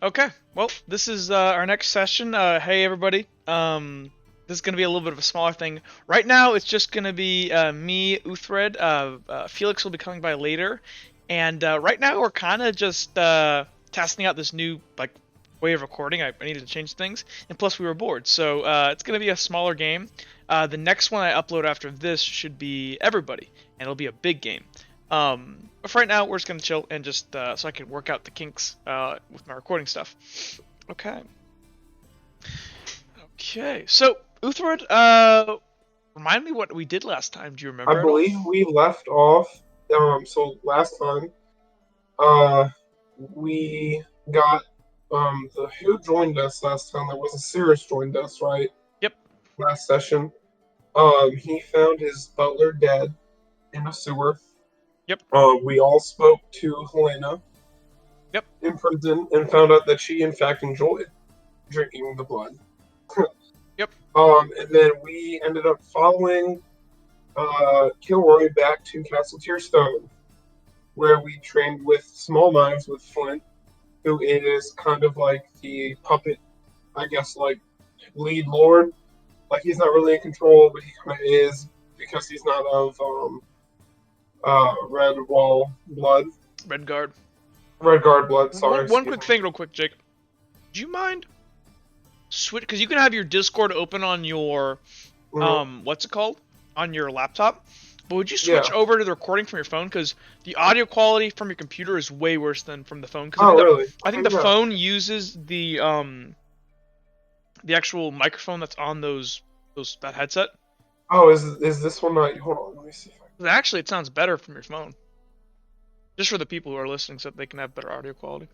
Okay, well, this is our next session. Hey, everybody. This is going to be a little bit of a smaller thing. Right now, it's just going to be me, Uthred. Felix will be coming by later. And right now, we're kind of just testing out this new way of recording. I needed to change things. And plus, we were bored. So it's going to be a smaller game. The next one I upload after this should be everybody. And it'll be a big game. But for right now, we're just gonna chill and just so I can work out the kinks with my recording stuff. Okay. Okay. So Uthred, remind me what we did last time. Do you I remember at all? believe we left off. So last time, we got who joined us last time? There was a Cirrus joined us, right? Yep. Last session. He found his butler dead in a sewer. Yep. We all spoke to Helena. Yep. In prison and found out that she in fact enjoyed drinking the blood. Yep. And then we ended up following Kilroy back to Castle Tearstone, where we trained with small knives with Flint, who is kind of like the puppet, I guess, like lead lord. Like he's not really in control, but he kind of is because he's not of Redwall blood. Redguard. Redguard blood. Sorry. One quick thing, real quick, Jake. Do you mind switch? Because you can have your Discord open on your what's it called, on your laptop. But would you switch over to the recording from your phone? Because the audio quality from your computer is way worse than from the phone. Really? I think the phone uses the actual microphone that's on that headset. Oh, is this one not? Hold on, let me see. Actually, it sounds better from your phone. Just for the people who are listening, so that they can have better audio quality.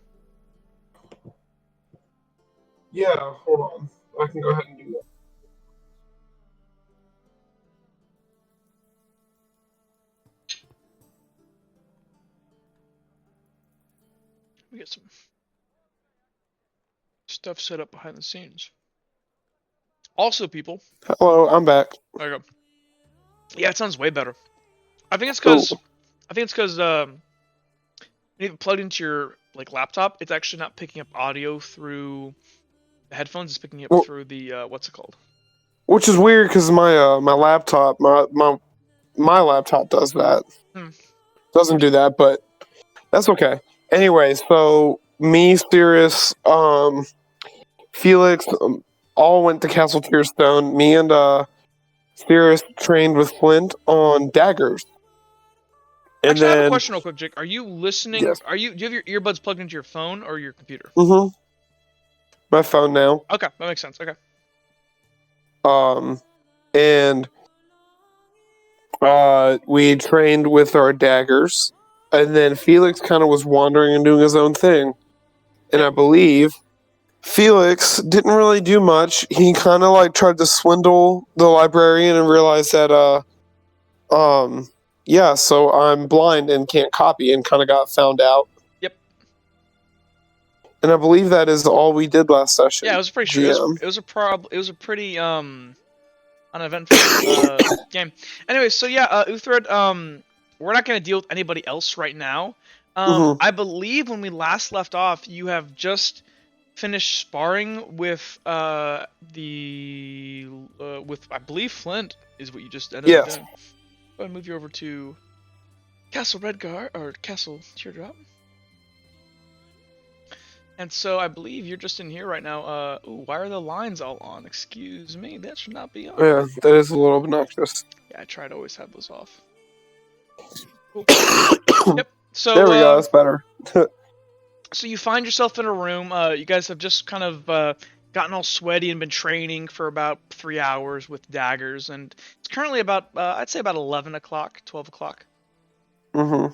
Yeah, hold on. I can go ahead and do that. We get some stuff set up behind the scenes. Also, people. Hello, I'm back. There you go. Yeah, it sounds way better. I think it's because when you plug into your laptop, it's actually not picking up audio through the headphones. It's picking it up through the what's it called? Which is weird because my laptop my laptop does that. Doesn't do that, but that's okay. Anyway, so me, Sirius, Felix, all went to Castle Tearstone. Me and Sirius trained with Flint on daggers. And actually, I have a question real quick, Jake. Are you listening? Yes. Do you have your earbuds plugged into your phone or your computer? Mm-hmm. My phone now. Okay, that makes sense. Okay. And we trained with our daggers, and then Felix kind of was wandering and doing his own thing. And I believe Felix didn't really do much. He kind of tried to swindle the librarian and realized that yeah, so I'm blind and can't copy, and kind of got found out. Yep. And I believe that is all we did last session. Yeah, it was pretty sure. It was a pretty uneventful game. Anyway, so yeah, Uthred, we're not gonna deal with anybody else right now. I believe when we last left off, you have just finished sparring with I believe Flint is what you just ended up doing. Go ahead and move you over to Castle Redguard, or Castle Teardrop. And so I believe you're just in here right now. Why are the lines all on? Excuse me, that should not be on. Yeah, that is a little obnoxious. Yeah, I try to always have those off. Cool. Yep. So there we go. That's better. So you find yourself in a room. You guys have just kind of gotten all sweaty and been training for about 3 hours with daggers, and it's currently about I'd say about 11 o'clock, 12 o'clock. Mm-hmm.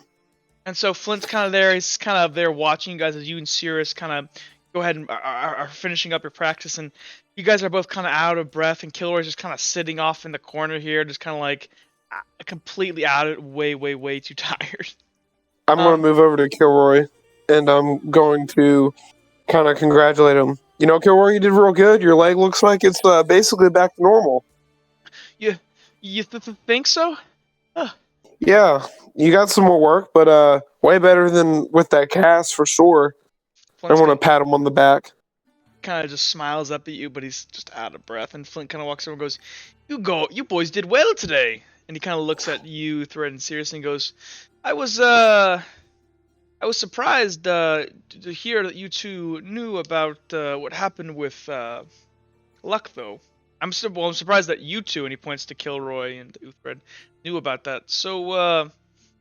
And so Flint's kind of there. He's kind of there watching you guys as you and Cirrus kind of go ahead and are finishing up your practice, and you guys are both kind of out of breath, and Kilroy's just kind of sitting off in the corner here, just kind of completely out of it, way too tired. I'm going to move over to Kilroy, and I'm going to kind of congratulate him. You know, Kilroy, you did real good. Your leg looks like it's basically back to normal. You think so? Yeah, you got some more work, but way better than with that cast for sure. I want to pat him on the back. Kind of just smiles up at you, but he's just out of breath. And Flint kind of walks over and goes, You boys did well today." And he kind of looks at you, Thread and Sirius, and goes, I was surprised to hear that you two knew about what happened with Luck, though. I'm surprised that you two," and he points to Kilroy and Uthred, "knew about that. So,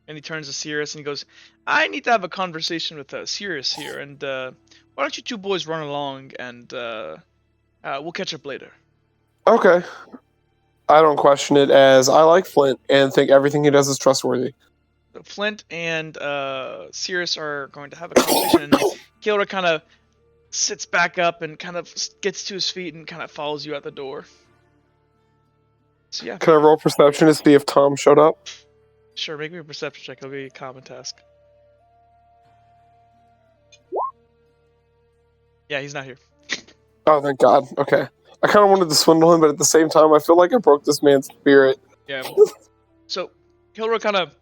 and he turns to Sirius and he goes, I need to have a conversation with Sirius here, and why don't you two boys run along and we'll catch up later." Okay. I don't question it, as I like Flint and think everything he does is trustworthy. So Flint and Sirius are going to have a conversation, and Kilroy kind of sits back up and kind of gets to his feet and kind of follows you out the door. So yeah. Can I roll perception to see if Tom showed up? Sure, make me a perception check. It'll be a common task. Yeah, he's not here. Oh, thank God. Okay. I kind of wanted to swindle him, but at the same time, I feel like I broke this man's spirit. Yeah. So, Kilroy kind of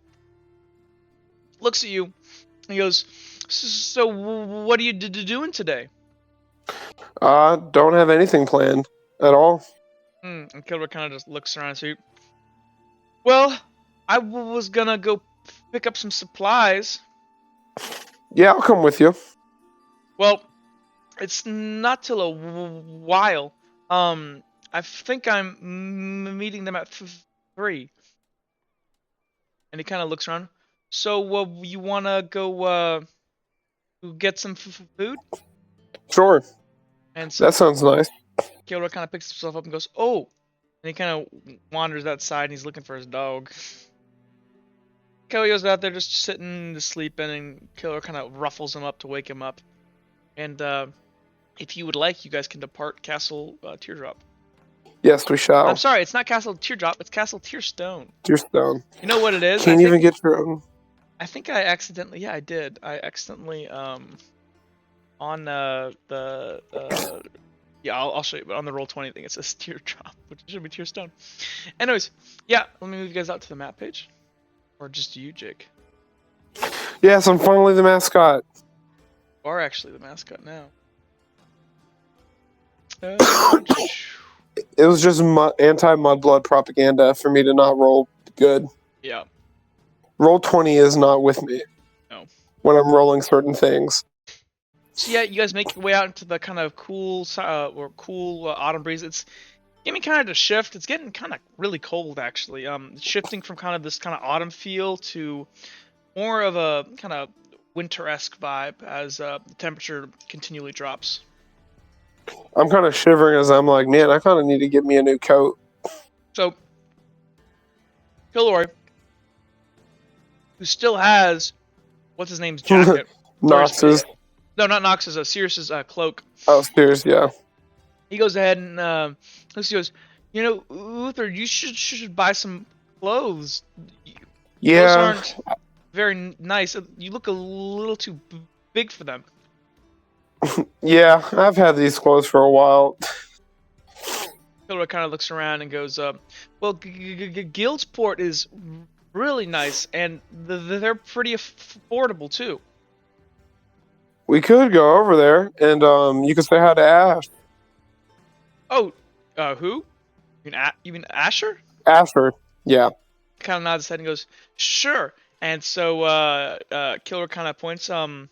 looks at you and he goes, So, what are you doing today? Don't have anything planned at all. And Kilroy kind of just looks around. So, well, I was gonna go pick up some supplies. Yeah, I'll come with you. Well, it's not till a while. I think I'm meeting them at 3. And he kind of looks around. So, you wanna go get some food? Sure. And so that sounds nice. Kilroy kind of picks himself up and goes, "Oh," and he kind of wanders outside and he's looking for his dog. Kilroy goes out there just sitting, sleeping, and Kilroy kind of ruffles him up to wake him up. And if you would like, you guys can depart Castle Teardrop. Yes, we shall. I'm sorry, it's not Castle Teardrop, it's Castle Tearstone. Tearstone. You know what it is? Can't even get your own. I think I accidentally, yeah, I did. I accidentally, on yeah, I'll show you, but on the Roll20 thing, it says Teardrop, which should be Tearstone. Anyways, yeah, let me move you guys out to the map page. Or just you, Jake. Yes, I'm finally the mascot. You are actually the mascot now. It was just anti-mudblood propaganda for me to not roll good. Yeah. Roll20 is not with me. No. When I'm rolling certain things. So yeah, you guys make your way out into the kind of cool autumn breeze. It's getting kind of a shift. It's getting kind of really cold actually. Shifting from kind of this kind of autumn feel to more of a kind of winter-esque vibe as the temperature continually drops. I'm kind of shivering as I'm like, man, I kind of need to get me a new coat. So, Kilroy, who still has what's his name's jacket? Nox's. No, not Nox's. Sirius's cloak. Oh, Sirius, yeah. He goes ahead and he goes, you know, Uther, you should buy some clothes. Yeah. Those aren't very nice. You look a little too big for them. Yeah, I've had these clothes for a while. Kilroy kind of looks around and goes, well, Guildsport is really nice, and they're pretty affordable too. We could go over there, and you could say hi to Ash. Oh, who? You mean Asher? Asher, yeah. Kind of nods his head and goes, sure. And so Kilroy kind of points, I'm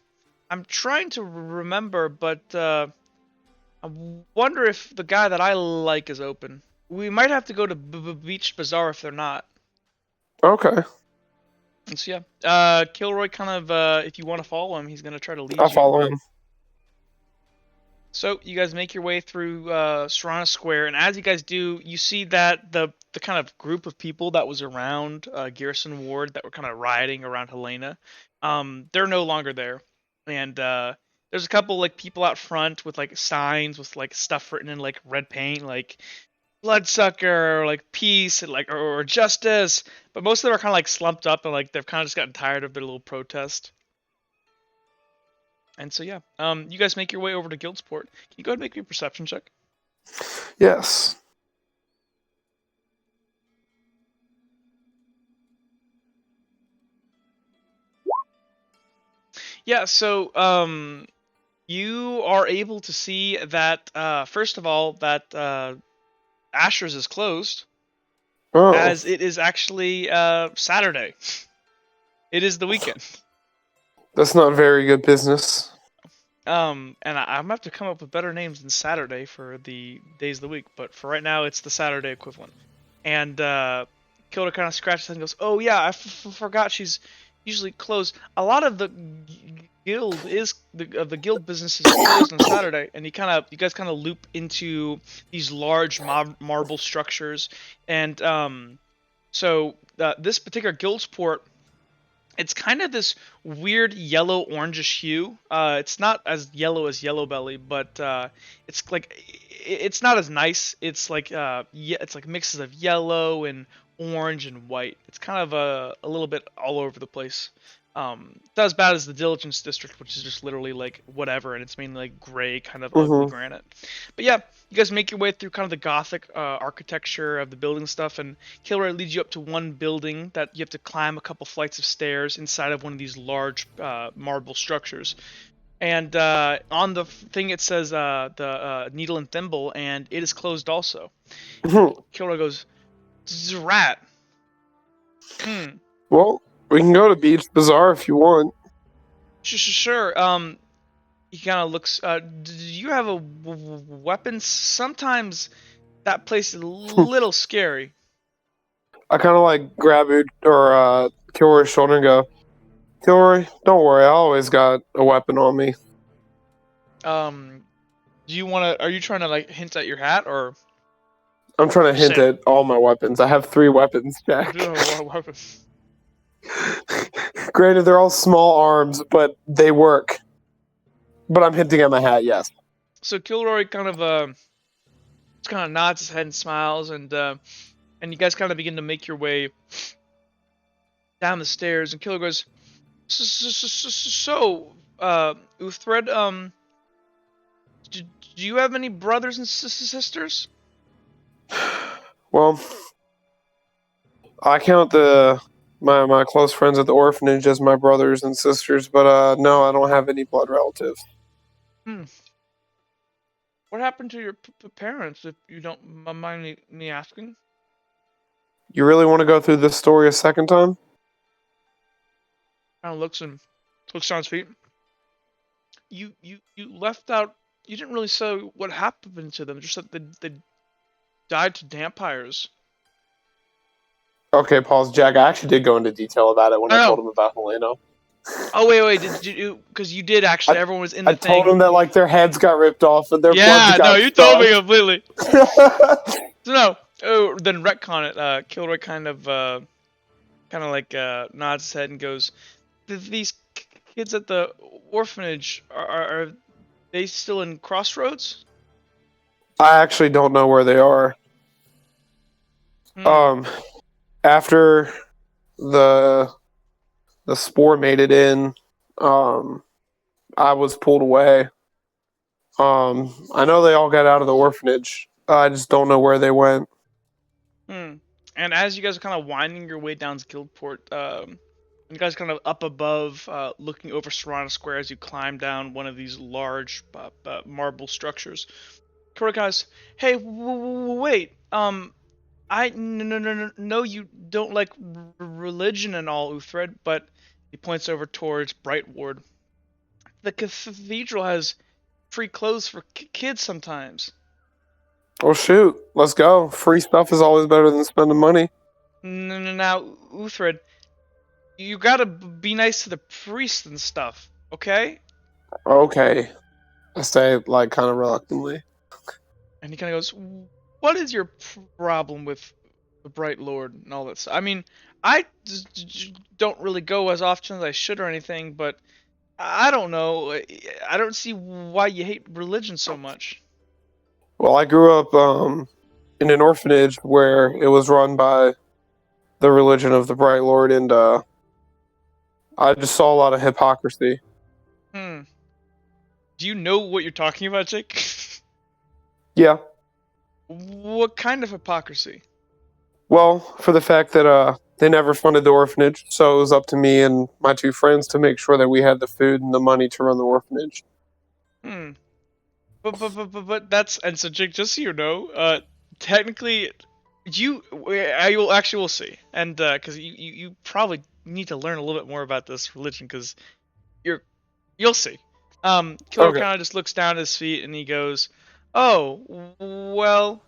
trying to remember, but I wonder if the guy that I like is open. We might have to go to Beach Bazaar if they're not. Okay. And so yeah, Kilroy kind of, if you want to follow him, he's going to try to lead you. I'll follow him. So you guys make your way through Serrana Square, and as you guys do, you see that the kind of group of people that was around Garrison Ward that were kind of rioting around Helena, they're no longer there. And there's a couple like people out front with like signs with like stuff written in like red paint, like bloodsucker, or like peace, and like or justice. But most of them are kind of like slumped up and like they've kind of just gotten tired of their little protest. And so yeah, you guys make your way over to Guildsport. Can you go ahead and make me a perception check? Yes. Yeah, so You are able to see that first of all that Asher's is closed, Oh, as it is actually Saturday. It is the weekend. that's not very good business. And I'm gonna have to come up with better names than Saturday for the days of the week, but for right now, it's the Saturday equivalent. And Kilda kind of scratches and goes, "Oh yeah, I forgot she's usually closed. A lot of the guild is the guild business is closed on Saturday." And you guys kind of loop into these large marble structures, and so this particular guild's port, it's kind of this weird yellow orangish hue. It's not as yellow as Yellow Belly, but it's like it's not as nice. It's like yeah, it's like mixes of yellow and orange and white. It's kind of a little bit all over the place. Not as bad as the Diligence District, which is just literally like whatever, and it's mainly like gray, kind of ugly Mm-hmm. granite. But yeah, you guys make your way through kind of the Gothic architecture of the building stuff, and Kilroy leads you up to one building that you have to climb a couple flights of stairs inside of one of these large marble structures. And on the thing it says the Needle and Thimble, and it is closed also. And Kilroy goes, "This is a rat." Hmm. Well, we can go to Beach Bazaar if you want. Sure. He kind of looks. Do you have a weapon? Sometimes that place is a little scary. I kind of like grab it or Kilroy's shoulder and go, Kilroy, don't worry, I always got a weapon on me. Um, do you want to? Are you trying to like hint at your hat or I'm trying to hint say? at all my weapons. I have 3 weapons, You do Jack. have a weapon. Granted, they're all small arms, but they work. But I'm hinting at my hat, yes. So Kilroy kind of nods his head and smiles, and you guys kind of begin to make your way down the stairs. And Kilroy goes, "So, Uthred, do you have any brothers and sisters?" Well, I count my close friends at the orphanage as my brothers and sisters, but no, I don't have any blood relatives. Hmm. What happened to your parents, if you don't mind me asking? You really want to go through this story a second time? Kind of looks down his feet. You left out. You didn't really say what happened to them. Just that they died to vampires. Okay, pause, Jack. I actually did go into detail about it when I No, told no. him about Heleno. Oh wait. Did you? Because you did actually. I, Everyone was in I the told thing. him that like their heads got ripped off and their blood Yeah. No, got you told me sucked. completely. So no. Oh, then retcon it. Kilroy kind of like nods his head and goes, "These kids at the orphanage are they still in Crossroads?" I actually don't know where they are. Hmm. Um, after the the spore made it in, um, I was pulled away. I know they all got out of the orphanage. I just don't know where they went. Hmm. And as you guys are kind of winding your way down to Guildport, you guys kind of up above, looking over Serrano Square as you climb down one of these large marble structures. Correct, guys. Hey, wait. I no, you don't like religion and all, Uthred, but he points over towards Bright Ward. The cathedral has free clothes for kids sometimes. Oh shoot, let's go. Free stuff is always better than spending money. Now, Uthred, you gotta be nice to the priests and stuff, okay? Okay, I say like kind of reluctantly. And he kind of goes, "What is your problem with the Bright Lord and all that stuff? I mean, I don't really go as often as I should or anything, but I don't know. I don't see why you hate religion so much." Well, I grew up in an orphanage where it was run by the religion of the Bright Lord, and I just saw a lot of hypocrisy. Hmm. Do you know what you're talking about, Jake? Yeah, What kind of hypocrisy? well, for the fact that they never funded the orphanage, so it was up to me and my 2 friends to make sure that we had the food and the money to run the orphanage. Hmm. But that's and so Jake, just so you know, technically, I will actually will see, and because you probably need to learn a little bit more about this religion because you're you'll see. Killer Okay. kind of just looks down at his feet and he goes, "Oh, well,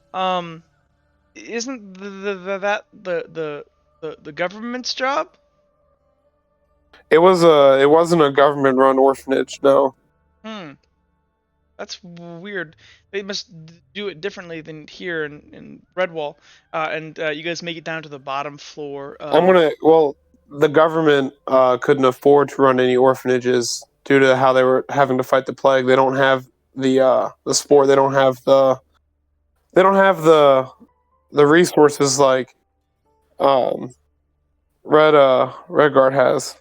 isn't that the government's job?" It wasn't a government run orphanage, no. Hmm. That's weird. They must do it differently than here in Redwall. And you guys make it down to the bottom floor of. Well, the government couldn't afford to run any orphanages due to how they were having to fight the plague. They don't have the spore. They don't have the resources like um Redguard has,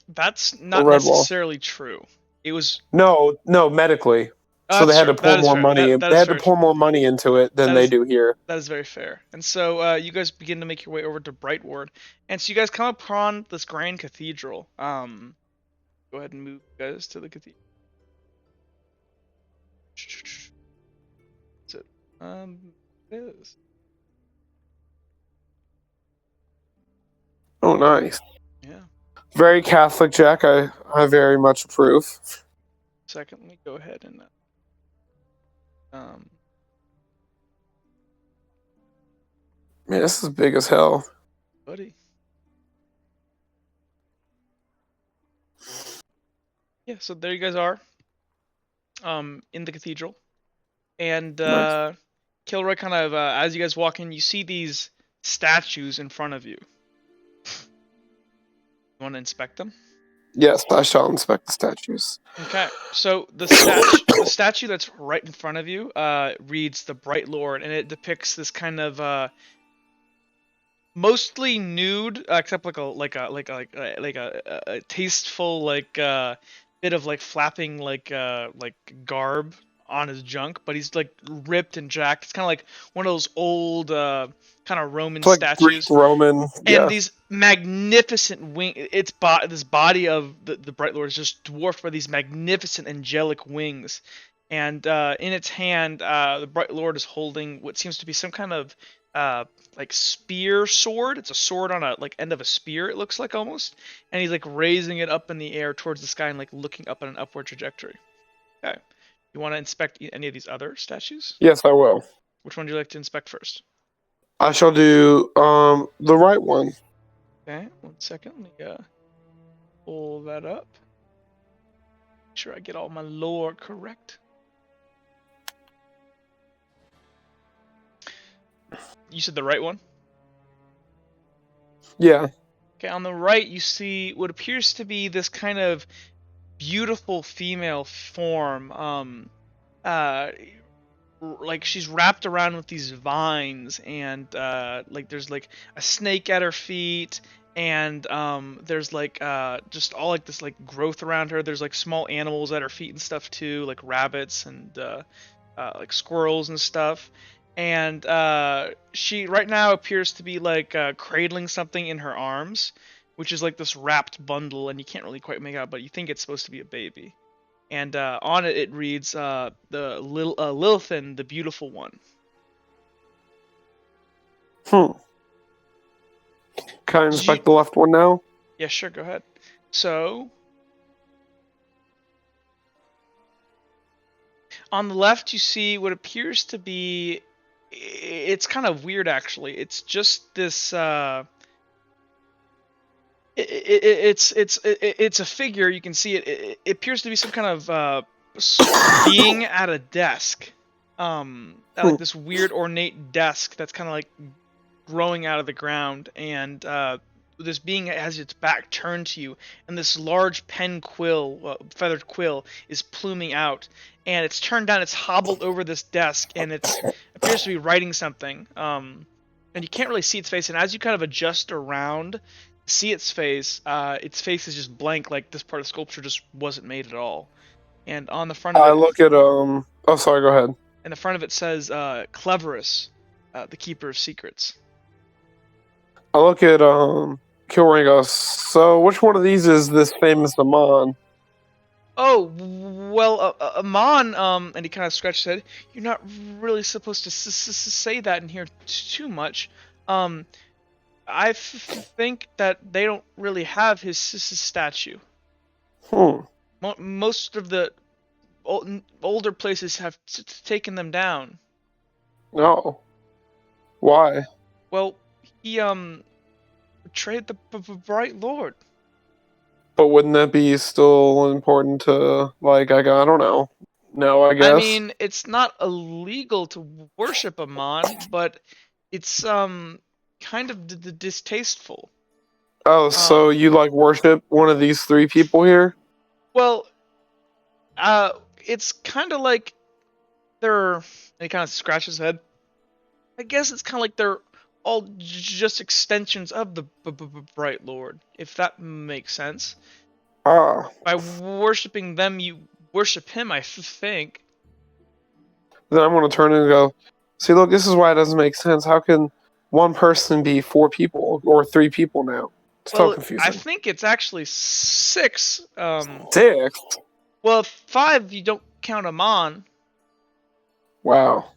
That's or not Redwall. necessarily true. It was. No, no, medically. So they That's had true. to pour That is more fair. money. That They is had to fair. pour more money into it than That they is do here. that is very fair. And so you guys begin to make your way over to Brightward, and so you guys come upon this grand cathedral. Go ahead and move you guys to the cathedral. Is it? It is. Oh, nice. Yeah. Very Catholic, Jack. I very much approve. Second, let me go ahead and um, Man, this is big as hell. buddy. Yeah. So there you guys are. In the cathedral, and Nice. Kilroy kind of as you guys walk in, you see these statues in front of you. You want to inspect them? Yes, I shall inspect the statues. Okay, so the statue that's right in front of you reads the Bright Lord, and it depicts this kind of mostly nude, except like a tasteful bit of like flapping like garb on his junk, but he's like ripped and jacked. It's kind of like one of those old kind of Roman It's like Greek statues, Roman. and Yeah. these magnificent this body of the Bright Lord is just dwarfed by these magnificent angelic wings, and in its hand the Bright Lord is holding what seems to be some kind of like spear sword. It's a sword on a like end of a spear, it looks like almost, and he's like raising it up in the air towards the sky and like looking up on an upward trajectory. Okay, you want to inspect any of these other statues? Yes, I will. Which one do you like to inspect first? I shall do the right one. Okay, 1 second. Let me pull that up. Make sure I get all my lore correct. You said the right one? Yeah. Okay, on the right you see what appears to be this kind of beautiful female form. Uh, like she's wrapped around with these vines, and like there's like a snake at her feet, and there's like just all like this like growth around her. There's like small animals at her feet and stuff too, like rabbits and like squirrels and stuff. And she right now appears to be like cradling something in her arms, which is like this wrapped bundle, and you can't really quite make out, but you think it's supposed to be a baby. And on it, it reads Lilithan, the Beautiful One. Hmm. Can I Did you? inspect the left one now? Yeah, sure. Go ahead. So on the left, you see what appears to be. It's kind of weird, actually. It's just this. It's a figure. You can see it. It appears to be some kind of being at a desk. At Hmm. like this weird ornate desk that's kind of like growing out of the ground, and this being has its back turned to you, and this large feathered quill, is pluming out, and it's turned down. It's hobbled over this desk, and it appears to be writing something. And you can't really see its face, and as you kind of adjust around, see its face is just blank, like this part of the sculpture just wasn't made at all. And on the front of I it, look at Oh, sorry. Go ahead. in the front of it says Cleverus, the keeper of secrets. I look at Kilroy and go. So, which one of these is this famous Amon? Oh, well, Amon, and he kind of scratched his head. You're not really supposed to say that in here too much. Um, think that they don't really have his statue. Hmm. Most of the older places have taken them down. No. Why? Well, he betrayed the bright lord. But wouldn't that be still important to, like, I don't know. No, I I guess. mean, it's not illegal to worship Amon, but it's kind of distasteful. Oh, so Um, you like worship one of these three people here? well, uh, it's kind of like they're. And he kind of scratches his head. I guess it's kind of like they're all just extensions of the bright lord, if that makes sense. Ah. By worshiping them, you worship him. I think. Then I'm gonna turn and go, see, look, this is why it doesn't make sense. How can one person be four people or three people now? It's so Well, I confusing. think it's actually six. Six? Well, five if you don't count Amon. Wow.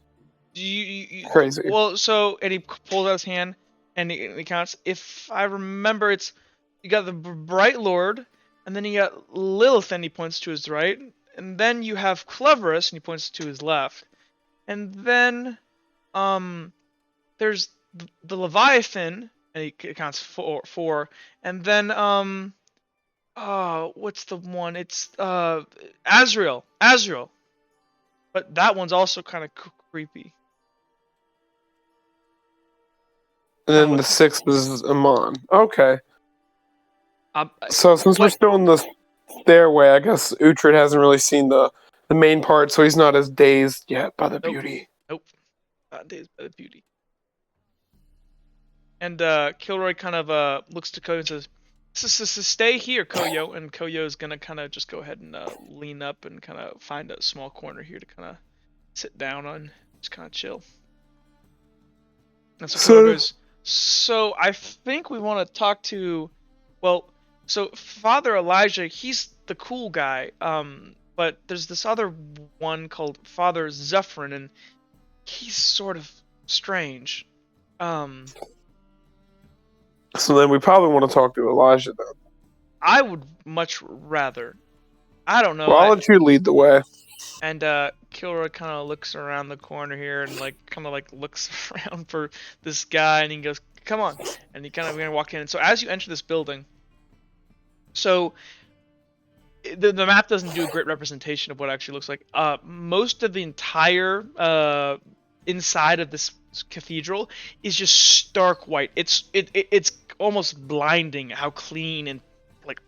You Crazy. well, so and he pulls out his hand and he counts. If I remember, it's you got the Bright Lord, and then you got Lilith, and he points to his right, and then you have Cleverus, and he points to his left, and then um there's the Leviathan, and he counts four, and then what's the one? It's Azrael, but that one's also kind of creepy. And Kind of then what the sixth is Amon. Okay. um, So since we're what still in the stairway, I guess Uhtred hasn't really seen the main part, so he's not as dazed yet by the Nope. beauty. Nope. Days by the Beauty. And Kilroy kind of looks to Koyo and says, Stay here, Koyo." And Koyo's gonna kind of just go ahead and lean up and kind of find a small corner here to kind of sit down on, just kind of chill. And so Kilroy So, goes, "So I think we want to talk to, well, so Father Elijah, he's the cool guy. But there's this other one called Father Zephyrin, and he's sort of strange. Um, so then we probably want to talk to Elijah then. I would much rather. I don't know. Well, I'll let you lead the way. And Kilroy kind of looks around the corner here and kind of looks around for this guy, and he goes, "Come on!" And he kind of gonna walk in. And so as you enter this building, so the map doesn't do a great representation of what it actually looks like. Most of the entire inside of this cathedral is just stark white. It's almost blinding how clean and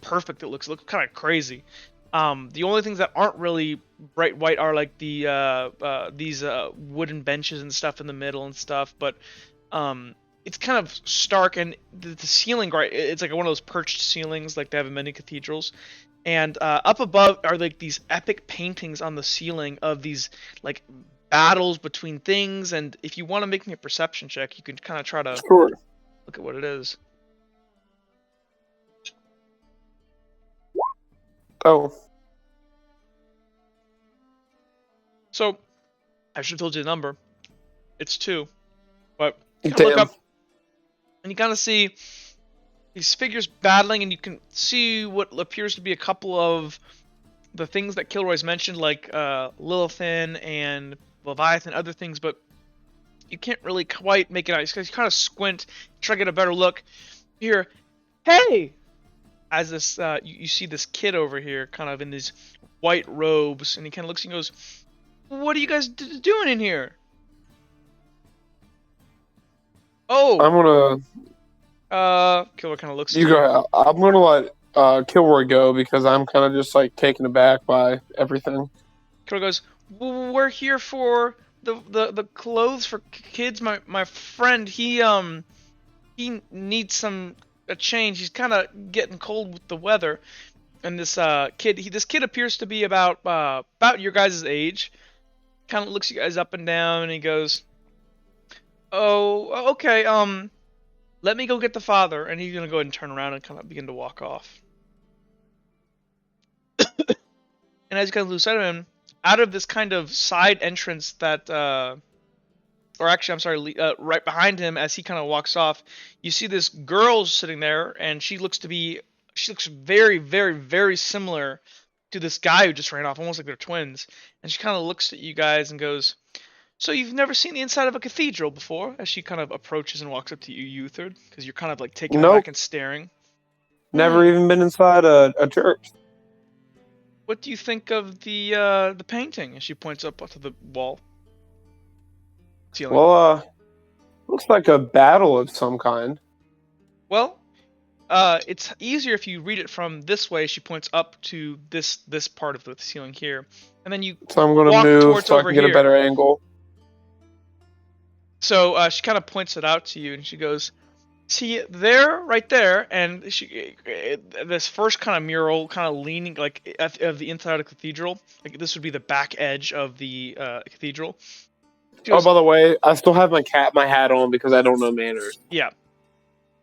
perfect it looks. It looks kind of crazy. The only things that aren't really bright white are like these wooden benches and stuff in the middle and stuff, but it's kind of stark, and the ceiling, right? It's like one of those perched ceilings like they have in many cathedrals. And up above are like these epic paintings on the ceiling of these like battles between things. And if you want to make me a perception check, you can kind of try to Sure. look at what it is. Oh. So I should have told you the number. It's 2. But you kind of look Damn. up and you kind of see these figures battling, and you can see what appears to be a couple of the things that Kilroy's mentioned, like Lilithan and Leviathan, other things, but you can't really quite make it out. You kind of squint, try to get a better look. You hear, "Hey!" As this, you see this kid over here, kind of in these white robes, and he kind of looks and goes, "What are you guys doing in here?" I'm Oh, gonna. Kilroy kind of looks. You to go out. I'm gonna let Kilroy go because I'm kind of just like taken aback by everything. Kilroy goes, "We're here for the clothes for kids. My friend, he needs a change. He's kind of getting cold with the weather." And this this kid appears to be about your guys' age. Kind of looks you guys up and down, and he goes, "Oh, okay. Let me go get the father." And he's gonna go ahead and turn around and kind of begin to walk off. And as you kind of lose sight of him, out of this kind of side entrance that, or actually, I'm sorry, right behind him as he kind of walks off, you see this girl sitting there, and she looks very, very, very similar to this guy who just ran off, almost like they're twins. And she kind of looks at you guys and goes, "So you've never seen the inside of a cathedral before?" As she kind of approaches and walks up to you, Uthard, because you're kind of like taken Nope. aback and staring. Never even been inside a church. What do you think of the painting? And she points up to the wall. Ceiling. Well, looks like a battle of some kind. Well, it's easier if you read it from this way. She points up to this part of the ceiling here, and then you So I'm gonna walk move towards so I over can get a here. better angle. So she kind of points it out to you, and she goes, "See there, right there." And this first kind of mural, kind of leaning like of the inside of the cathedral. Like this would be the back edge of the cathedral. She goes, Oh, by the way, I still have my hat on because I don't know manners. yeah.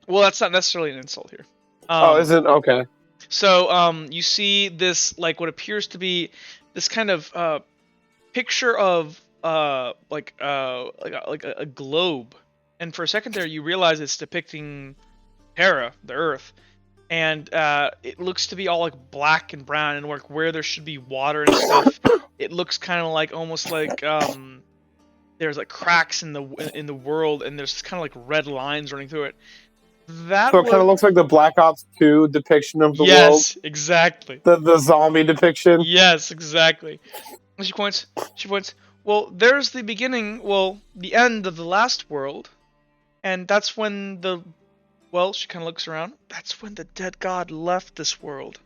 Well, that's not necessarily an insult here. Oh, isn't okay. So you see this like what appears to be this kind of picture of like a globe, and for a second there you realize it's depicting Terra, the Earth, and it looks to be all like black and brown, and like where there should be water and stuff, it looks kind of like almost like there's like cracks in the world, and there's kind of like red lines running through it. That So it kind of looks like the Black Ops 2 depiction of the world. Yes, exactly. The zombie depiction. Yes, exactly. And she points. Well, there's the beginning. Well, the end of the last world, and that's when the. Well, she kind of looks around. That's when the dead god left this world,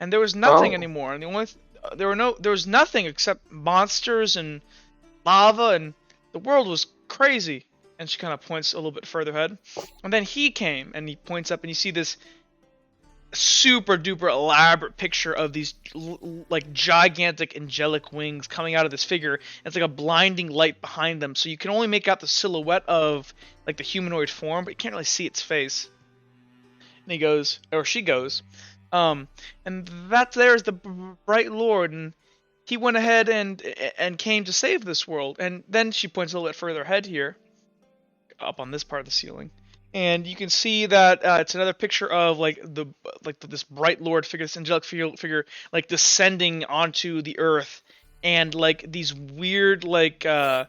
and there was nothing anymore. And the only there was nothing except monsters and lava, and the world was crazy. And she kind of points a little bit further ahead, and then he came, and he points up, and you see this super duper elaborate picture of these like gigantic angelic wings coming out of this figure. And it's like a blinding light behind them, so you can only make out the silhouette of like the humanoid form, but you can't really see its face. And he goes, or she goes, and that there's the bright lord, and he went ahead and came to save this world. And then she points a little bit further ahead here, up on this part of the ceiling, and you can see that it's another picture of this bright lord figure, this angelic figure, like descending onto the earth, and like these weird as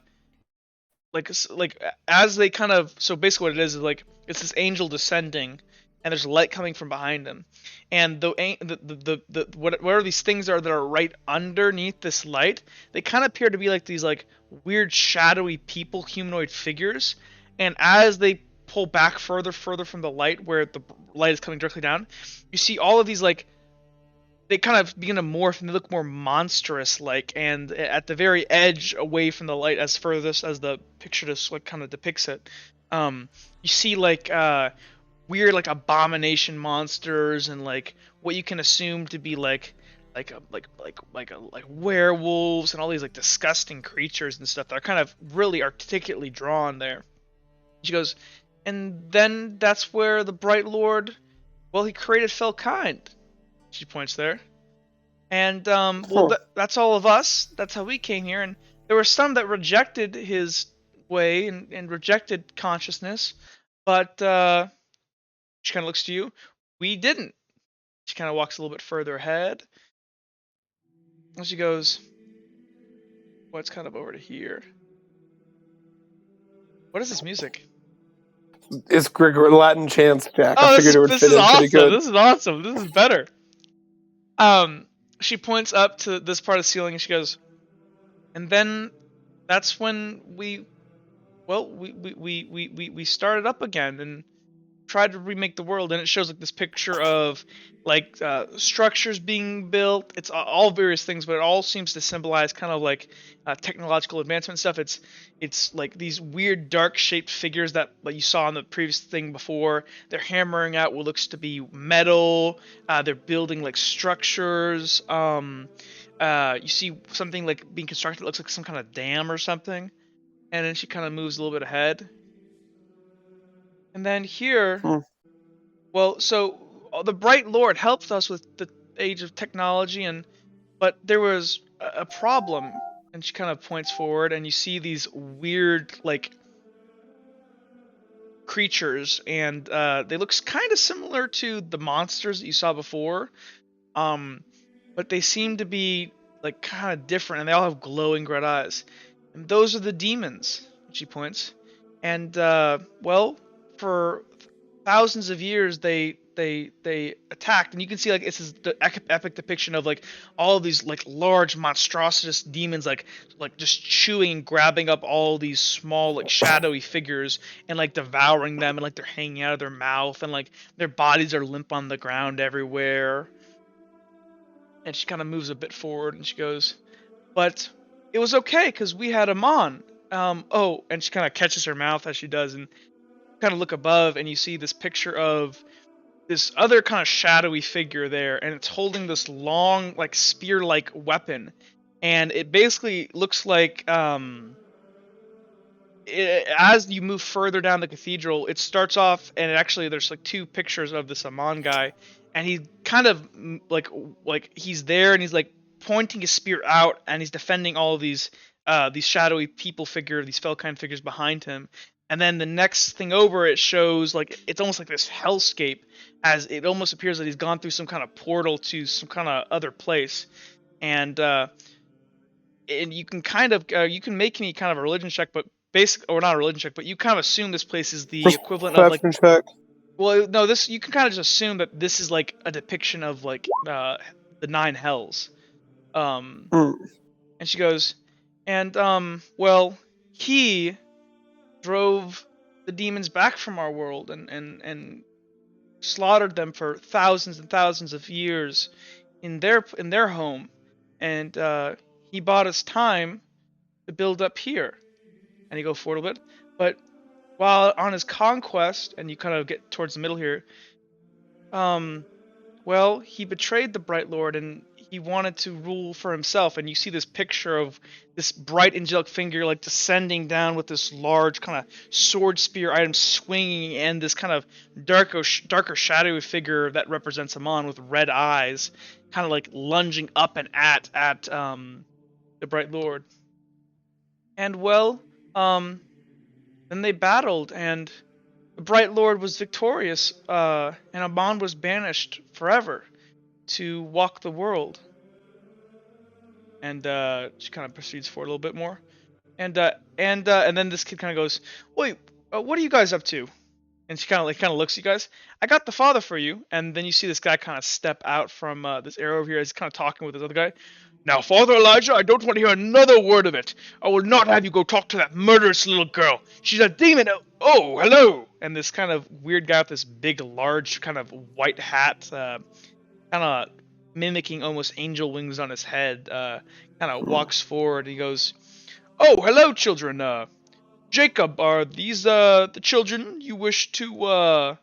they kind of, so basically what it is like it's this angel descending, and there's light coming from behind him, and whatever these things are that are right underneath this light, they kind of appear to be like these like weird shadowy people, humanoid figures. And as they pull back further from the light, where the light is coming directly down, you see all of these like, they kind of begin to morph and they look more monstrous like, and at the very edge away from the light, as furthest as the picture just like kind of depicts it, you see like weird like abomination monsters, and like what you can assume to be like werewolves, and all these like disgusting creatures and stuff that are kind of really articulately drawn there. She goes, and then that's where the Bright Lord, well, he created Felkind. She points there. And, well, that's all of us. That's how we came here. And there were some that rejected his way and rejected consciousness. But, she kind of looks to you. We didn't. She kind of walks a little bit further ahead. And she goes, well, it's kind of over to here. What is this music? It's Gregor Latin chants, Jack. Oh, I figured it would fit in pretty good. This is awesome. This is better. She points up to this part of the ceiling, and she goes, and then that's when we started up again and tried to remake the world. And it shows like this picture of like structures being built. It's all various things, but it all seems to symbolize kind of like technological advancement stuff. It's like these weird dark shaped figures that like you saw in the previous thing before. They're hammering out what looks to be metal. They're building like structures. You see something like being constructed that looks like some kind of dam or something. And then she kind of moves a little bit ahead. And then here, well, so the Bright Lord helped us with the age of technology, and but there was a problem, and she kind of points forward, and you see these weird like creatures, and they look kind of similar to the monsters that you saw before, um, but they seem to be like kind of different, and they all have glowing red eyes, and those are the demons. She points, and well, for thousands of years they attacked, and you can see like this is the epic depiction of like all of these like large monstrous demons like just chewing and grabbing up all these small like shadowy figures and like devouring them, and like they're hanging out of their mouth, and like their bodies are limp on the ground everywhere. And she kind of moves a bit forward, and she goes, but it was okay because we had Amon. Oh, and she kind of catches her mouth as she does, and kind of look above, and you see this picture of this other kind of shadowy figure there, and it's holding this long like spear-like weapon, and it basically looks like as you move further down the cathedral, it starts off, and actually there's like two pictures of this Amon guy, and he kind of like he's there, and he's like pointing his spear out, and he's defending all of these shadowy people figure, these Felkind figures behind him. And then the next thing over, it shows like it's almost like this hellscape, as it almost appears that he's gone through some kind of portal to some kind of other place, and you can kind of you can make me kind of a religion check, but basic or not a religion check, but you kind of assume this place is the equivalent of like, Perception check. well, no, this you can kind of just assume that this is like a depiction of like the nine hells. Um, Mm. and she goes, and well, he drove the demons back from our world and slaughtered them for thousands and thousands of years in their home, and he bought us time to build up here. And you go forward a bit, but while on his conquest, and you kind of get towards the middle here, well, he betrayed the Bright Lord, and he wanted to rule for himself. And you see this picture of this bright angelic figure like descending down with this large kind of sword spear item swinging, and this kind of darker shadowy figure that represents Amon with red eyes, kind of like lunging up and at the Bright Lord. And well, then they battled, and the Bright Lord was victorious, and Amon was banished forever to walk the world. And she kind of proceeds forward a little bit more, and then this kid kind of goes, "Wait, what are you guys up to?" And she kind of looks at you guys. I got the father for you. And then you see this guy kind of step out from this arrow over here. He's kind of talking with this other guy. Now, Father Elijah, I don't want to hear another word of it. I will not have you go talk to that murderous little girl. She's a demon. Oh, hello. And this kind of weird guy with this big, large, kind of white hat, kind of mimicking almost angel wings on his head, kind of walks forward. He goes, "Oh, hello, children. Jacob, are these the children you wish to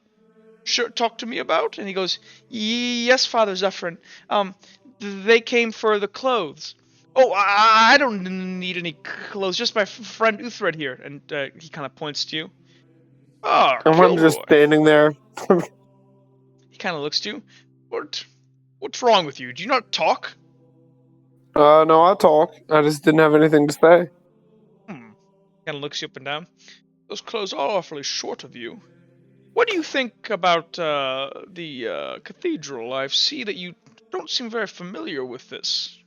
talk to me about?" And he goes, "Yes, Father Zephyrin. They came for the clothes." "Oh, I don't need any clothes. Just my friend Uthred here." And he kind of points to you. "Ah, And I'm just Kilroy." standing there. He kind of looks to you. What's wrong with you? Do you not talk?" No, I talk. I just didn't have anything to say. Kind of looks you up and down. "Those clothes are awfully short of you. What do you think about the cathedral? I see that you don't seem very familiar with this."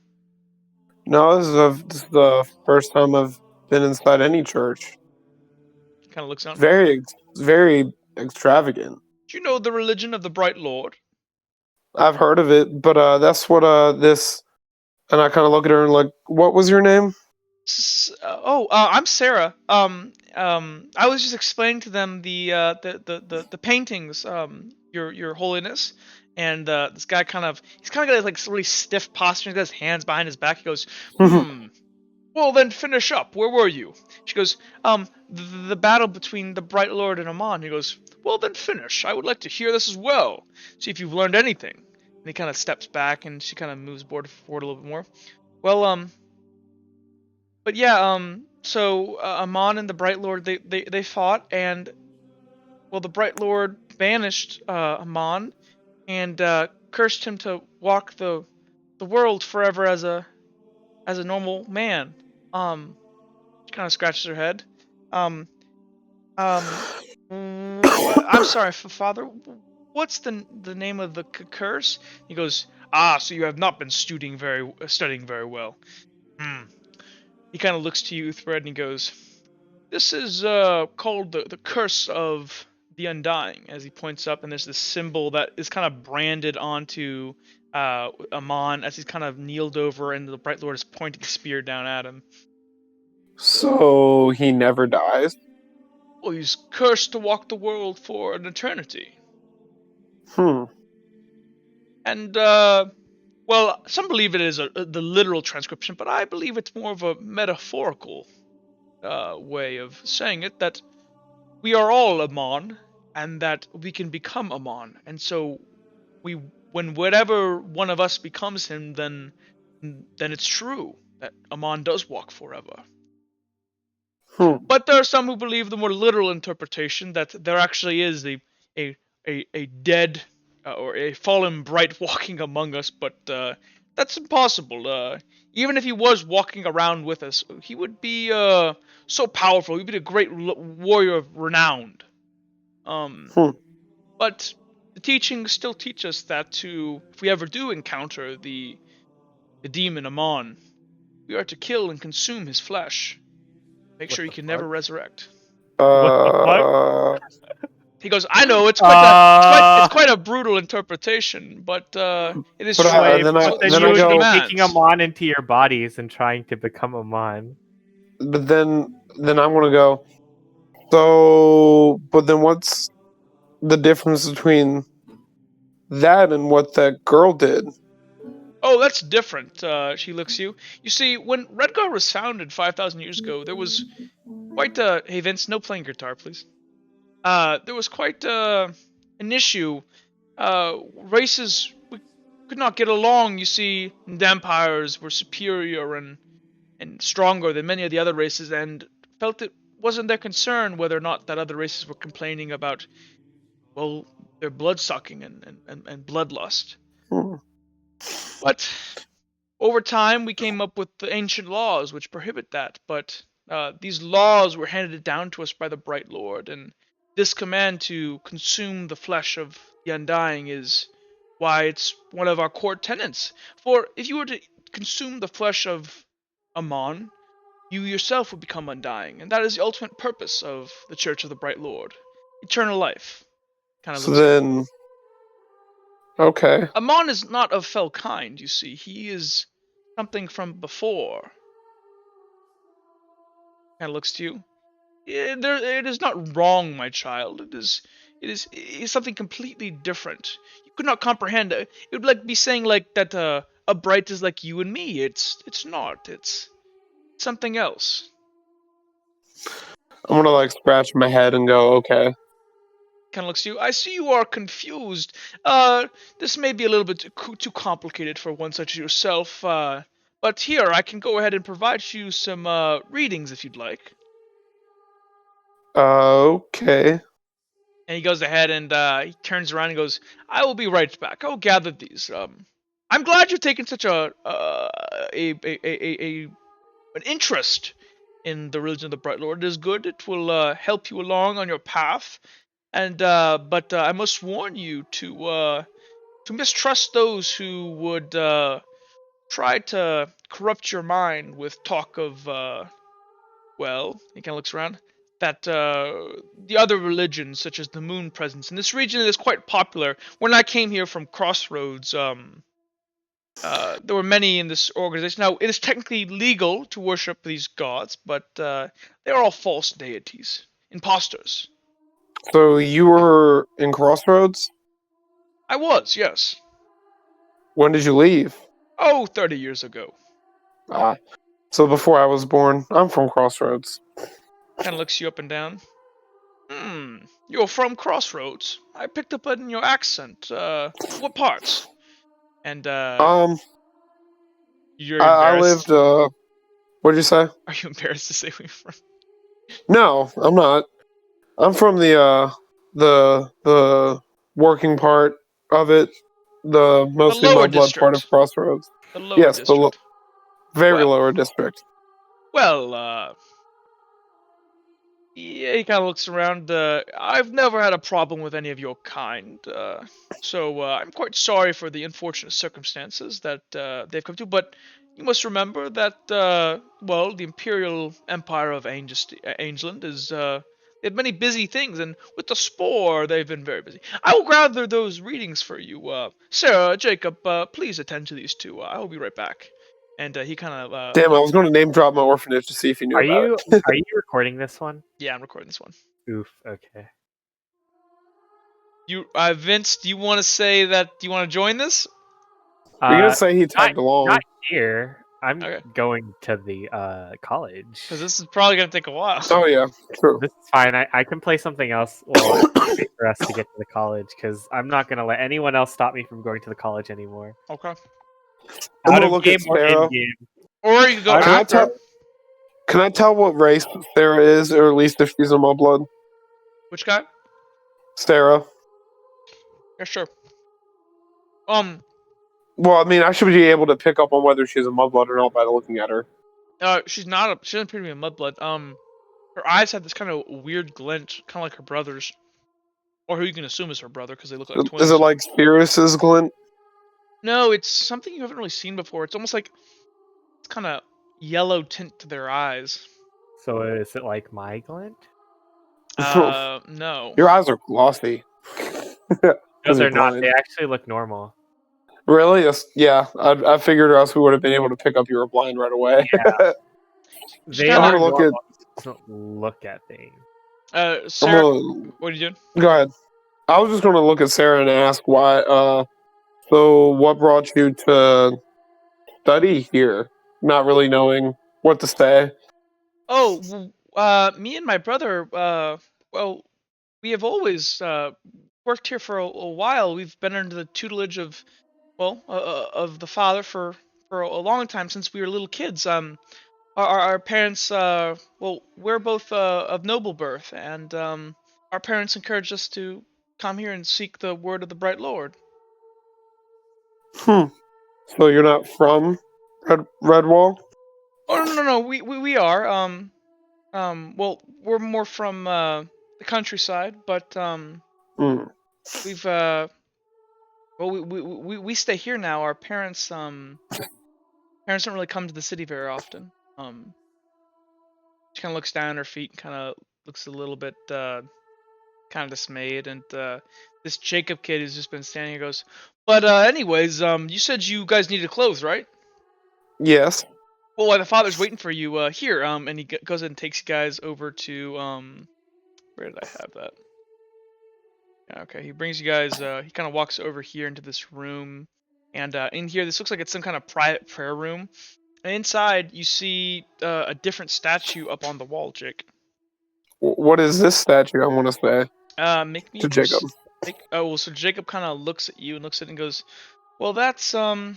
No, this is the first time I've been inside any church. Kind of looks out. Very extravagant. "Do you know the religion of the Bright Lord?" I've heard of it, but that's what this. And I kind of look at her and like, what was your name? I'm Sarah. I was just explaining to them the paintings, your holiness, and this guy he's kind of got like really stiff posture. He's got his hands behind his back. He goes, "Well, then finish up. Where were you?" She goes, the battle between the Bright Lord and Amon." He goes, "Well, then finish. I would like to hear this as well. See if you've learned anything." And he kind of steps back, and she kind of moves forward a little bit more. Well, but yeah, so Amon and the Bright Lord, they fought, and well, the Bright Lord banished Amon and cursed him to walk the the world forever as a normal man. She kind of scratches her head. Um, I'm sorry, father. What's the name of the curse? He goes, so you have not been studying very well. Hmm. He kind of looks to you, Thread, and he goes, "This is called the curse of the Undying." As he points up, and there's this symbol that is kind of branded onto Amon as he's kind of kneeled over, and the Bright Lord is pointing the spear down at him. So he never dies? Well, he's cursed to walk the world for an eternity. And well, some believe it is the literal transcription, but I believe it's more of a metaphorical way of saying it, that we are all Amon, and that we can become Amon. And so when whatever one of us becomes him, then it's true that Amon does walk forever. But there are some who believe the more literal interpretation, that there actually is a dead or a fallen bright walking among us, but that's impossible. Even if he was walking around with us, he would be so powerful. He'd be a great warrior of renowned. But the teachings still teach us that if we ever do encounter the demon Amon, we are to kill and consume his flesh. Make sure he can never resurrect. What the fuck? He goes, I know it's quite a brutal interpretation, but it is true. Then you would be taking Amon into your bodies and trying to become Amon. But then I'm gonna go. So, but then what's the difference between that and what that girl did? Oh, that's different. She looks you. You see, when Redwall was founded 5,000 years ago, there was quite a... Hey, Vince, no playing guitar, please. There was quite an issue. Races could not get along. You see, the empires were superior and stronger than many of the other races, and felt it wasn't their concern whether or not that other races were complaining about, well, their blood-sucking and bloodlust. But over time, we came up with the ancient laws which prohibit that. But these laws were handed down to us by the Bright Lord, and this command to consume the flesh of the Undying is why it's one of our core tenets. For if you were to consume the flesh of Amon, you yourself would become undying, and that is the ultimate purpose of the Church of the Bright Lord. Eternal life. So then... Okay. Amon is not of fell kind, you see. He is something from before. Kind of looks to you. It is not wrong, my child. It is something completely different. You could not comprehend it. It would like be saying like that a bright is like you and me. It's not. It's something else. I'm gonna like scratch my head and go, okay. Kind of looks to you. I see you are confused. This may be a little bit too complicated for one such as yourself. But here, I can go ahead and provide you some readings if you'd like. Okay. And he goes ahead and he turns around and goes, I will be right back. I'll gather these. I'm glad you're taking such an interest in the religion of the Bright Lord. It is good. It will help you along on your path. And but I must warn you to mistrust those who would try to corrupt your mind with talk of well, he kind of looks around, that the other religions, such as the moon presence in this region, is quite popular. When I came here from Crossroads, there were many in this organization. Now, it is technically legal to worship these gods, but they are all false deities, imposters. So you were in Crossroads? I was, yes. When did you leave? Oh, 30 years ago. So before I was born. I'm from Crossroads. Kind of looks you up and down. You're from Crossroads. I picked up on your accent. What parts? And you're embarrassed. I lived. What'd you say? Are you embarrassed to say where you're from? No, I'm not. I'm from the working part of it, the mostly mudblood part of Crossroads. The lower Yes, district. very Well- lower district. Well, yeah, he kind of looks around. I've never had a problem with any of your kind, so I'm quite sorry for the unfortunate circumstances that they've come to. But you must remember that, well, the Imperial Empire of Angeland is they have many busy things, and with the Spore, they've been very busy. I will gather those readings for you. Sarah, Jacob, please attend to these two. I will be right back. And he kind of Damn, I was going to name drop my orphanage to see if you knew Are about you it. are you recording this one? yeah, I'm recording this one. Oof. Okay. Vince, do you want to say that? Do you want to join this? We're going to say he Not, tagged along. not here. I'm Okay. going to the college. Because this is probably gonna take a while. Oh, yeah, true. This is fine. I can play something else. Well, wait for us to get to the college because I'm not gonna let anyone else stop me from going to the college anymore. Okay. I'm Out gonna of look game at or Sarah. in game. Or you can go Can I after. Can I tell what race Sarah is, or at least if she's a mudblood? Which guy? Sarah. Yeah, sure. Well, I mean, I should be able to pick up on whether she's a mudblood or not by looking at her. She's not a. She doesn't appear to be a mudblood. Her eyes have this kind of weird glint, kind of like her brother's, or who you can assume is her brother because they look like twins. Is it like Spirus's glint? No, it's something you haven't really seen before. It's almost like it's kind of yellow tint to their eyes. So is it like my glint? No. Your eyes are glossy. No, they're not. blind. They actually look normal. Really? Yeah. I figured, or else we would have been able to pick up you were blind right away. Yeah. Just They kinda are look normal. Don't look at things. Sarah, gonna, what are you doing? go ahead. I was just gonna look at Sarah and ask why. So what brought you to study here? Not really knowing what to say. Oh, me and my brother, well, we have always worked here for a while. We've been under the tutelage of, well, of the father for a long time since we were little kids. Our parents, well, we're both of noble birth, and our parents encouraged us to come here and seek the word of the Bright Lord. So you're not from Redwall? Oh no, we are. Well, we're more from the countryside, but we've well, we stay here now. Our parents parents don't really come to the city very often. She kind of looks down at her feet and kind of looks a little bit kind of dismayed. And this Jacob kid who's just been standing here goes, but anyways, you said you guys needed clothes, right? Yes. Well, the father's waiting for you here. And he goes ahead and takes you guys over to where did I have that? Okay, he brings you guys. He kind of walks over here into this room, and in here, this looks like it's some kind of private prayer room. And inside, you see a different statue up on the wall, Jake. What is this statue? I want to say Make me to Jacob. Oh, well, so Jacob kind of looks at you and looks at it and goes, "Well, that's and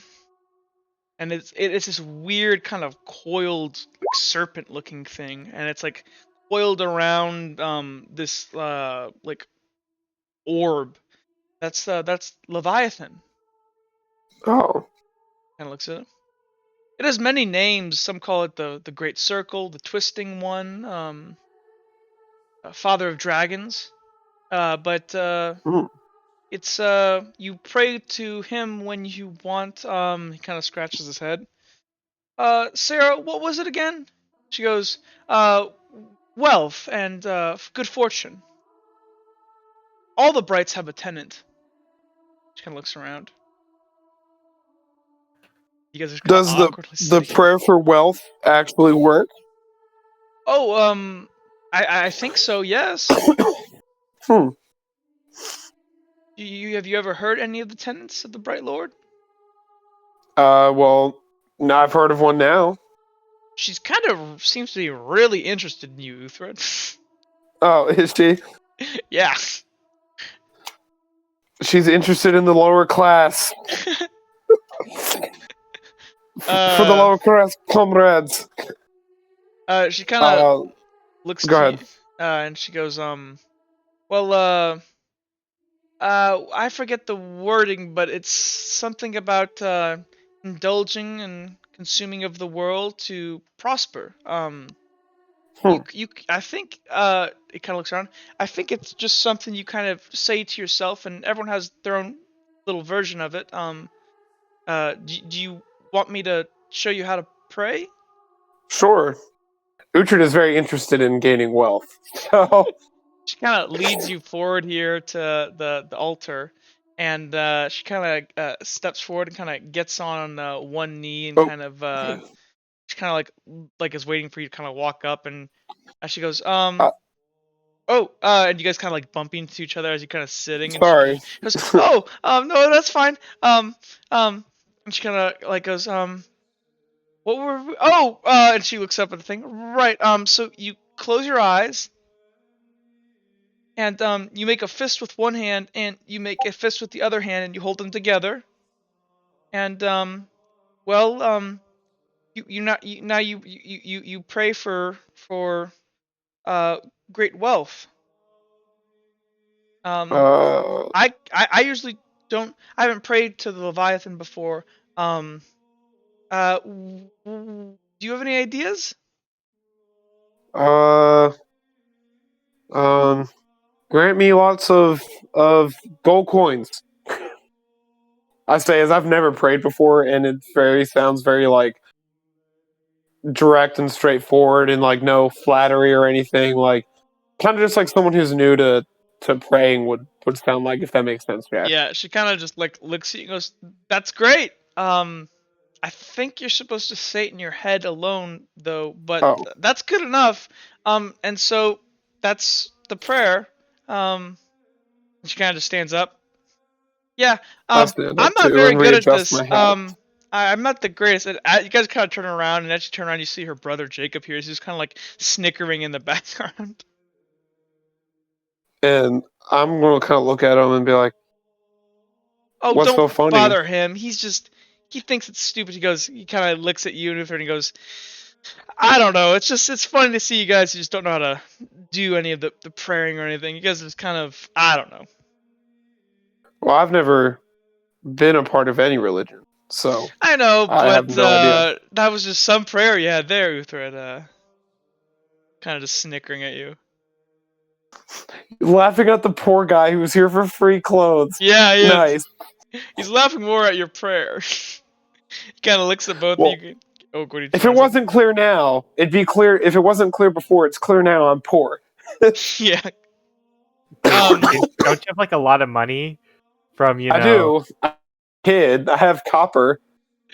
it's this weird kind of coiled like, serpent-looking thing, and it's like coiled around this like orb. That's Leviathan." Oh. Kind of looks at it. It has many names. Some call it the Great Circle, the Twisting One, Father of Dragons. But it's you pray to him when you want. He kind of scratches his head. Sarah, what was it again? She goes, wealth and good fortune. All the Brights have a tenant. She kind of looks around. You guys are kind Does of awkwardly the sitting. prayer for wealth actually work? Oh, I think so. Yes. Have you ever heard any of the tenets of the Bright Lord? Well, now I've heard of one now. She's kind of seems to be really interested in you, Uthred. Oh, is she? Yeah. She's interested in the lower class. For the lower class comrades. She kind of looks go to ahead. you, and she goes, well, I forget the wording, but it's something about indulging and consuming of the world to prosper. Hmm. I think it kind of looks around. I think it's just something you kind of say to yourself, and everyone has their own little version of it. Do you want me to show you how to pray? Sure. Uhtred is very interested in gaining wealth. So, She kind of leads you forward here to the altar, and she kind of steps forward and kind of gets on one knee and oh, kind of she kind of like is waiting for you to kind of walk up, and she goes uh, oh and you guys kind of like bump into each other as you're kind of sitting, and sorry. she goes oh no, that's fine, and she kind of like goes what were we, oh and she looks up at the thing, right, so you close your eyes. And you make a fist with one hand, and you make a fist with the other hand, and you hold them together. And well, you not you, now you pray for uh great wealth. Um, Uh, I usually don't. I haven't prayed to the Leviathan before. Um, do you have any ideas? uh, um, grant me lots of gold coins. I say, as I've never prayed before, and it very sounds very like direct and straightforward, and like no flattery or anything. Like kind of just like someone who's new to praying would sound like, if that makes sense, Jack. Yeah, she kind of just like looks at you and goes, "That's great. I think you're supposed to say it in your head alone, though, but Oh, that's good enough. And so that's the prayer. And she kind of just stands up. Yeah. I stand I'm up not too very and good at readjust this. my hat. I'm not the greatest. You guys kind of turn around, and as you turn around, you see her brother Jacob here. He's just kind of like snickering in the background. And I'm gonna kind of look at him and be like, Oh, "What's don't so funny?" bother him. He thinks it's stupid. He kind of looks at you and he goes, I don't know. It's funny to see you guys who just don't know how to do any of the praying or anything. You guys just kind of, I don't know. Well, I've never been a part of any religion, so I know, I have but no idea. that was just some prayer you had there, Uthred. Kind of just snickering at you. Laughing at the poor guy who was here for free clothes. Yeah, he is. Nice. He's laughing more at your prayer. He kind of looks at both of Well, you. Oh, what are you if it trying to wasn't clear now, it'd be clear. If it wasn't clear before, it's clear now. I'm poor. say? Yeah. Don't you have like a lot of money from I do. I'm a kid. I have copper,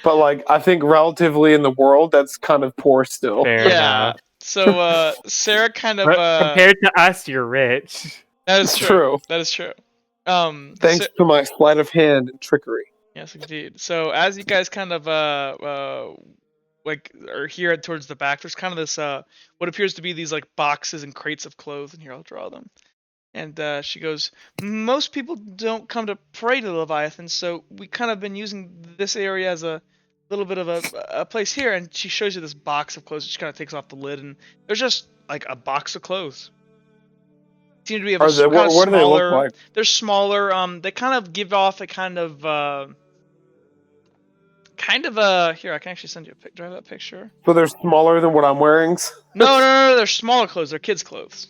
but like I think relatively in the world, that's kind of poor still. Fair Yeah. enough. So Sarah kind of But compared to us, you're rich. that is It's true. true. That is true. Thanks to my sleight of hand and trickery. Yes, indeed. So as you guys kind of like are here towards the back, there's kind of this what appears to be these like boxes and crates of clothes, and here I'll draw them. And she goes, most people don't come to pray to the Leviathan, so we kind of been using this area as a little bit of a place here. And she shows you this box of clothes. She kind of takes off the lid, and there's just like a box of clothes. Seem to be of a Are they, kind of what do they look smaller. like? They're smaller. They kind of give off a kind of here, I can actually send you a picture. Do I have that picture? So they're smaller than what I'm wearing. No, they're smaller clothes. They're kids' clothes.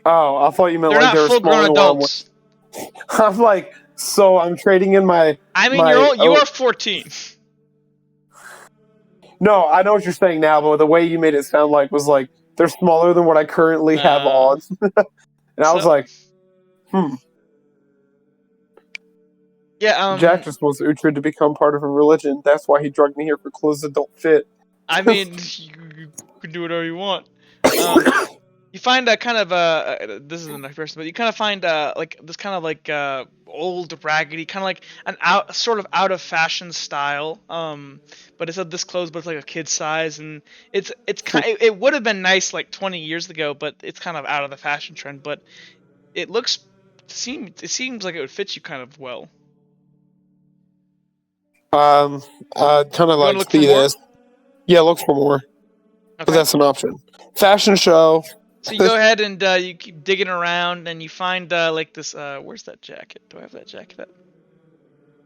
Oh, I thought you meant They're like not they were full-grown smaller than what I'm wearing. adults. I'm like, so I'm trading in my. I mean, my, you are 14. No, I know what you're saying now, but the way you made it sound like was like they're smaller than what I currently have on. And I was like, Yeah, Jack just wants Uhtred to become part of a religion. That's why he drugged me here for clothes that don't fit. I mean, you can do whatever you want. You find a kind of this isn't a person, but you kind of find like this kind of like old raggedy, kind of like an sort of out of fashion style. But it's of this clothes, but it's like a kid size, and it's kind. It would have been nice like 20 years ago, but it's kind of out of the fashion trend. But it seems like it would fit you kind of well. Kind of like look see for more? this. Yeah, look for more. But Okay. that's an option. Fashion show. So you go ahead and you keep digging around, and you find like this. Where's that jacket? Do I have that jacket?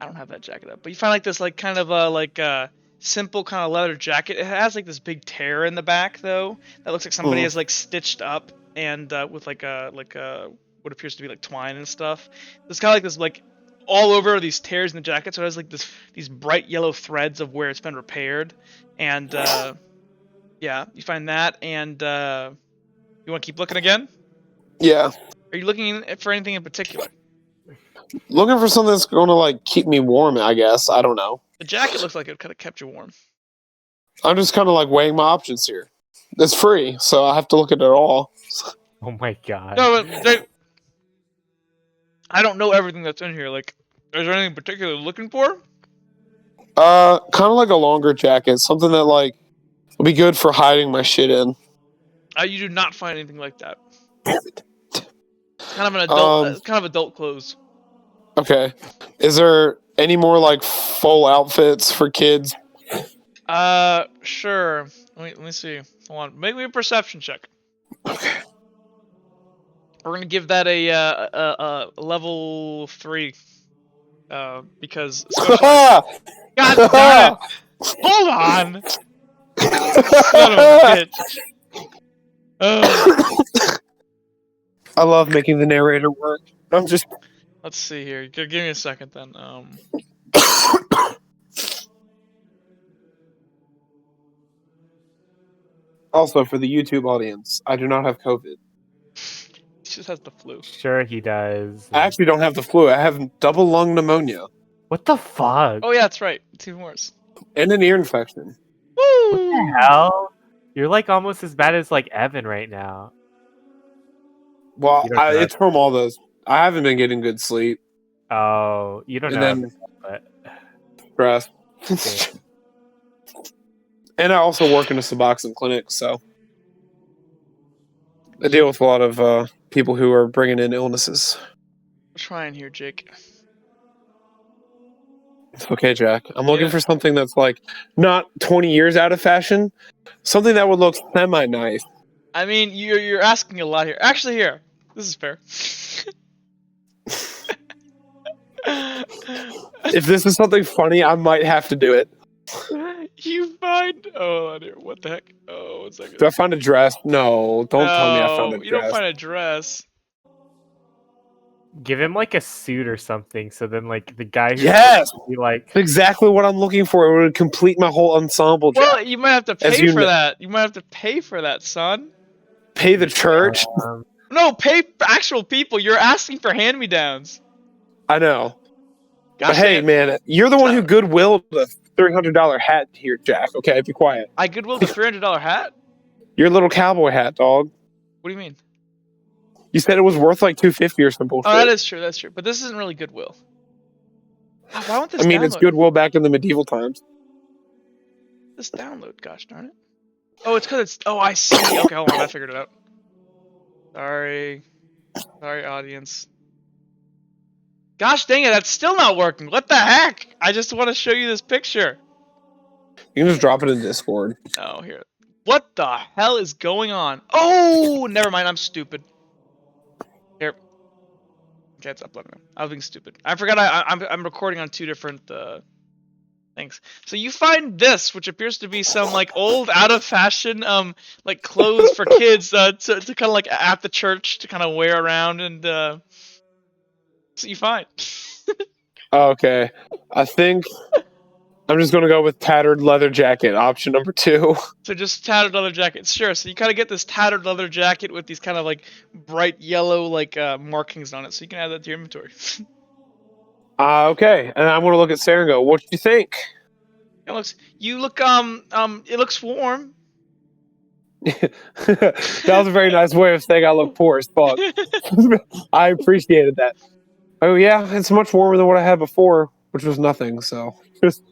I don't have that jacket up, but you find like this like kind of simple kind of leather jacket. It has like this big tear in the back though that looks like somebody has like stitched up and with like a what appears to be like twine and stuff. It's kind of like this like all over these tears in the jacket, so it has like these bright yellow threads of where it's been repaired, and yeah, you find that, and you want to keep looking again? Yeah. Are you looking for anything in particular? Looking for something that's going to like keep me warm, I guess. I don't know. The jacket looks like it could have kept you warm. I'm just kind of like weighing my options here. It's free, so I have to look at it all. Oh my god. No, but I don't know everything that's in here. Like, is there anything particular you're looking for? Kind of like a longer jacket, something that like will be good for hiding my shit in. You do not find anything like that. It's kind of an adult, kind of adult clothes. Okay. Is there any more like full outfits for kids? Sure. Let me see. Hold on. Make me a perception check. Okay. We're gonna give that a level 3. Because God darn it! Hold on. Son of a bitch. I love making the narrator work. I'm just. Let's see here. Give me a second then. Also, for the YouTube audience, I do not have COVID. He just has the flu. Sure he does. I actually don't have the flu. I have double lung pneumonia. What the fuck? Oh yeah, that's right. It's even worse. And an ear infection. Woo! What the hell? You're like almost as bad as like Evan right now. Well, You don't know. it's from all those. I haven't been getting good sleep. Oh, you don't And know. then But stress. yeah. And I also work in a Suboxone clinic, so I deal with a lot of people who are bringing in illnesses. I'm trying here, Jake. It's okay, Jack. I'm looking Yeah. for something that's like not 20 years out of fashion. Something that would look semi-nice. I mean, you're asking a lot here. Actually, here. This is fair. If this is something funny, I might have to do it. You find. Oh, dear. What the heck? Oh, 1 second. Do I find a dress? No, don't tell me I found a dress. You don't find a dress. Give him like a suit or something, so then like the guy who's Yes! supposed to be like That's exactly what I'm looking for. It would complete my whole ensemble, Jack. Well, you might have to As pay you for know. that. You might have to pay for that, son. Pay the church? No, pay actual people. You're asking for hand-me-downs. I know. Gosh, But hey, damn. man, you're the one who goodwilled the $300 hat here, Jack. Okay, be quiet. I goodwilled a $300 hat? Your little cowboy hat, dog. What do you mean? You said it was worth like $250 or some bullshit. Oh, that is true. That's true. But this isn't really Goodwill. Oh, why won't this I mean, it's download? Goodwill back in the medieval times. This download, gosh darn it. Oh, it's because it's... Oh, I see. Okay, hold on. I figured it out. Sorry. Sorry, audience. Gosh dang it, that's still not working. What the heck? I just want to show you this picture. You can just drop it in Discord. Oh, here. What the hell is going on? Oh, never mind. I'm stupid. Here. Okay, it's uploading. I was being stupid. I forgot I'm recording on 2 different things. So you find this, which appears to be some like old, out of fashion like clothes for kids to kind of like at the church to kind of wear around, and so you find. Okay. I think I'm just going to go with tattered leather jacket, option number 2. So just tattered leather jacket. Sure. So you kind of get this tattered leather jacket with these kind of like bright yellow like markings on it. So you can add that to your inventory. Okay. And I'm going to look at Sarah and go, what do you think? It looks warm. That was a very nice way of saying I look poor as fuck. I appreciated that. Oh, yeah. It's much warmer than what I had before, which was nothing. So just.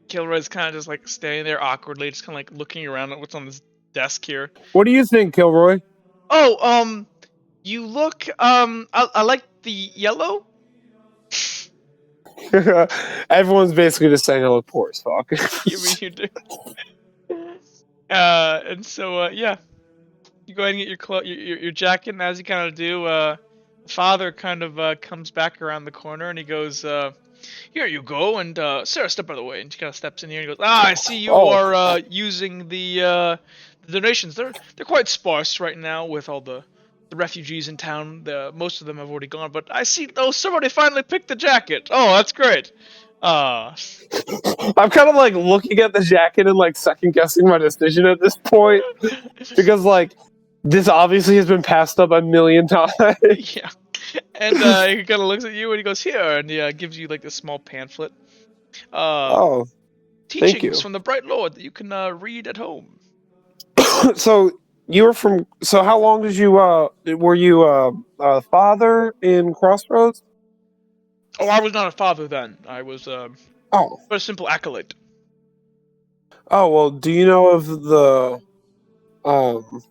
Kilroy's kind of just like standing there awkwardly, just kind of like looking around at what's on this desk here. What do you think, Kilroy? Oh, you look, I like the yellow. Everyone's basically just saying I look poor as fuck. You do. And so, yeah. You go ahead and get your jacket, and as you kind of do, the father kind of comes back around the corner, and he goes, here you go, and Sarah, step out of the way. And she kind of steps in here and goes, I see you Oh. are using the donations. They're quite sparse right now with all the refugees in town. Most of them have already gone, but I see somebody finally picked the jacket. Oh, that's great. I'm kind of like looking at the jacket and like second guessing my decision at this point because like this obviously has been passed up a million times. Yeah. And he kind of looks at you and he goes, here, and he gives you like a small pamphlet. Oh, thank Teachings you. from the Bright Lord that you can read at home. So you were from. So how long did you? Were you a father in Crossroads? Oh, I was not a father then. I was Oh. but a simple acolyte. Oh well. Do you know of the? Hold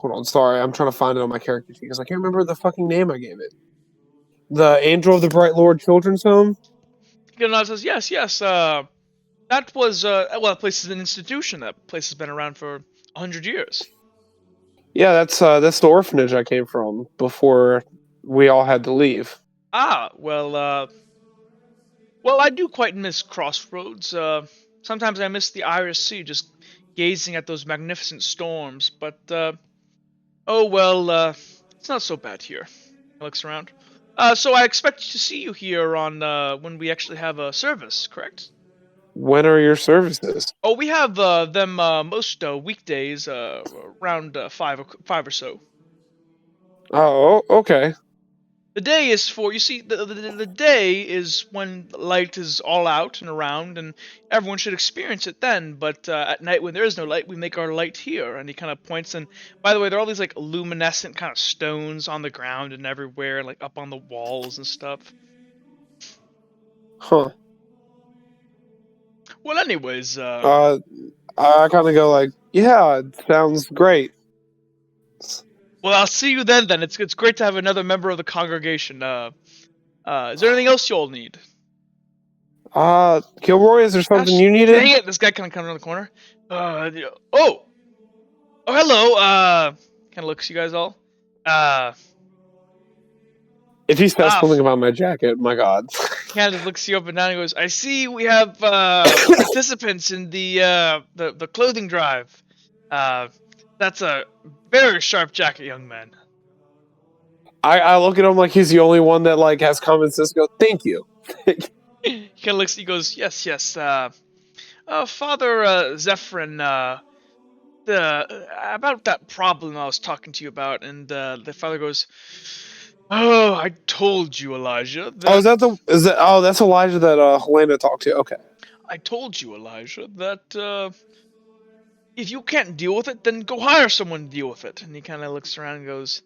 on. Sorry, I'm trying to find it on my character sheet because I can't remember the fucking name I gave it. The Angel of the Bright Lord Children's Home. He nods and says, yes, yes. That was well, that place is an institution. That place has been around for 100 years. Yeah, that's the orphanage I came from before we all had to leave. Ah, well, I do quite miss Crossroads. Sometimes I miss the Irish Sea, just gazing at those magnificent storms. But oh well, it's not so bad here. He looks around. So I expect to see you here on when we actually have a service, correct? When are your services? Oh, we have them most weekdays around five or so. Oh, okay. The day is for, you see, the day is when light is all out and around, and everyone should experience it then. But at night, when there is no light, we make our light here. And he kind of points, and by the way, there are all these like luminescent kind of stones on the ground and everywhere, like up on the walls and stuff. Huh. Well, anyways, I kind of go like, yeah, it sounds great. well, I'll see you then. Then it's great to have another member of the congregation. Is there anything else you all need? Kilroy, is there something Gosh, you needed? dang it! This guy kind of comes around the corner. Oh, hello. Kind of looks at you guys all. If he says Ah, something about my jacket, my god. kind of just looks you up and down and goes, I see we have participants in the clothing drive. That's a very sharp jacket, young man. I look at him like he's the only one that like has common sense. Go, thank you. He kind of looks at you, goes, yes, yes. Father Zephyrin, about that problem I was talking to you about, and the father goes, oh, I told you, Elijah. Oh, that's Elijah that Helena talked to. Okay. I told you, Elijah, that if you can't deal with it, then go hire someone to deal with it. And he kind of looks around and goes,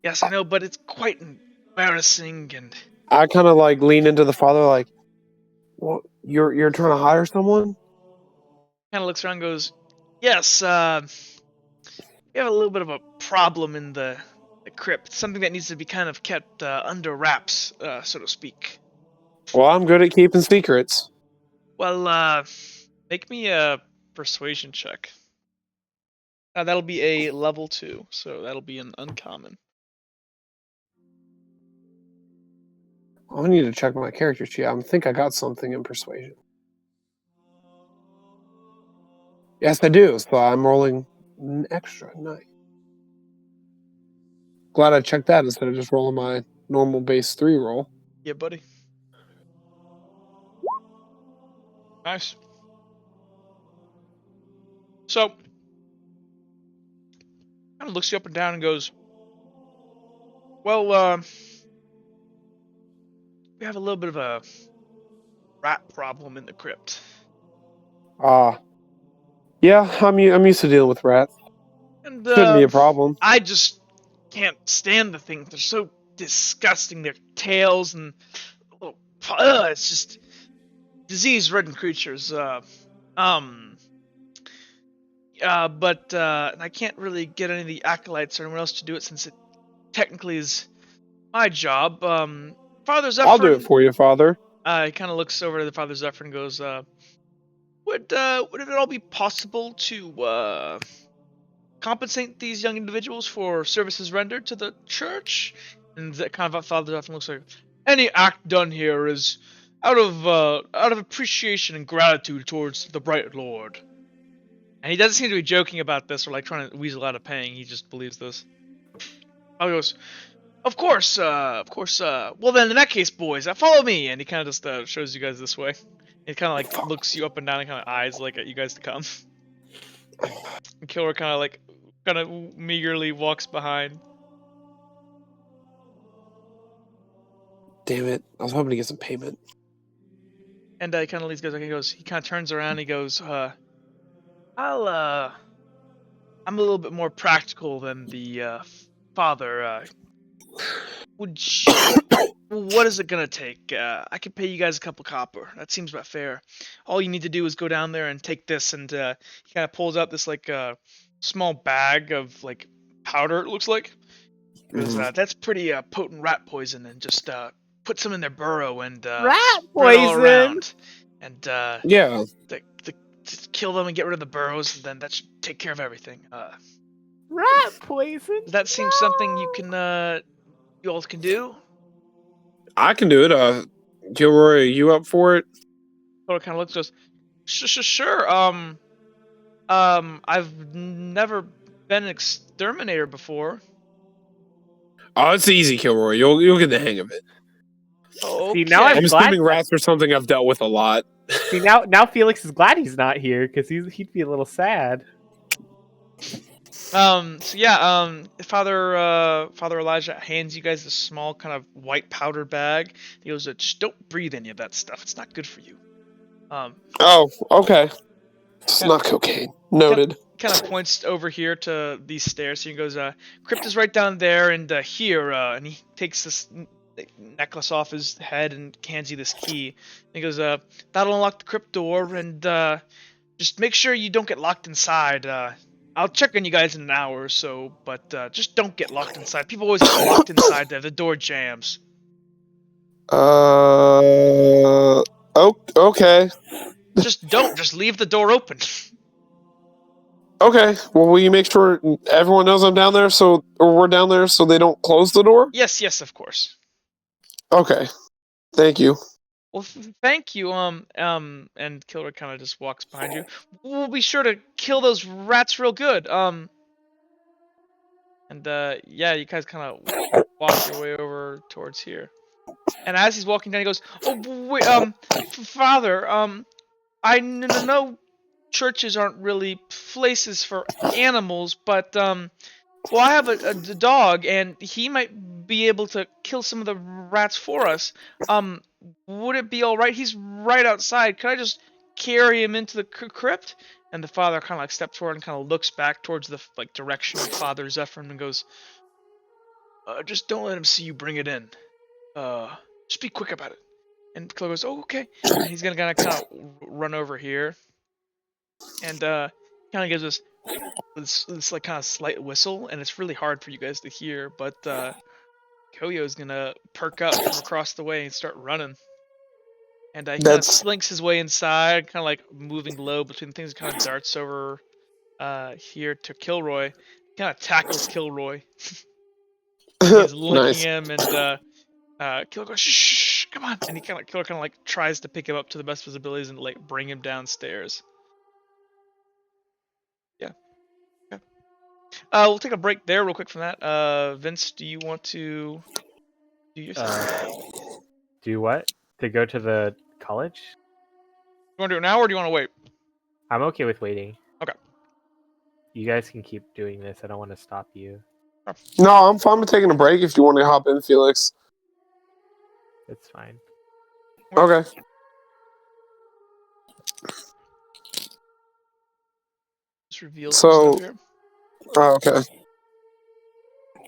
yes, I know, but it's quite embarrassing. And I kind of like lean into the father like, well, you're trying to hire someone? kind of looks around and goes, yes, we have a little bit of a problem in the crypt. Something that needs to be kind of kept under wraps, so to speak. Well, I'm good at keeping secrets. Well, make me a persuasion check. That'll be a level 2, so that'll be an uncommon. I need to check my character sheet. I think I got something in persuasion. Yes, I do. So I'm rolling an extra. Nice. Glad I checked that instead of just rolling my normal base 3 roll. Yeah, buddy. Nice. So, kind of looks you up and down and goes, well, we have a little bit of a rat problem in the crypt. Yeah, I'm used to dealing with rats. And Shouldn't be a problem. I just can't stand the things. They're so disgusting. Their tails and it's just disease-ridden creatures. But I can't really get any of the acolytes or anyone else to do it since it technically is my job. Father Zephyr. I'll do it for you, Father. He kind of looks over to the Father Zephyr and goes, would it at all be possible to compensate these young individuals for services rendered to the church? And that kind of Father Zephyr looks like, any act done here is out of appreciation and gratitude towards the Bright Lord. And he doesn't seem to be joking about this or like trying to weasel out of paying. He just believes this. Oh, he goes, of course. Well then, in that case, boys, follow me. And he kind of just shows you guys this way. He kind of like looks you up and down and kind of eyes like at you guys to come. And Killer kind of meagerly walks behind. Damn it! I was hoping to get some payment. And he kind of leaves. He kind of turns around. And he goes, I'm a little bit more practical than the father. What is it gonna take? I can pay you guys a couple copper. That seems about fair. All you need to do is go down there and take this, and he kind of pulls out this like small bag of like powder. It looks like. Because that's pretty potent rat poison, and just put some in their burrow and Rat spread all poison. around, and Yeah. to kill them and get rid of the burrows, and then that should take care of everything. Rat poison. Does that seem something you all can do? I can do it. Gilroy, are you up for it? Thor kind of looks, goes, sure. I've never been an exterminator before. Oh, it's easy, Kilroy. You'll get the hang of it. Okay. See, now I'm I'm glad. assuming rats are something I've dealt with a lot. See, now Felix is glad he's not here because he'd be a little sad. So yeah, Father Elijah hands you guys this small kind of white powder bag. He goes, just don't breathe any of that stuff. It's not good for you. Oh, okay. It's not cocaine. Noted. Kind of points over here to these stairs. So he goes, crypt is right down there, and here, and he takes this necklace off his head and hands you this key. And he goes, that'll unlock the crypt door, and just make sure you don't get locked inside. I'll check on you guys in an hour or so, but just don't get locked inside. People always get locked inside there. The door jams. Okay. Just don't. Just leave the door open. Okay. Well, will you make sure everyone knows I'm down there, or we're down there, so they don't close the door? Yes, of course. Okay. Thank you. Well, thank you. And Killer kind of just walks behind you. We'll be sure to kill those rats real good. And yeah, you guys kind of walk your way over towards here. And as he's walking down, he goes, "Oh, wait, Father, I know churches aren't really places for animals, but well, I have a dog, and he might be able to kill some of the rats for us. Would it be all right? He's right outside. Could I just carry him into the crypt?" And the father kind of like steps forward and kind of looks back towards the like direction of Father Zephyrin and goes, "Just don't let him see you bring it in. Just be quick about it." And Chloe goes, "Oh, okay." And he's gonna kind of run over here, and kind of gives us this like kind of slight whistle, and it's really hard for you guys to hear, but Koyo's gonna perk up from across the way and start running. And he kind of slinks his way inside, kind of like moving low between things, kind of darts over here to Kilroy. Kind of tackles Kilroy. He's licking him, and Killer goes, "Shh, come on!" And Killer kind of like tries to pick him up to the best of his abilities and like bring him downstairs. Yeah. Okay. We'll take a break there real quick from that. Vince, do you want to do your Do what? To go to the college? You want to do it now, or do you want to wait? I'm okay with waiting. Okay. You guys can keep doing this. I don't want to stop you. No, I'm fine with taking a break if you want to hop in, Felix. It's fine. Okay. Just reveal So- some stuff here. Oh, okay.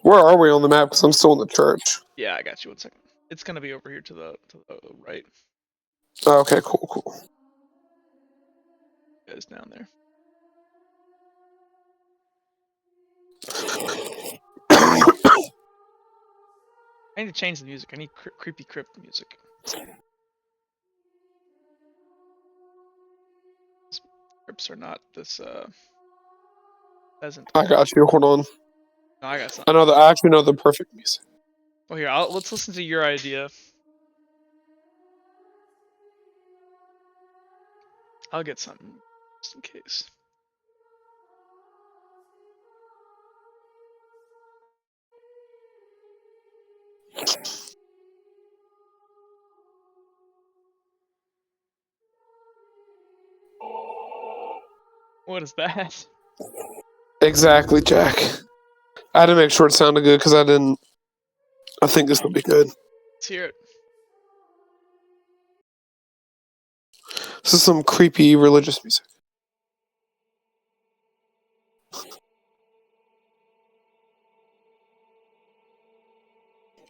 Where are we on the map? Because I'm still in the church. Yeah, I got you. 1 second. It's gonna be over here to the right. Oh, okay, cool. You guys down there. I need to change the music. I need creepy crypt music. These crypts are not this pleasant. I got you. Hold on. No, I got something. I actually know the perfect music. Oh, here. Let's listen to your idea. I'll get something just in case. What is that? Exactly, Jack. I had to make sure it sounded good because I think this will be good. Let's hear it. This is some creepy religious music.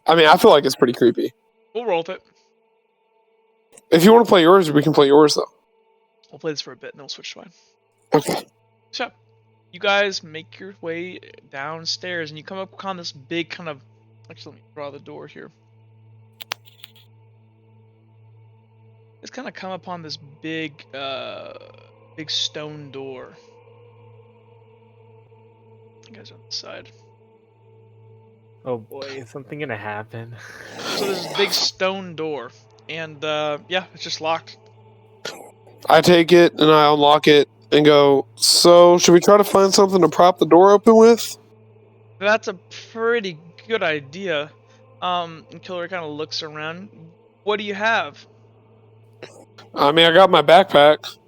I mean, I feel like it's pretty creepy. We'll roll with it. If you want to play yours, we can play yours though. We'll play this for a bit and then we'll switch to mine. Okay. So, you guys make your way downstairs and you come up upon this big kind of. Actually, let me draw the door here. Just kind of come upon this big stone door. You guys are on the side. Oh boy, is something gonna happen? So there's this big stone door, and yeah, it's just locked. I take it and I unlock it and go, so should we try to find something to prop the door open with? That's a pretty good idea. And Killer kind of looks around. What do you have? I mean, I got my backpack.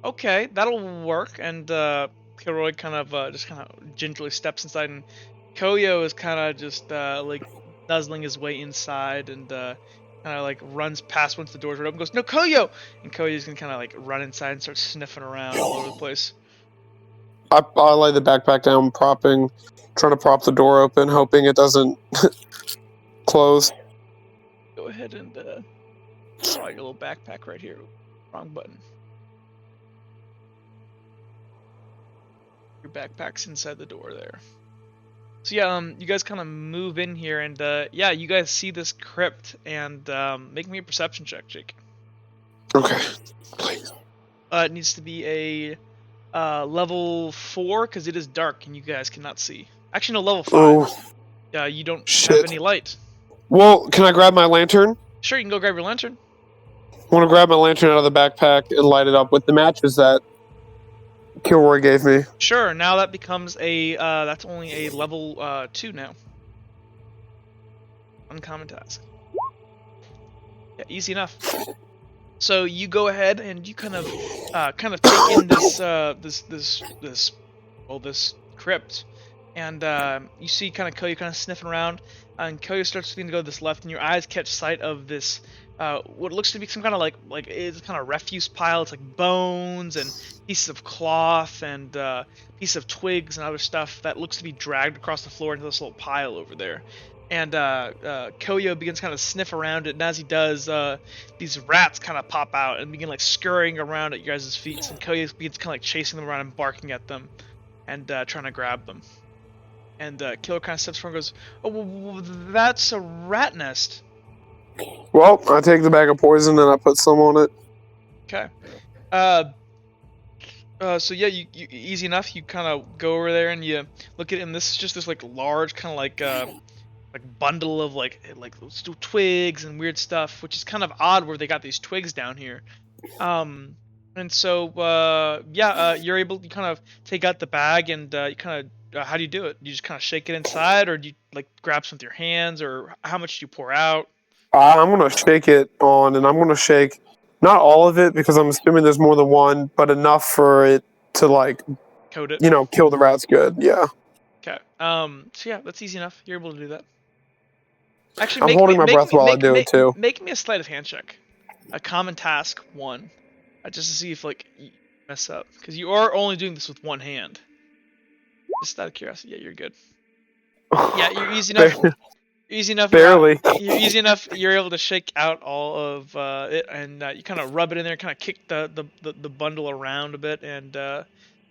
Okay, that'll work. And Kilroy kind of just kind of gingerly steps inside, and Koyo is kind of just like nuzzling his way inside, and kind of like runs past once the doors are open. Goes, no, Koyo! And Koyo's gonna kind of like run inside and start sniffing around all over the place. I lay the backpack down, trying to prop the door open, hoping it doesn't close. Go ahead and draw your little backpack right here. Wrong button. Your backpack's inside the door there. So yeah, you guys kind of move in here, and yeah, you guys see this crypt, and make me a perception check, Jake. Okay, please. It needs to be a level 4 because it is dark and you guys cannot see. Actually, no, level 5. Oh, you don't shit. have any light. Well, can I grab my lantern? Sure, you can go grab your lantern. I want to grab my lantern out of the backpack and light it up with the matches that Kilroy gave me. Sure, now that becomes a, that's only a level 2 now. Uncommon task. Yeah, easy enough. So you go ahead and you kind of take in this crypt, and you see kind of Koyo kind of sniffing around, and Koyo starts to go to this left, and your eyes catch sight of this what looks to be some kind of like it's kind of refuse pile. It's like bones and pieces of cloth and pieces of twigs and other stuff that looks to be dragged across the floor into this little pile over there. And Koyo begins kind of sniff around it, and as he does, these rats kind of pop out and begin like scurrying around at you guys' feet. And Koyo begins kind of like chasing them around and barking at them, and trying to grab them. And Killer kind of steps forward and goes, "Oh, well, that's a rat nest." Well, I take the bag of poison and I put some on it. Okay. So yeah, you easy enough. You kind of go over there and you look at it, and this is just this like large kind of like bundle of like twigs and weird stuff, which is kind of odd where they got these twigs down here. And so yeah, you're able to kind of take out the bag and you kind of how do you do it? You just kind of shake it inside, or do you like grab some with your hands, or how much do you pour out? I'm going to shake it on, and I'm going to shake not all of it because I'm assuming there's more than one, but enough for it to like Coat it. Kill the rats good. Yeah. Okay. So yeah, that's easy enough. You're able to do that. Actually, I'm holding my breath while I do it too. Make me a sleight of hand check. A common task 1, just to see if like you mess up, because you are only doing this with one hand. Just out of curiosity, yeah, you're good. Yeah, you're easy enough. Easy enough. Barely. You're easy enough. You're able to shake out all of it, and you kind of rub it in there, kind of kick the bundle around a bit, and yeah,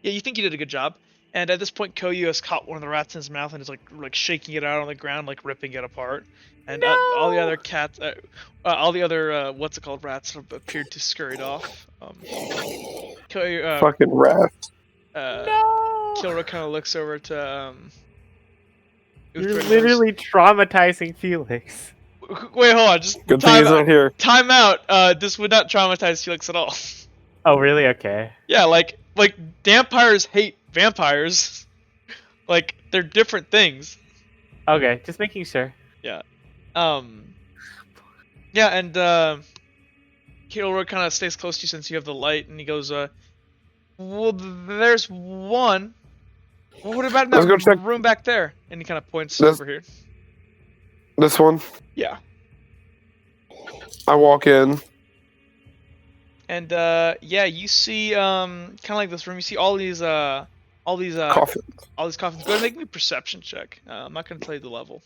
you think you did a good job. And at this point, Koyu has caught one of the rats in his mouth and is like shaking it out on the ground, like ripping it apart. And all the other cats, all the other what's it called, rats have appeared to scurried off. Koyu, fucking rat. No. Kilra kind of looks over to. You're literally traumatizing Felix. Wait, hold on. Just Good thing he's not here. time out. This would not traumatize Felix at all. Oh, really? Okay. Yeah, like vampires hate vampires. Like they're different things. Okay, just making sure. Yeah. Yeah, and Kilroy kind of stays close to you since you have the light, and he goes, well, there's one. Well, what about in Let's that go check room back there? And he kind of points this over here. this one. Yeah. I walk in. And yeah, you see kind of like this room. You see all these Coffin. all these coffins. Go ahead and make me a perception check. I'm not gonna tell you the level.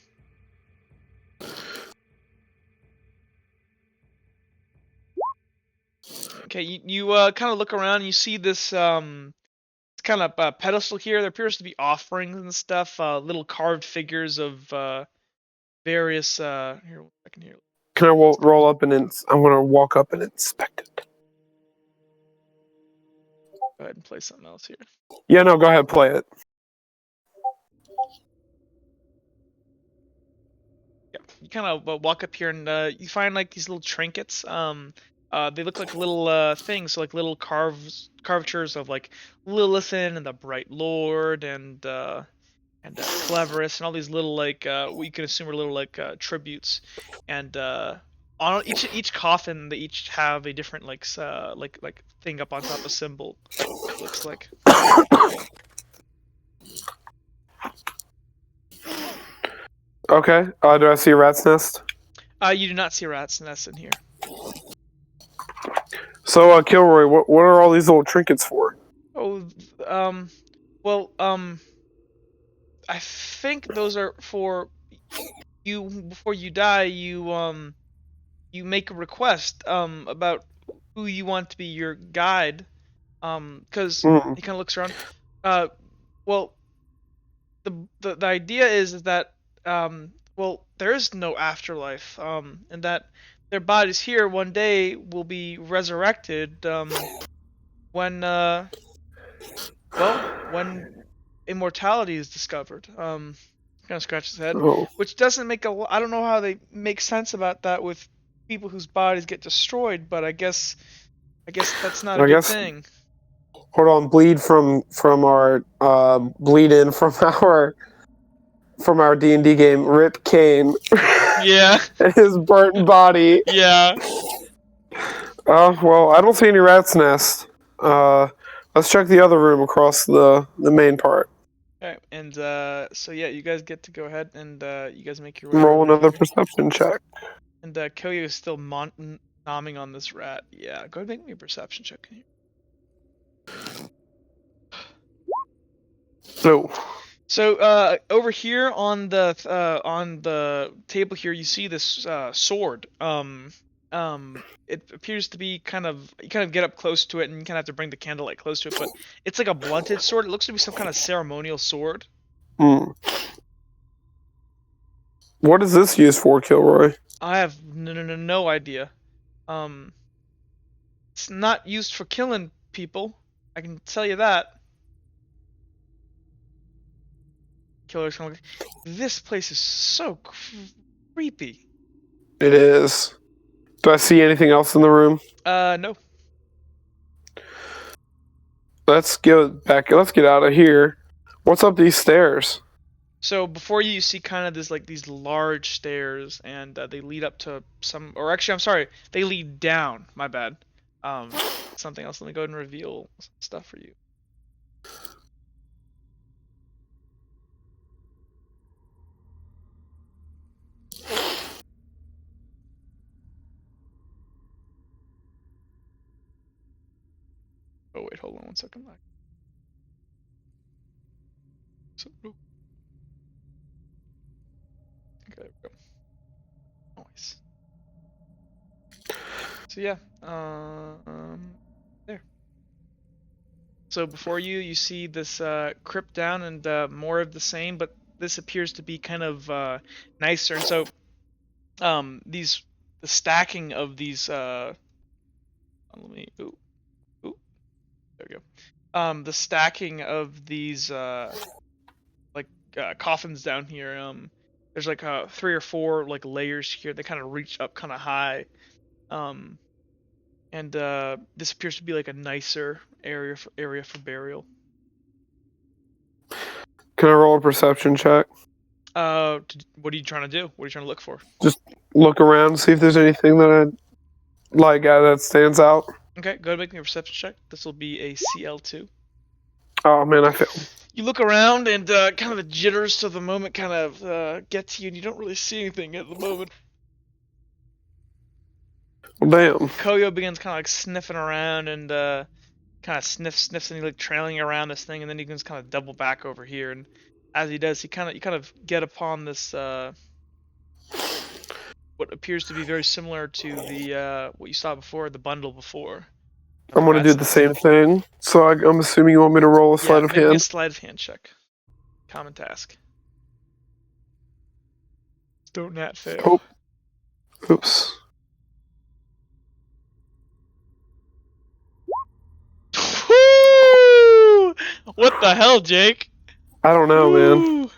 Okay, you kind of look around and you see this kind of pedestal here. There appears to be offerings and stuff, little carved figures of various. Here, one second here. Can I roll up and I'm gonna walk up and inspect it. Go ahead and play something else here. Yeah, no, go ahead, play it. Yeah, you kind of walk up here and you find like these little trinkets. They look like little things, so like little carvatures of like Lilithan and the Bright Lord and Cleverest and all these little like what you can assume are little like tributes. And on each coffin, they each have a different like thing up on top, a symbol. It looks like. Okay. Do I see a rat's nest? You do not see a rat's nest in here. So, Kilroy, what are all these little trinkets for? Oh, well, I think those are for you before you die. You make a request about who you want to be your guide. Because he kind of looks around. Well, the idea is that well, there is no afterlife. And that their bodies here one day will be resurrected. When when immortality is discovered. Kind of scratches his head, which doesn't make I don't know how they make sense about that with people whose bodies get destroyed, but I guess that's not a good thing. Hold on, bleed from our bleed in from our D&D game. Rip Kane. Yeah. His burnt body. Yeah. Well, I don't see any rat's nest. Let's check the other room across the main part. Okay, and so yeah, you guys get to go ahead and you guys make your way. Roll another perception check. And Koyo is still nomming on this rat. Yeah, go ahead and make me a perception check. No. So over here on the table here, you see this sword. It appears to be kind of you kind of get up close to it, and you kind of have to bring the candlelight close to it. But it's like a blunted sword. It looks to be some kind of ceremonial sword. What is this used for, Kilroy? I have no idea. It's not used for killing people. I can tell you that. Killer's kind of like, this place is so creepy. It is. Do I see anything else in the room? No. Let's get back. Let's get out of here. What's up these stairs? So before you see kind of this like these large stairs, and they lead up to some, or actually I'm sorry, they lead down. My bad. Something else. Let me go ahead and reveal some stuff for you. Oh wait, hold on one second. So, okay, there we go. Nice. So yeah, there. So before you see this crypt down and more of the same, but this appears to be kind of nicer. And so the stacking of these let me there we go. The stacking of these like coffins down here There's like 3 or 4 like layers here. They kind of reach up kind of high, and this appears to be like a nicer area for burial. Can I roll a perception check? What are you trying to do? What are you trying to look for? Just look around, see if there's anything that I like that stands out. Okay, go ahead and make me a perception check. This will be a CL2. Oh man, I failed. You look around, and kind of the jitters to the moment kind of get to you, and you don't really see anything at the moment. Well, damn. Koyo begins kind of like sniffing around, and kind of sniffs, and he's like trailing around this thing, and then he begins kind of double back over here, and as he does, you kind of get upon this what appears to be very similar to the what you saw before, the bundle before. I'm gonna do the same thing. So I'm assuming you want me to roll a sleight of make me a hand. sleight of hand check. Common task. Don't nat fail. Oh. Oops. Woo! What the hell, Jake? I don't know, man. Woo!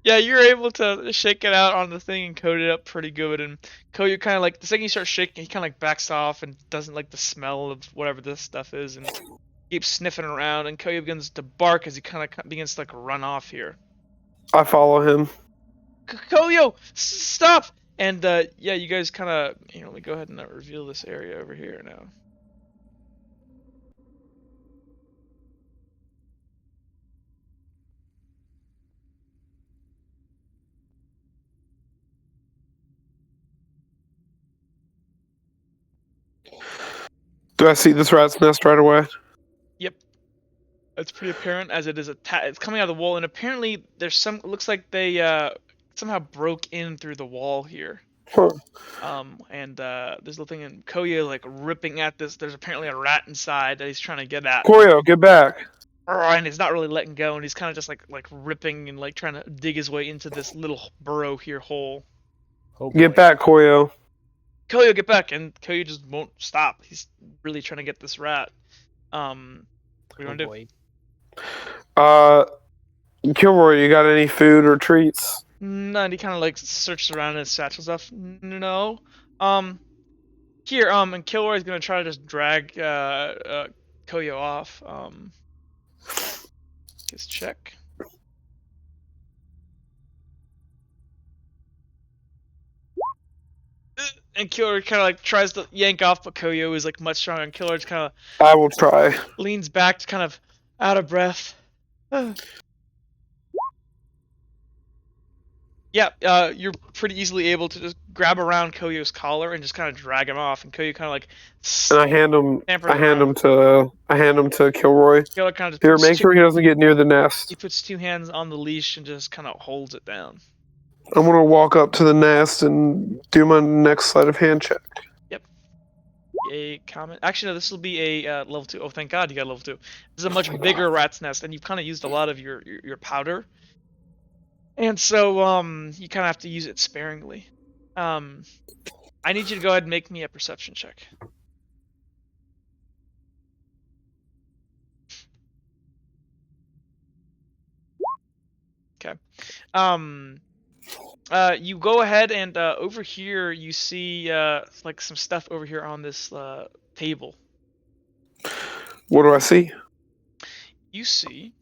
Yeah, you're able to shake it out on the thing and coat it up pretty good. And Koyu kind of like, the second you start shaking, he kind of like backs off and doesn't like the smell of whatever this stuff is, and keeps sniffing around. And Koyu begins to bark as he kind of begins to like run off here. I follow him. Koyo, stop! And yeah, you guys kind of, let me go ahead and reveal this area over here now. Do I see this rat's nest right away? Yep. It's pretty apparent as it is it's coming out of the wall, and apparently there's it looks like they somehow broke in through the wall here. Huh. And there's the thing, and Koya like ripping at this. There's apparently a rat inside that he's trying to get at. Koyo, get back. And he's not really letting go, and he's kind of just like ripping and like trying to dig his way into this little burrow here hole. Oh, Get back, Koyo. Koyo, get back! And Koyo just won't stop. He's really trying to get this rat. What do you want to do? Kilroy, you got any food or treats? No, and he kind of like searches around in his satchel stuff. No. Here, and Kilroy's gonna try to just drag Koyo off. His check. And Killer kind of like tries to yank off, but Koyo is like much stronger. And Killer just kind of I will try. leans back, kind of out of breath. Yeah, you're pretty easily able to just grab around Koyo's collar and just kind of drag him off. And Koyo kind of like. And I hand him to Kilroy. Killer kind of Here, make sure he doesn't get near the nest. He puts 2 hands on the leash and just kind of holds it down. I'm gonna walk up to the nest and do my next sleight of hand check. Yep. A comment. Actually, no. This will be a level 2. Oh, thank God you got level 2. This is a much bigger rat's nest, and you've kind of used a lot of your powder, and so you kind of have to use it sparingly. I need you to go ahead and make me a perception check. Okay. You go ahead and over here you see like some stuff over here on this table. What do I see? You see.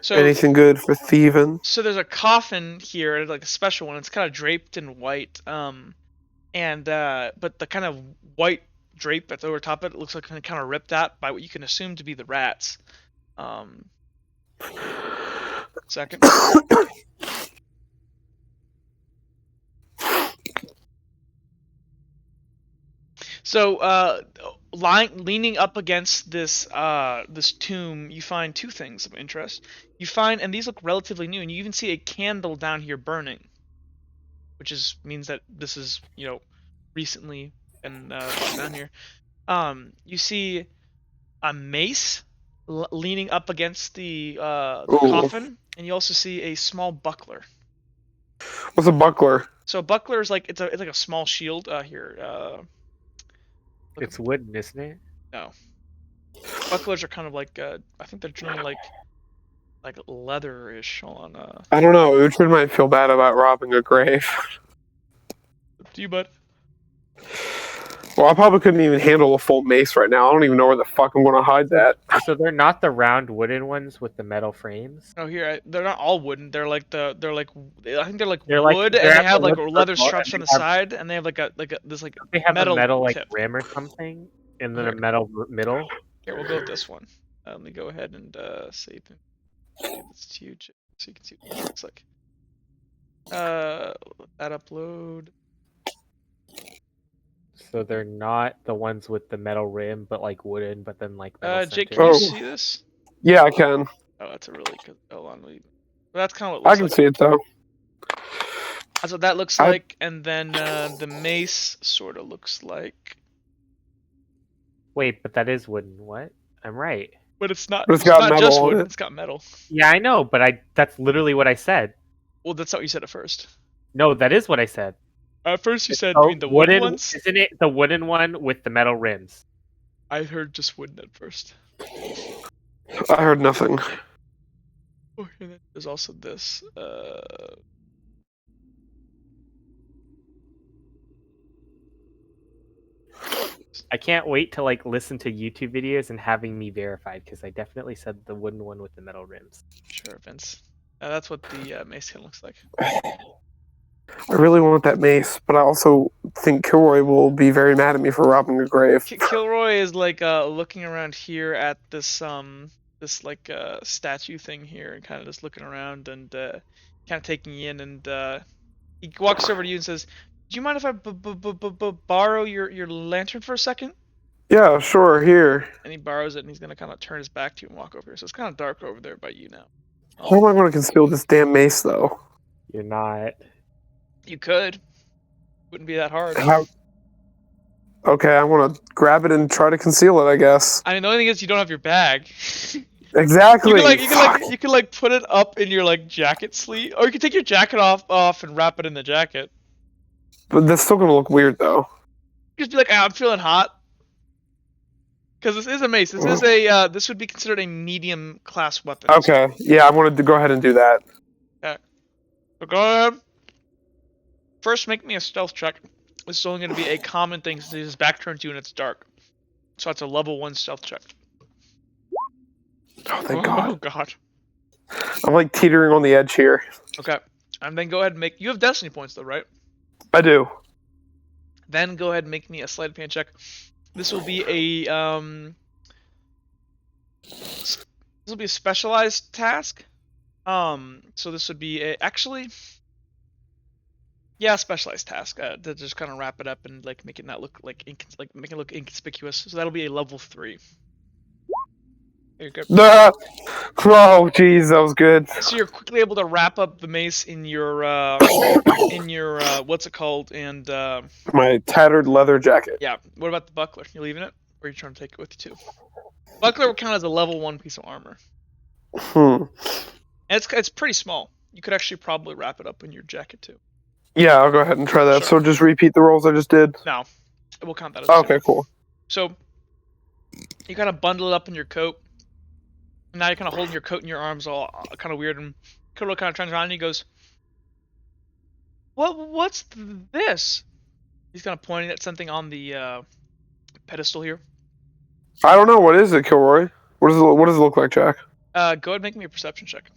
So anything good for thieving? So there's a coffin here, like a special one. It's kind of draped in white, but the kind of white drape that's over top of it looks like kind of ripped out by what you can assume to be the rats. Second. So, leaning up against this this tomb, you find 2 things of interest. You find, and these look relatively new, and you even see a candle down here burning, which means that this is recently been brought down here. You see a mace leaning up against the coffin, and you also see a small buckler. What's a buckler? So a buckler is like it's like a small shield. Here. It's wooden, isn't it? No. Bucklers are kind of like I think they're generally like leatherish on I don't know. Uhtred might feel bad about robbing a grave. do you, bud? Well, I probably couldn't even handle a full mace right now. I don't even know where the fuck I'm going to hide that. So they're not the round wooden ones with the metal frames. Oh, here they're not all wooden. They're like I think they're like They're like- wood, they're and they at have the like wood leather circle, straps and on the they have- side, and they have like this like They have metal a metal like tip. rim or something, and then Here. a metal middle. Here, we'll go with this one. Let me go ahead and save it. It's huge, so you can see what it looks like. That upload. So they're not the ones with the metal rim, but like wooden, but then like metal Jake, center. can you Oh. see this? Yeah, I can. Oh, that's a really good. Hold on, well, that's kind of what it I looks can like. see it though. That's what that looks like, and then the mace sort of looks like. Wait, but that is wooden. What? I'm right. But it's not. But it's got not metal just on wood. it. It's got metal. Yeah, I know, but that's literally what I said. Well, that's not what you said at first. No, that is what I said. At first, you said Oh, you mean the wooden ones. Isn't it the wooden one with the metal rims? I heard just wooden at first. I heard nothing. Oh, and then there's also this. I can't wait to like listen to YouTube videos and having me verified because I definitely said the wooden one with the metal rims. Sure, Vince. That's what the mace skin looks like. I really want that mace, but I also think Kilroy will be very mad at me for robbing a grave. Kilroy is like looking around here at this this like statue thing here and kind of just looking around and kind of taking you in, and he walks over to you and says, "Do you mind if I borrow your lantern for a second?" Yeah, sure, here. And he borrows it, and he's gonna kind of turn his back to you and walk over here. So it's kind of dark over there by you now. How am I going to conceal this damn mace, though? You're not. You could. Wouldn't be that hard. How? Okay, I want to grab it and try to conceal it, I guess. I mean, the only thing is you don't have your bag. Exactly. You could like put it up in your like jacket sleeve, or you could take your jacket off and wrap it in the jacket. But that's still going to look weird, though. Just be like, I'm feeling hot. Because this is a mace. This is a this would be considered a medium class weapon. Okay, yeah, I wanted to go ahead and do that. Okay. So go ahead. First, make me a stealth check. This is only going to be a common thing since his back turned to you and it's dark. So that's a level 1 stealth check. Oh, thank God. Oh God. I'm like teetering on the edge here. Okay. And then go ahead and make. You have destiny points though, right? I do. Then go ahead and make me a sleight of hand check. This will be a this will be a specialized task. So this would be a specialized task to just kind of wrap it up and like make it not look like make it look inconspicuous. So that'll be a level 3. Here you go. Oh, jeez, that was good. So you're quickly able to wrap up the mace in your what's it called, and My tattered leather jacket. yeah. What about the buckler? You leaving it, or are you trying to take it with you too? Buckler will count as a level 1 piece of armor. Hmm. And it's pretty small. You could actually probably wrap it up in your jacket too. Yeah, I'll go ahead and try that. Sure. So just repeat the rolls I just did. No, we'll count that as Okay, cool. So you kind of bundle it up in your coat. And now you're kind of holding your coat in your arms, all kind of weird. And Kuro kind of turns around and he goes, "What's this?" He's kind of pointing at something on the pedestal here. I don't know. What is it, Kilroy? What does it look like, Jack? Go ahead and make me a perception check.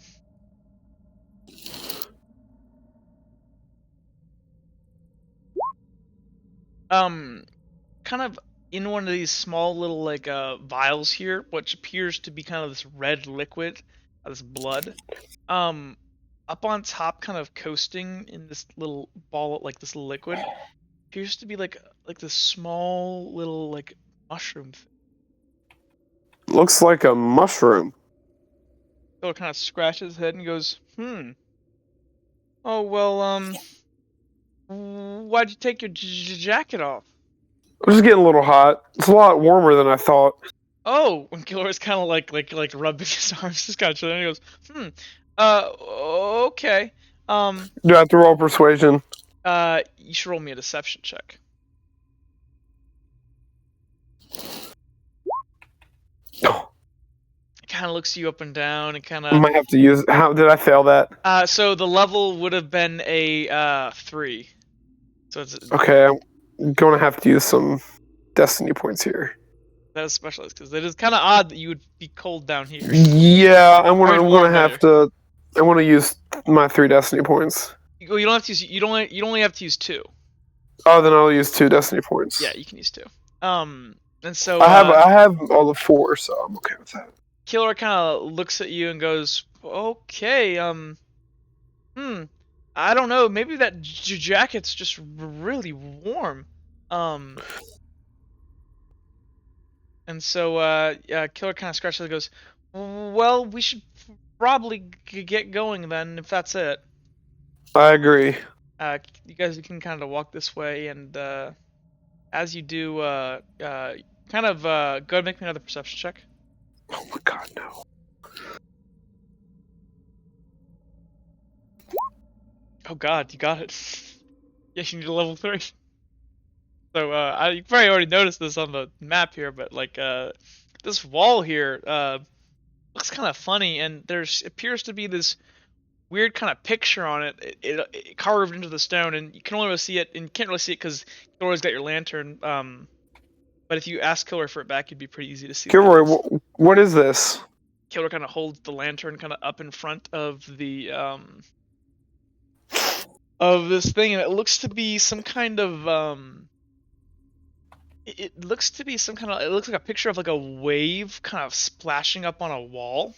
Kind of in one of these small little like vials here, which appears to be kind of this red liquid, this blood. Up on top, kind of coasting in this little ball, like this little liquid, appears to be like this small little like mushroom thing. Looks like a mushroom. So it kind of scratches his head and goes, "Oh well, why'd you take your jacket off?" I'm just getting a little hot. It's a lot warmer than I thought. Oh, when Kilroy's kind of like rubbing his arms, just kind of chilling. And he goes, okay. Do I have to roll persuasion? You should roll me a deception check. kind of looks you up and down and kind I of. might have to use. How did I fail that? So the level would have been a 3. So it's Okay, I'm gonna have to use some destiny points here. that is specialized because it is kind of odd that you would be cold down here. Yeah, I'm Or in gonna warm have to. I want to use my 3 destiny points. You don't have to use. You only have to use 2. Oh, then I'll use 2 destiny points. Yeah, you can use 2. And so I have all the 4, so I'm okay with that. Killer kind of looks at you and goes, "Okay, I don't know. Maybe that jacket's just really warm." And so Killer kind of scratches and goes, "Well, we should probably get going then, if that's it." I agree. You guys can kind of walk this way, and as you do, go ahead and make me another perception check. Oh my god, no. Oh god, you got it. Yes, you need a level 3. So you probably already noticed this on the map here, but like this wall here looks kind of funny, and there's appears to be this weird kind of picture on it. It carved into the stone, and you can only really see it, and you can't really see it because you always got your lantern. But if you ask Killer for it back, it'd be pretty easy to see. Kilroy, what is this? Killer kind of holds the lantern kind of up in front of the of this thing, and it looks to be some kind of it looks to be some kind of, it looks like a picture of like a wave kind of splashing up on a wall.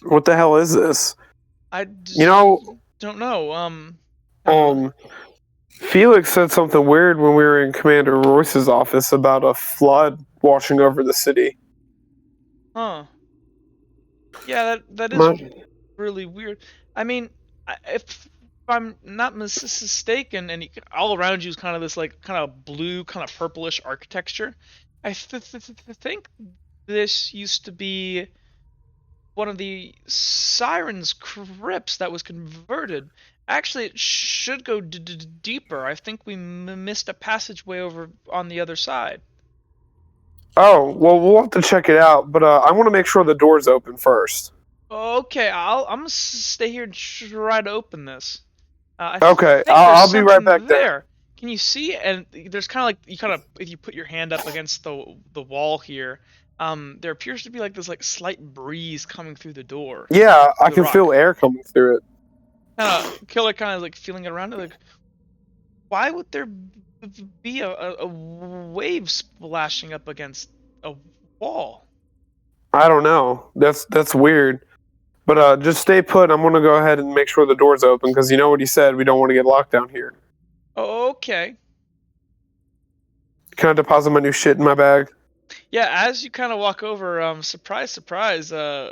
What the hell is this? I don't know. Felix said something weird when we were in Commander Royce's office about a flood washing over the city. Huh. Yeah, that is really weird. I mean, if I'm not mistaken, and all around you is kind of this like kind of blue, kind of purplish architecture. I think this used to be one of the Siren's crypts that was converted. Actually, it should go deeper. I think we missed a passageway over on the other side. Oh, well, we'll have to check it out, but I want to make sure the door's open first. Okay, I'm gonna stay here and try to open this. Okay, I'll be right back there. Can you see? And there's kind of like if you put your hand up against the wall here, there appears to be like this like slight breeze coming through the door. Yeah, I can feel air coming through it. Killer kind of like feeling it around it, like, why would there be a wave splashing up against a wall? I don't know. That's weird. But just stay put. I'm gonna go ahead and make sure the door's open because you know what he said. We don't want to get locked down here. Okay. Can I deposit my new shit in my bag? Yeah. As you kind of walk over, surprise, surprise. You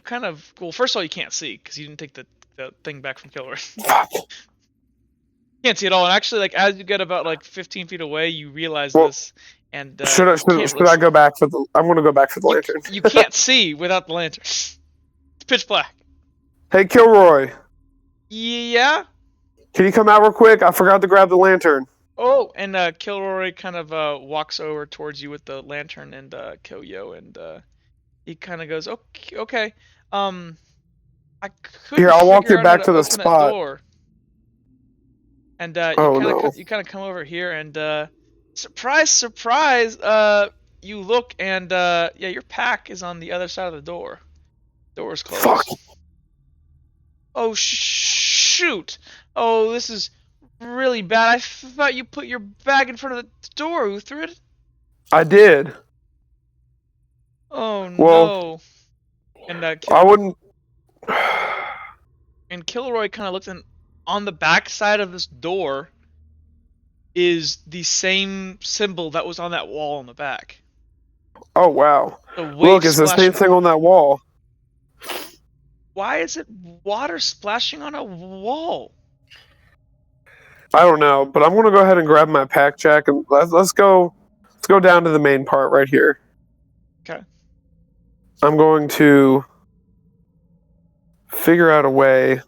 kind of, well, first of all, you can't see because you didn't take the thing back from Killer. Can't see it all, and actually, like as you get about like 15 feet away, you realize this. And should I go back for the? I'm gonna go back for the lantern. You can't see without the lantern. It's pitch black. Hey, Kilroy. Yeah. Can you come out real quick? I forgot to grab the lantern. Oh, and Kilroy kind of walks over towards you with the lantern and Kyo, and he kind of goes, okay. I couldn't Here, I'll walk figure you out back how to the open that spot. door. And you kind of come over here, and surprise, surprise! You look, and yeah, your pack is on the other side of the door. Door is closed. Fuck. Oh shoot! Oh, this is really bad. I thought you put your bag in front of the door, Uthred. I did. Oh well, no! And I wouldn't. And Kilroy kind of looks, and on the back side of this door is the same symbol that was on that wall in the back. Oh wow! Look, it's the same thing on that wall. Why is it water splashing on a wall? I don't know, but I'm gonna go ahead and grab my pack, Jack, and let's go down to the main part right here. Okay. I'm going to figure out a way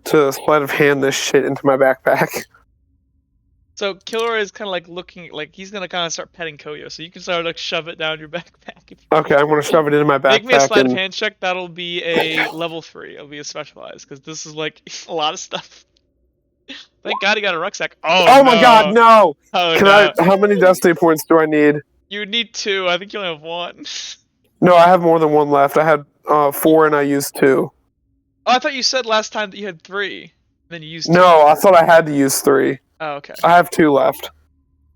to sleight of hand this shit into my backpack. So Kilroy is kind of like looking, like he's gonna kind of start petting Koyo. So you can sort of like shove it down your backpack. Okay, I'm gonna shove it into my Make me a backpack sleight of and. hand check. That'll be a level 3. It'll be a specialized because this is like a lot of stuff. Thank God he got a rucksack. Oh Oh my God, no! no! Oh Can no! I? How many destiny points do I need? You need 2. I think you only have 1. No, I have more than 1 left. I had 4 and I used 2. Oh, I thought you said last time that you had 3. Then you used 2. No, I thought I had to use 3. Oh, okay. I have 2 left.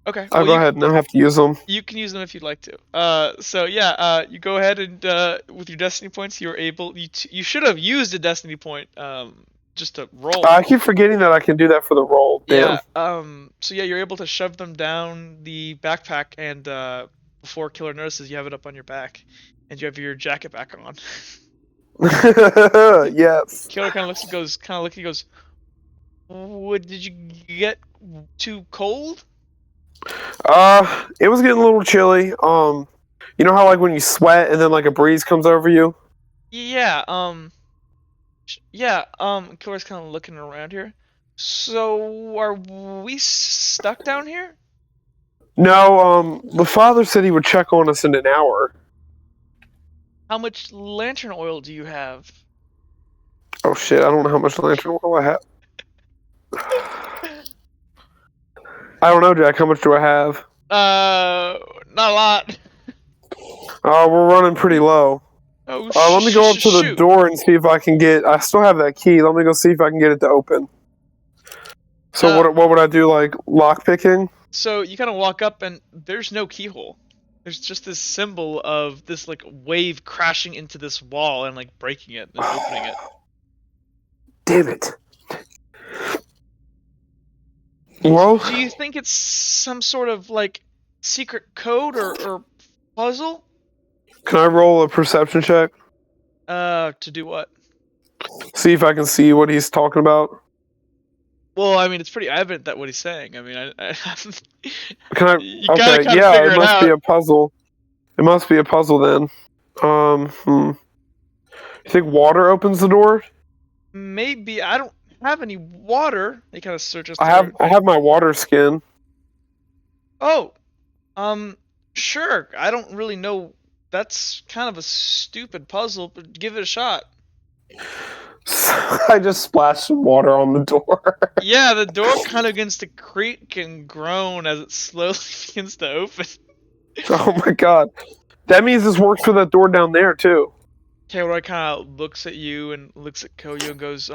Okay. I'll Well, go ahead and I have to use them. you can use them if you'd like to. So yeah, you go ahead and with your destiny points, you're able. You should have used a destiny point just to roll. I keep forgetting that I can do that for the roll. Damn. Yeah. So yeah, you're able to shove them down the backpack, and before Killer notices, you have it up on your back, and you have your jacket back on. Yes. Killer kind of looks, he goes, "What did you get? Too cold?" It was getting a little chilly. You know how like when you sweat and then like a breeze comes over you? Yeah. Yeah. Killer's kind of looking around here. So are we stuck down here? No, the father said he would check on us in an hour. How much lantern oil do you have? Oh shit, I don't know how much lantern oil I have. I don't know, Jack. How much do I have? Not a lot. We're running pretty low. Oh, Let me go up to the shoot. door and see if I can get. I still have that key. Let me go see if I can get it to open. So what would I do? Like lock picking? So you kind of walk up and there's no keyhole. There's just this symbol of this like wave crashing into this wall and like breaking it and opening it. Damn it. Well, Do you think it's some sort of like secret code or puzzle? can I roll a perception check? To do what? See if I can see what he's talking about. Well, I mean, it's pretty evident that what he's saying. I mean, Can I? you gotta Okay, kind of yeah, figure it it must be out. a puzzle. It must be a puzzle then. You think water opens the door? Maybe I don't have any water. He kind of searches I through. have my water skin. Oh, sure. I don't really know. That's kind of a stupid puzzle, but give it a shot. I just splashed some water on the door. Yeah, the door kind of begins to creak and groan as it slowly begins to open. Oh my god. That means this works for that door down there too. Karoy kind of looks at you and looks at Koyo and goes,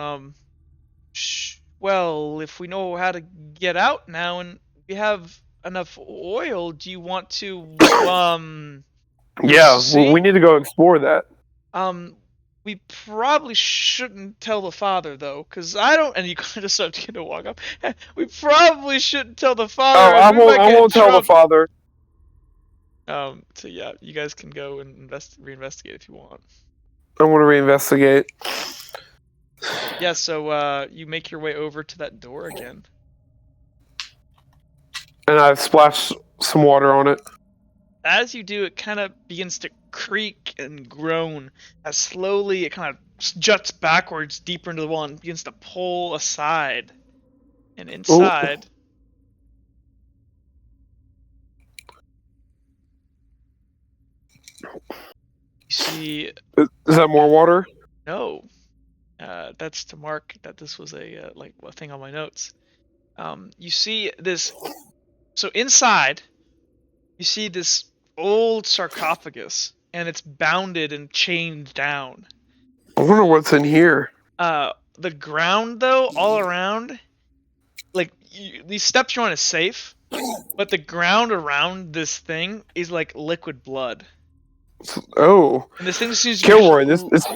well, if we know how to get out now and we have enough oil, do you want to, Yeah, see? we need to go explore that. We probably shouldn't tell the father, though, because I don't, and you kind of start to walk up. We probably shouldn't tell the father. Oh, I we might get in won't tell the trouble." father. So yeah, you guys can go and reinvestigate if you want. I want to reinvestigate. Yeah, so you make your way over to that door again. And I splash some water on it. As you do, it kind of begins to creak and groan as slowly it kind of juts backwards deeper into the wall and begins to pull aside. And inside, you see Is that more water? no. That's to mark that this was a like a thing on my notes. You see this. So inside, you see this old sarcophagus, and it's bounded and chained down. I wonder what's in here. The ground, though, all around, like these steps you're on is safe, but the ground around this thing is like liquid blood. Oh, And this thing seems to Kilroy, it's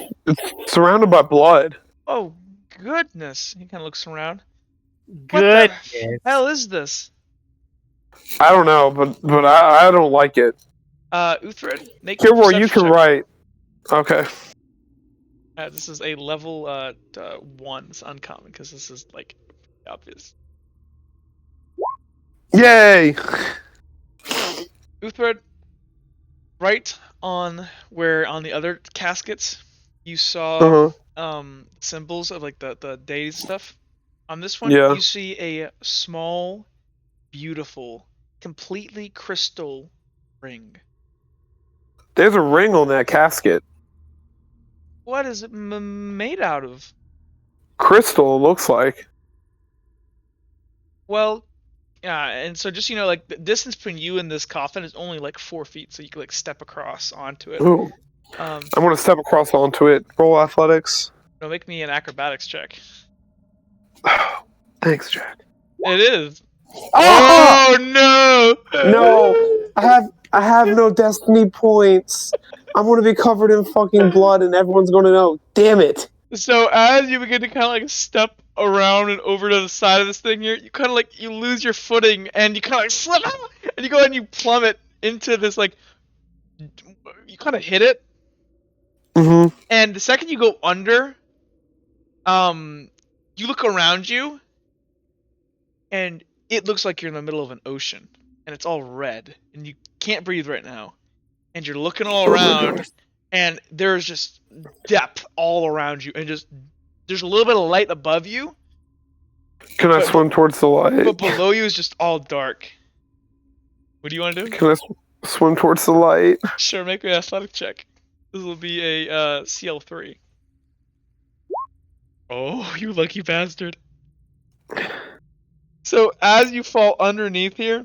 surrounded by blood. Oh goodness! He kind of looks around. Good. What the hell is this? I don't know, but I don't like it. Uthred, make a Kilroy, you perception can check. write. Okay. This is a level 1. It's uncommon because this is like obvious. Yay! Uthred, right on where on the other caskets you saw symbols of like the deity stuff. On this one, Yeah. you see a small beautiful, completely crystal ring. There's a ring on that casket. What is it made out of? Crystal, it looks like. Well, yeah, and so just like the distance between you and this coffin is only like 4 feet, so you can like step across onto it. Ooh. Um, I'm going to step across onto it. Roll athletics. no, make me an acrobatics check. Thanks, Jack. It is. Oh! Oh no! No, I have no destiny points. I'm gonna be covered in fucking blood, and everyone's gonna know. Damn it! So as you begin to kind of like step around and over to the side of this thing here, you kind of like you lose your footing and you kind of like slip and you go ahead and you plummet into this like you kind of hit it, Mm-hmm. and the second you go under, you look around you, and it looks like you're in the middle of an ocean, and it's all red, and you can't breathe right now, and you're looking all around, and there's just depth all around you, and just there's a little bit of light above you. Can I swim towards the light? But below you is just all dark. What do you want to do? Can I swim towards the light? Sure, make me an athletic check. This will be a CL3. Oh, you lucky bastard. So as you fall underneath here,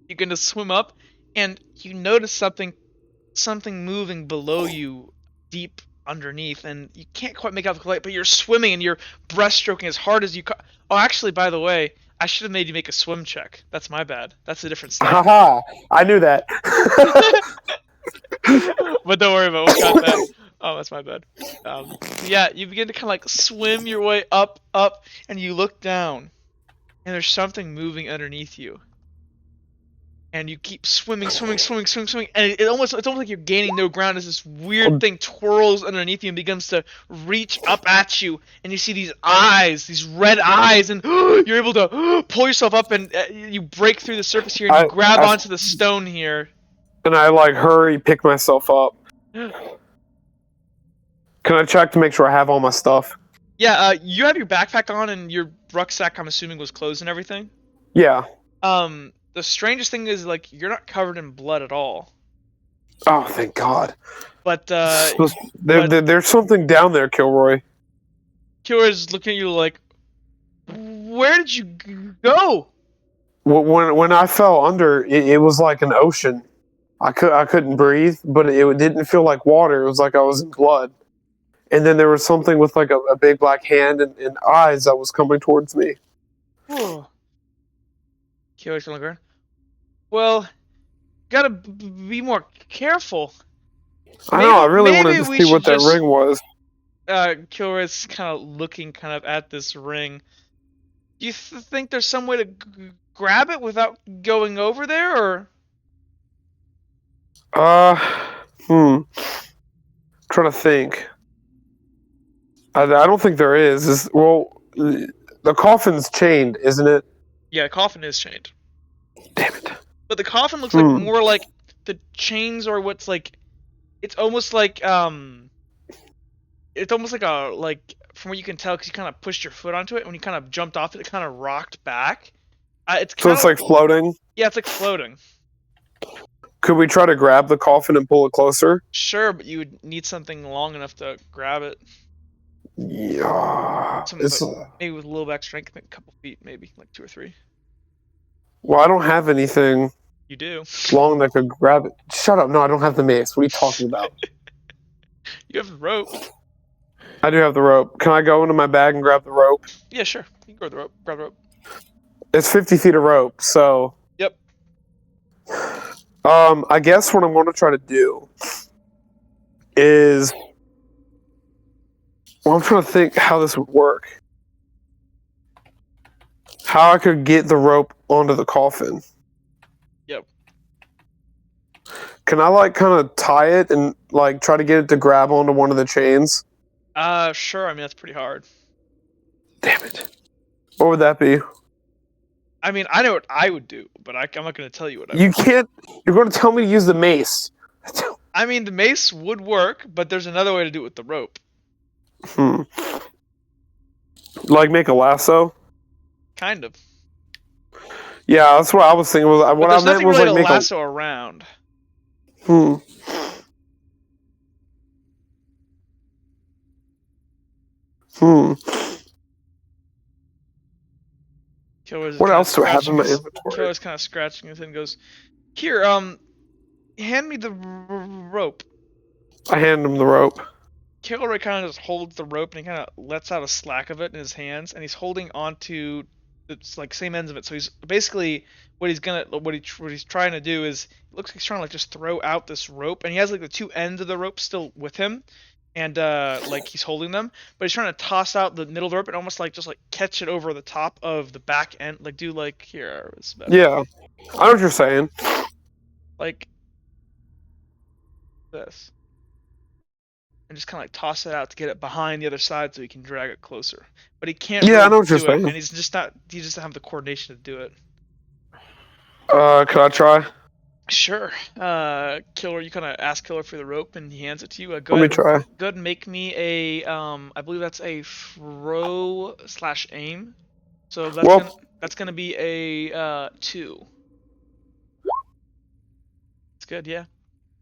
you're going to swim up, and you notice something moving below you deep underneath, and you can't quite make out the light, but you're swimming and you're breaststroking as hard as you can. Oh, actually, by the way, I should have made you make a swim check. That's my bad. That's a different step. Haha! I knew that. But don't worry about it. We'll cut that. Oh, that's my bad. Yeah, you begin to kind of like swim your way up, and you look down, and there's something moving underneath you. And you keep swimming, and it's almost like you're gaining no ground as this weird thing twirls underneath you and begins to reach up at you, and you see these eyes, these red eyes, and you're able to pull yourself up, and you break through the surface here, and you grab onto the stone here. And I like hurry, pick myself up. Can I check to make sure I have all my stuff? Yeah, you have your backpack on, and your rucksack, I'm assuming, was closed and everything. Yeah. The strangest thing is, like, you're not covered in blood at all. Oh, thank God. But, there's something down there, Kilroy. Kilroy's looking at you like, where did you go? When I fell under, it was like an ocean. I couldn't breathe, but it didn't feel like water. It was like I was in blood. And then there was something with like a big black hand and eyes that was coming towards me. Kilroy's on the ground. Well, gotta be more careful. I know, I really wanted to see what that ring was. Kilroy's kind of looking at this ring. Do you think there's some way to grab it without going over there, or? Trying to think. I don't think there is. The coffin's chained, isn't it? Yeah, the coffin is chained. Damn it. But the coffin looks like more like the chains are what's like. It's almost like It's almost like from what you can tell, because you kind of pushed your foot onto it. When you kind of jumped off it, it kind of rocked back. It's like floating. Yeah, it's like floating. Could we try to grab the coffin and pull it closer? Sure, but you would need something long enough to grab it. Yeah. Maybe with a little back strength, a couple feet, maybe like 2 or 3. Well, I don't have anything. You do. Long that could grab it. Shut up! No, I don't have the mace. What are you talking about? You have the rope. I do have the rope. Can I go into my bag and grab the rope? Yeah, sure. You can grab the rope. Grab the rope. It's 50 feet of rope, so. Yep. I guess what I'm going to try to do is. Well, I'm trying to think how this would work. How I could get the rope onto the coffin. Yep. Can I kind of tie it and try to get it to grab onto one of the chains? Sure. I mean, that's pretty hard. Damn it. What would that be? I mean, I know what I would do, but I'm not going to tell you what I would You can't. You're going to tell me to use the mace. I mean, the mace would work, but there's another way to do it with the rope. Make a lasso? Kind of. Yeah, that's what I was thinking. But What I there's meant nothing was really like to make lasso around. Hmm. Hmm. Killer's What kind of else do I have scratching in my his inventory? Killer's kind of scratching his head and goes, "Here, hand me the rope." I hand him the rope. Kilroy kind of just holds the rope and he kind of lets out a slack of it in his hands, and he's holding onto it's like same ends of it. So he's basically what he's trying to do is it looks like he's trying to like just throw out this rope, and he has like the two ends of the rope still with him, and like he's holding them, but he's trying to toss out the middle of the rope and almost like just like catch it over the top of the back end, like do like here it's better. Yeah, I know what you're saying. Like this. And just kind of like toss it out to get it behind the other side so he can drag it closer. But he can't Yeah, I know really what you're do it, saying. and he doesn't have the coordination to do it. Can I try? Sure. Killer, you kind of ask Killer for the rope, and he hands it to you. Let me try. Go ahead and make me a I believe that's a throw/aim. So that's gonna be a 2. It's good, yeah.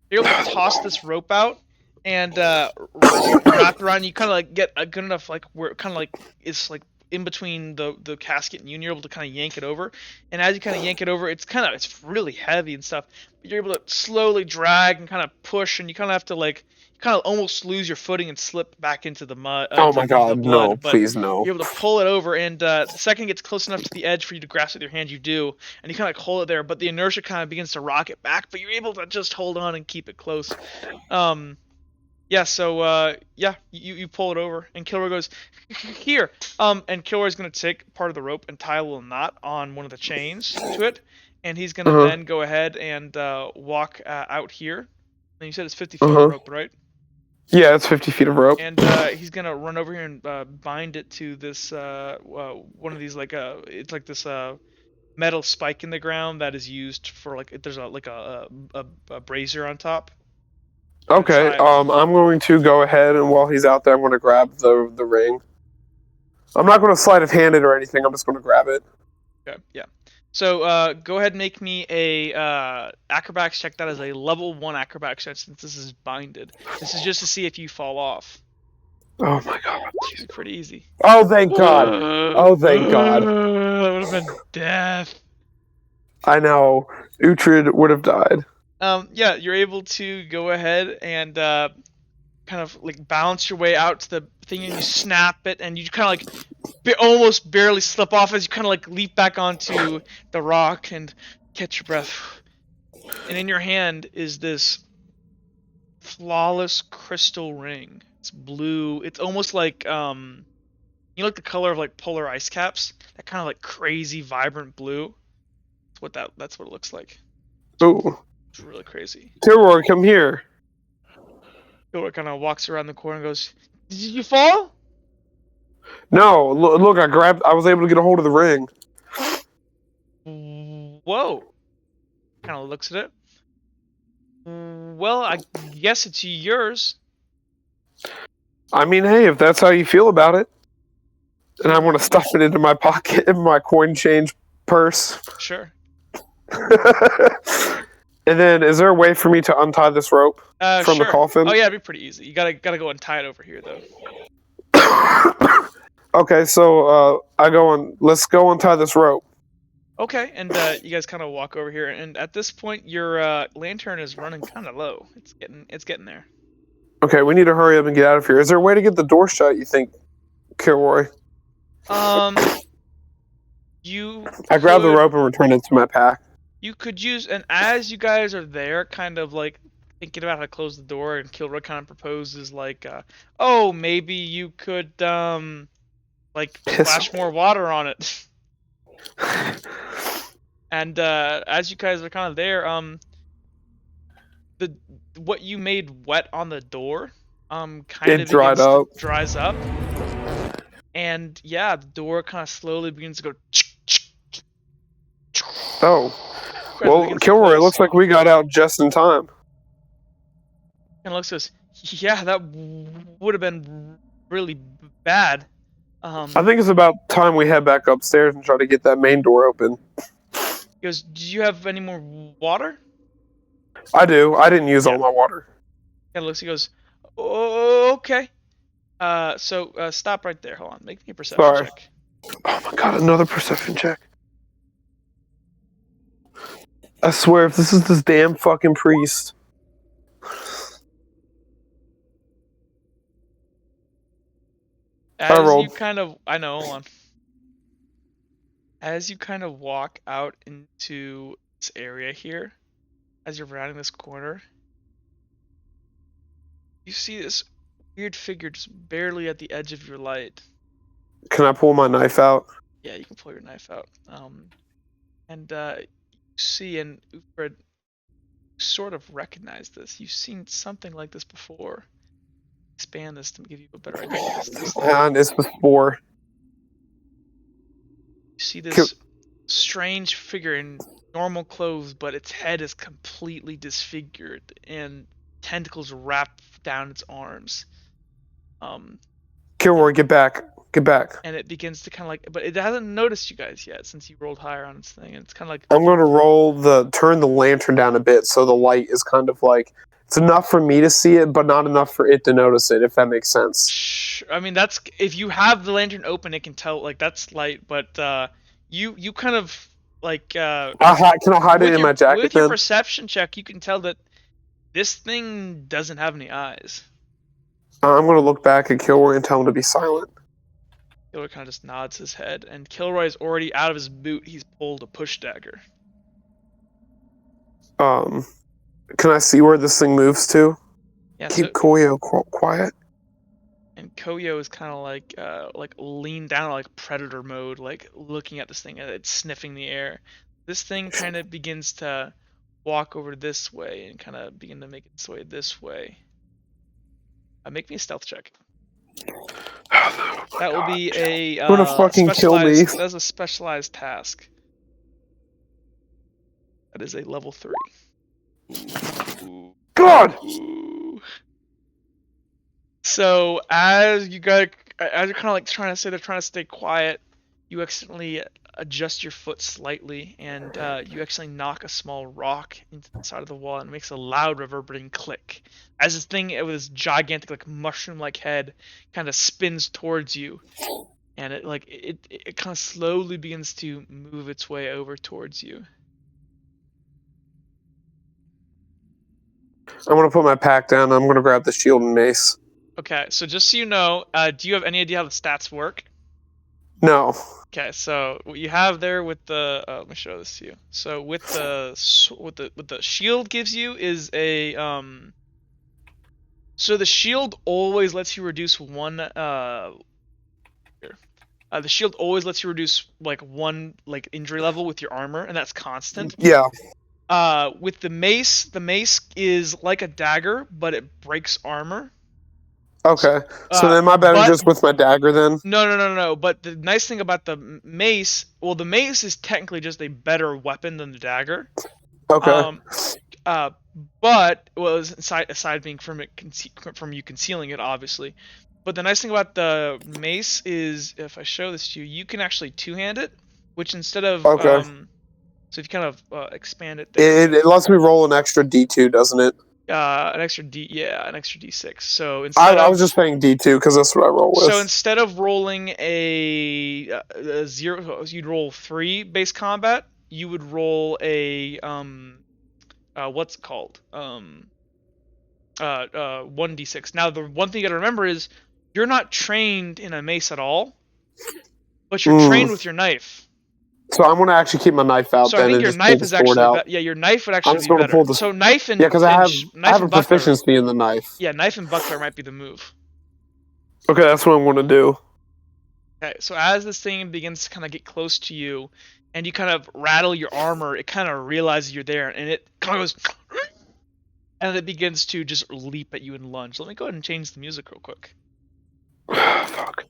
You're able to toss this rope out and wrap around. You kind of like get a good enough like where it kind of like is like in between the casket and you, and you're able to kind of yank it over. And as you kind of yank it over, it's really heavy and stuff. But you're able to slowly drag and kind of push, and you kind of have to like you kind of almost lose your footing and slip back into the mud. Oh my Into the God, blood, no! but Please, no! you're able to pull it over, and the second it gets close enough to the edge for you to grasp it with your hand, you do, and you kind of like hold it there. But the inertia kind of begins to rock it back, but you're able to just hold on and keep it close. Yeah, so yeah, you pull it over, and Kilroy goes, "Here." And Kilroy's gonna take part of the rope and tie a little knot on one of the chains to it, and he's gonna then go ahead and walk out here. And you said it's 50 feet of rope, right? Yeah, it's 50 feet of rope. And he's gonna run over here and bind it to this one of these like it's like this metal spike in the ground that is used for like there's a brazier on top. Okay. I'm going to go ahead, and while he's out there, I'm going to grab the ring. I'm not going to sleight of hand it or anything. I'm just going to grab it. Okay. Yeah. So go ahead and make me a acrobatics check. That is a level 1 acrobatics check since this is binded. This is just to see if you fall off. Oh my God! It's pretty easy. Oh thank God! Oh thank God! That would have been death. I know. Uhtred would have died. Yeah, you're able to go ahead and kind of like bounce your way out to the thing, and you snap it, and you kind of like almost barely slip off as you kind of like leap back onto the rock and catch your breath. And in your hand is this flawless crystal ring. It's blue. It's almost like you know, like the color of like polar ice caps. That kind of like crazy vibrant blue. That's what it looks like. Ooh. It's really crazy. Kilroy, come here. Kilroy kind of walks around the corner and goes, "Did you fall?" No, look, I was able to get a hold of the ring. Whoa. Kind of looks at it. Well, I guess it's yours. I mean, hey, if that's how you feel about it. And I want to stuff it into my pocket, in my coin change purse. Sure. And then, is there a way for me to untie this rope from sure. the coffin? Oh yeah, it'd be pretty easy. You gotta go and tie it over here though. Okay, so let's go untie this rope. Okay, and you guys kind of walk over here, and at this point, your lantern is running kind of low. It's getting there. Okay, we need to hurry up and get out of here. Is there a way to get the door shut, you think, Kilroy? I grabbed the rope and returned it to my pack. You could use, and as you guys are there, kind of like thinking about how to close the door, and Kilroy kind of proposes like, oh, maybe you could like splash more water on it. And as you guys are kind of there, what you made wet on the door, kind of dries up, and yeah, the door kind of slowly begins to go. Oh, well, Kilroy, it looks like we got out just in time. And looks goes, yeah, that would have been really bad. I think it's about time we head back upstairs and try to get that main door open. He goes, "Do you have any more water?" I do. I didn't use all my water. Kind of looks. He goes, "Oh, okay." So stop right there. Hold on. Make me a perception Sorry. check. Oh my god, another perception check. I swear, if this is this damn fucking priest. As rolled. you kind of, I know. Hold on. As you kind of walk out into this area here, as you're rounding this corner, you see this weird figure just barely at the edge of your light. Can I pull my knife out? Yeah, you can pull your knife out. And you see, and Uthred sort of recognize this. You've seen something like this before. Expand this to give you a better idea of this thing. And it's the Spore. You see this strange figure in normal clothes, but its head is completely disfigured and tentacles wrap down its arms. Kilroy, get back. Get back. And it begins to kind of like, but it hasn't noticed you guys yet since you rolled higher on its thing. And it's kind of like, I'm going to turn the lantern down a bit so the light is kind of like, it's enough for me to see it, but not enough for it to notice it, if that makes sense. I mean, that's, if you have the lantern open, it can tell, like, that's light, but you kind of, like, Can I hide it in my jacket with then? your perception check, you can tell that this thing doesn't have any eyes. I'm going to look back at Kilroy and tell him to be silent. Kilroy kind of just nods his head, and Kilroy's already out of his boot. He's pulled a push dagger. Can I see where this thing moves to? Yeah, Keep Koyo quiet. And Koyo is kind of like leaned down, like predator mode, like looking at this thing, and it's sniffing the air. This thing kind of begins to walk over this way and kind of begin to make its way this way. Make me a stealth check. That will be a gonna fucking kill me. That's a specialized task. That is a level 3. God! Ooh. So as you're kind of like trying to stay quiet, you accidentally adjust your foot slightly, and you actually knock a small rock into the side of the wall, and it makes a loud reverberating click. As this thing with this gigantic, like mushroom-like head, kind of spins towards you, and it kind of slowly begins to move its way over towards you. I'm going to put my pack down. I'm going to grab the shield and mace. Okay, so just so you know, do you have any idea how the stats work? No. Okay, so what you have there with the let me show this to you. So with the shield gives you is a so the shield always lets you reduce one the shield always lets you reduce like one like injury level with your armor, and that's constant. Yeah. With the mace is like a dagger, but it breaks armor. Okay. So then my better just with my dagger then? No. But the nice thing about the mace, well, the mace is technically just a better weapon than the dagger. Okay. But aside being from you concealing it, obviously. But the nice thing about the mace is, if I show this to you, you can actually two-hand it, which instead of okay. So if you kind of expand it, it lets me roll an extra D2, doesn't it? An extra D6. So instead I was just saying D2 because that's what I roll with. So instead of rolling a 0, you'd roll 3 base combat. You would roll a what's it called? 1d6. Now the one thing you gotta remember is you're not trained in a mace at all, but you're trained with your knife. So I'm gonna actually keep my knife out. So then I think and your just knife is actually yeah, your knife would actually be better. So knife and because I have a buckler, proficiency in the knife. Yeah, knife and buckler might be the move. Okay, that's what I'm gonna do. Okay, so as this thing begins to kind of get close to you, and you kind of rattle your armor, it kind of realizes you're there, and it kind of goes, and it begins to just leap at you and lunge. Let me go ahead and change the music real quick. Fuck.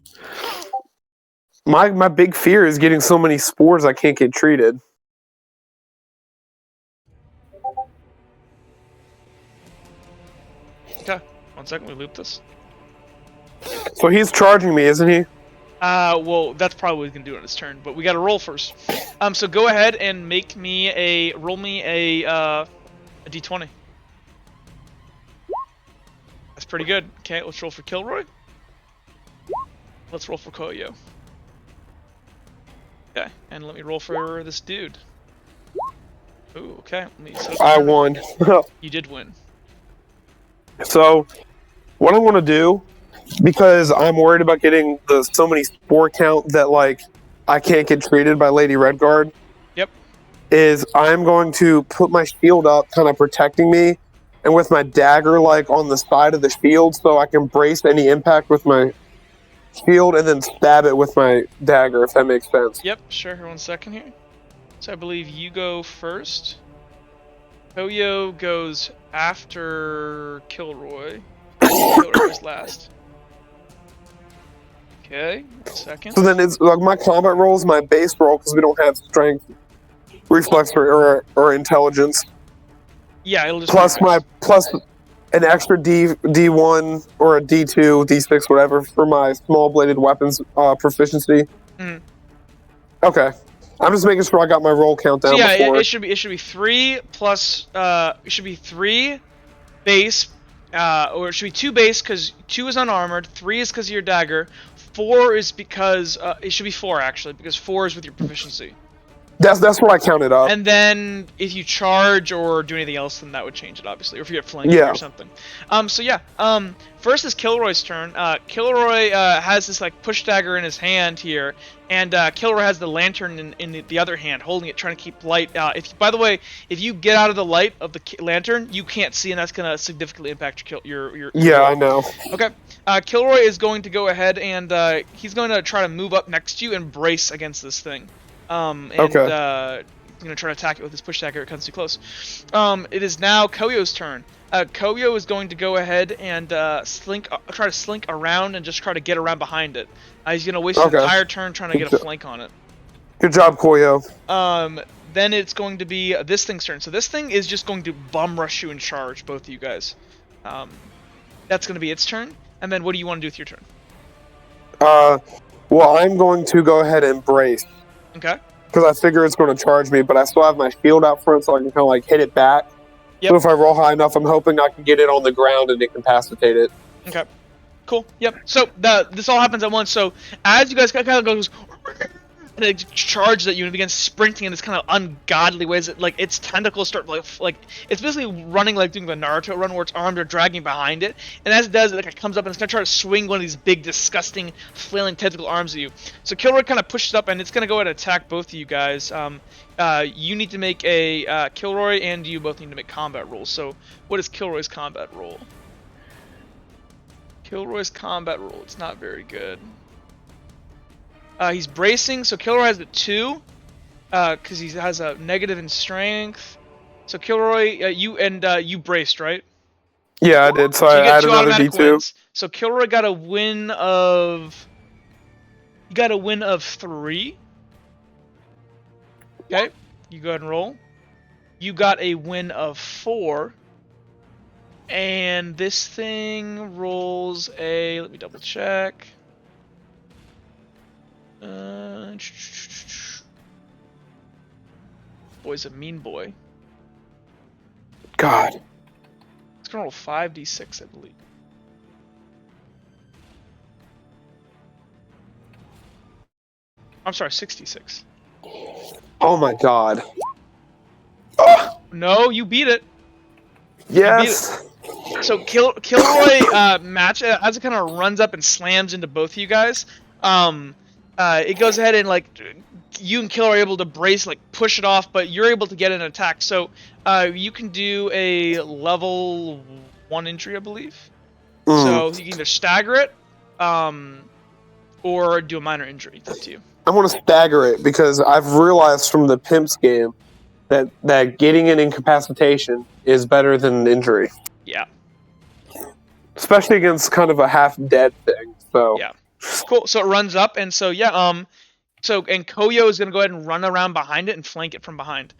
My big fear is getting so many spores I can't get treated. Okay, 1 second, we loop this. So he's charging me, isn't he? Well, that's probably what he's gonna do on his turn, but we gotta roll first. So go ahead and roll me a d20. That's pretty good. Okay, let's roll for Kilroy. Let's roll for Koyo. Okay, and let me roll for this dude. Ooh, okay. Let me set up I the turn. won. You did win. So, what I'm gonna do, because I'm worried about getting so many spore count that like I can't get treated by Lady Redguard. Yep. Is I'm going to put my shield up, kind of protecting me, and with my dagger like on the side of the shield, so I can brace any impact with my shield, and then stab it with my dagger, if that makes sense. Yep, sure. 1 second here. So I believe you go first. Koyo goes after Kilroy. Kilroy's last. Okay, 1 second. So then it's like my combat roll is my base roll because we don't have strength, reflex, or intelligence. Yeah, it'll just Plus be your base. plus an extra D1 or a D2, D6, whatever for my small bladed weapons proficiency. Mhm. Okay, I'm just making sure I got my roll count down So yeah, before. it should be 3 plus it should be 3 base, or it should be 2 base because 2 is unarmored, 3 is because of your dagger, 4 is because it should be 4 actually because 4 is with your proficiency. That's what I counted up. And then if you charge or do anything else, then that would change it, obviously. Or if you get flanking Yeah. or something. So yeah. First is Kilroy's turn. Kilroy has this like push dagger in his hand here, and Kilroy has the lantern in the other hand, holding it, trying to keep light. By the way, if you get out of the light of the lantern, you can't see, and that's gonna significantly impact your Yeah, I know. Okay. Kilroy is going to go ahead and he's going to try to move up next to you and brace against this thing. Okay. He's going to try to attack it with his push dagger. It comes too close. It is now Koyo's turn. Koyo is going to go ahead and try to slink around and just try to get around behind it. He's going to waste his entire turn trying to get a flank on it. Good job, Koyo. Then it's going to be this thing's turn. So this thing is just going to bum rush you and charge, both of you guys. That's going to be its turn. And then what do you want to do with your turn? Well, I'm going to go ahead and brace. Okay. Because I figure it's going to charge me, but I still have my shield out front so I can kind of like hit it back. Yep. So if I roll high enough, I'm hoping I can get it on the ground and incapacitate it. Okay. Cool. Yep. So this all happens at once. So as you guys kind of goes and it charges at you and begins sprinting in this kind of ungodly ways. That, like its tentacles start like it's basically running like doing the Naruto run where its arms are dragging behind it. And as it does, it comes up and it's gonna try to swing one of these big, disgusting, flailing tentacle arms at you. So Kilroy kind of pushes up and it's gonna go ahead and attack both of you guys. You need to make a Kilroy and you both need to make combat rolls. So what is Kilroy's combat roll? Kilroy's combat roll. It's not very good. He's bracing, so Kilroy has a 2, because he has a negative in strength. So Kilroy, you braced, right? Yeah, I did. So you I get add 2 another automatic D2. wins. So Kilroy got a win of. You got a win of 3. Okay, you go ahead and roll. You got a win of 4. And this thing rolls a. Let me double check. Boy's a mean boy. God. It's gonna roll 5d6, I believe. I'm sorry, 66. Oh my God. No, you beat it. Yes. So Kilroy match as it kind of runs up and slams into both of you guys. It goes ahead and like you and Kilroy are able to brace, like push it off, but you're able to get an attack. So you can do a level 1 injury, I believe. So you can either stagger it, or do a minor injury. It's up to you. I'm gonna stagger it because I've realized from the Pimps game that getting an incapacitation is better than an injury. Yeah. Especially against kind of a half-dead thing. So yeah. Cool. So it runs up, and so yeah, and Koyo is gonna go ahead and run around behind it and flank it from behind.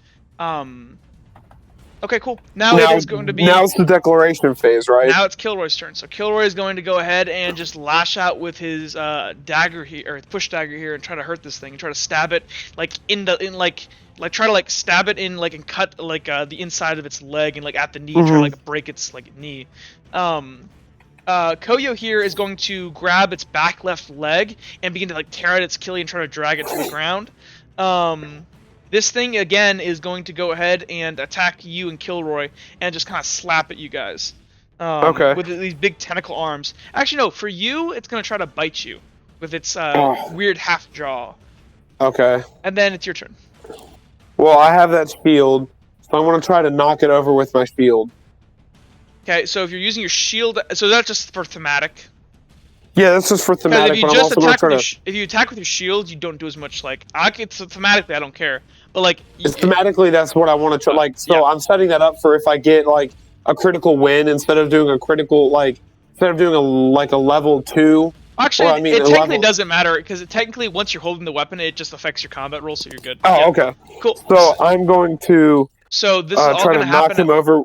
Okay, cool. Now it is going to be. Now it's the declaration phase, right? Now it's Kilroy's turn. So Kilroy is going to go ahead and just lash out with his dagger here, or push dagger here, and try to hurt this thing, and try to stab it like try to like stab it in like and cut like the inside of its leg and like at the knee, try to like break its like knee. Koyo here is going to grab its back left leg and begin to like tear at its Achilles and try to drag it to the ground. This thing, again, is going to go ahead and attack you and Kilroy and just kind of slap at you guys. Okay. With these big tentacle arms. Actually, no, for you, it's going to try to bite you with its weird half jaw. Okay. And then it's your turn. Well, I have that shield, so I'm going to try to knock it over with my shield. Okay, so if you're using your shield... So that's just for thematic. Yeah, that's just for thematic, if but I'm also going to try to... If you attack with your shield, you don't do as much, like... It's thematically, I don't care. But, like... Thematically, that's what I want to try. Like, so yeah. I'm setting that up for if I get, like, a critical win instead of doing a critical, like... Instead of doing a level 2... Actually, it technically doesn't matter, because technically, once you're holding the weapon, it just affects your combat roll, so you're good. Oh, yeah. Okay. Cool. So, I'm going to... So, this is all try going to knock him over...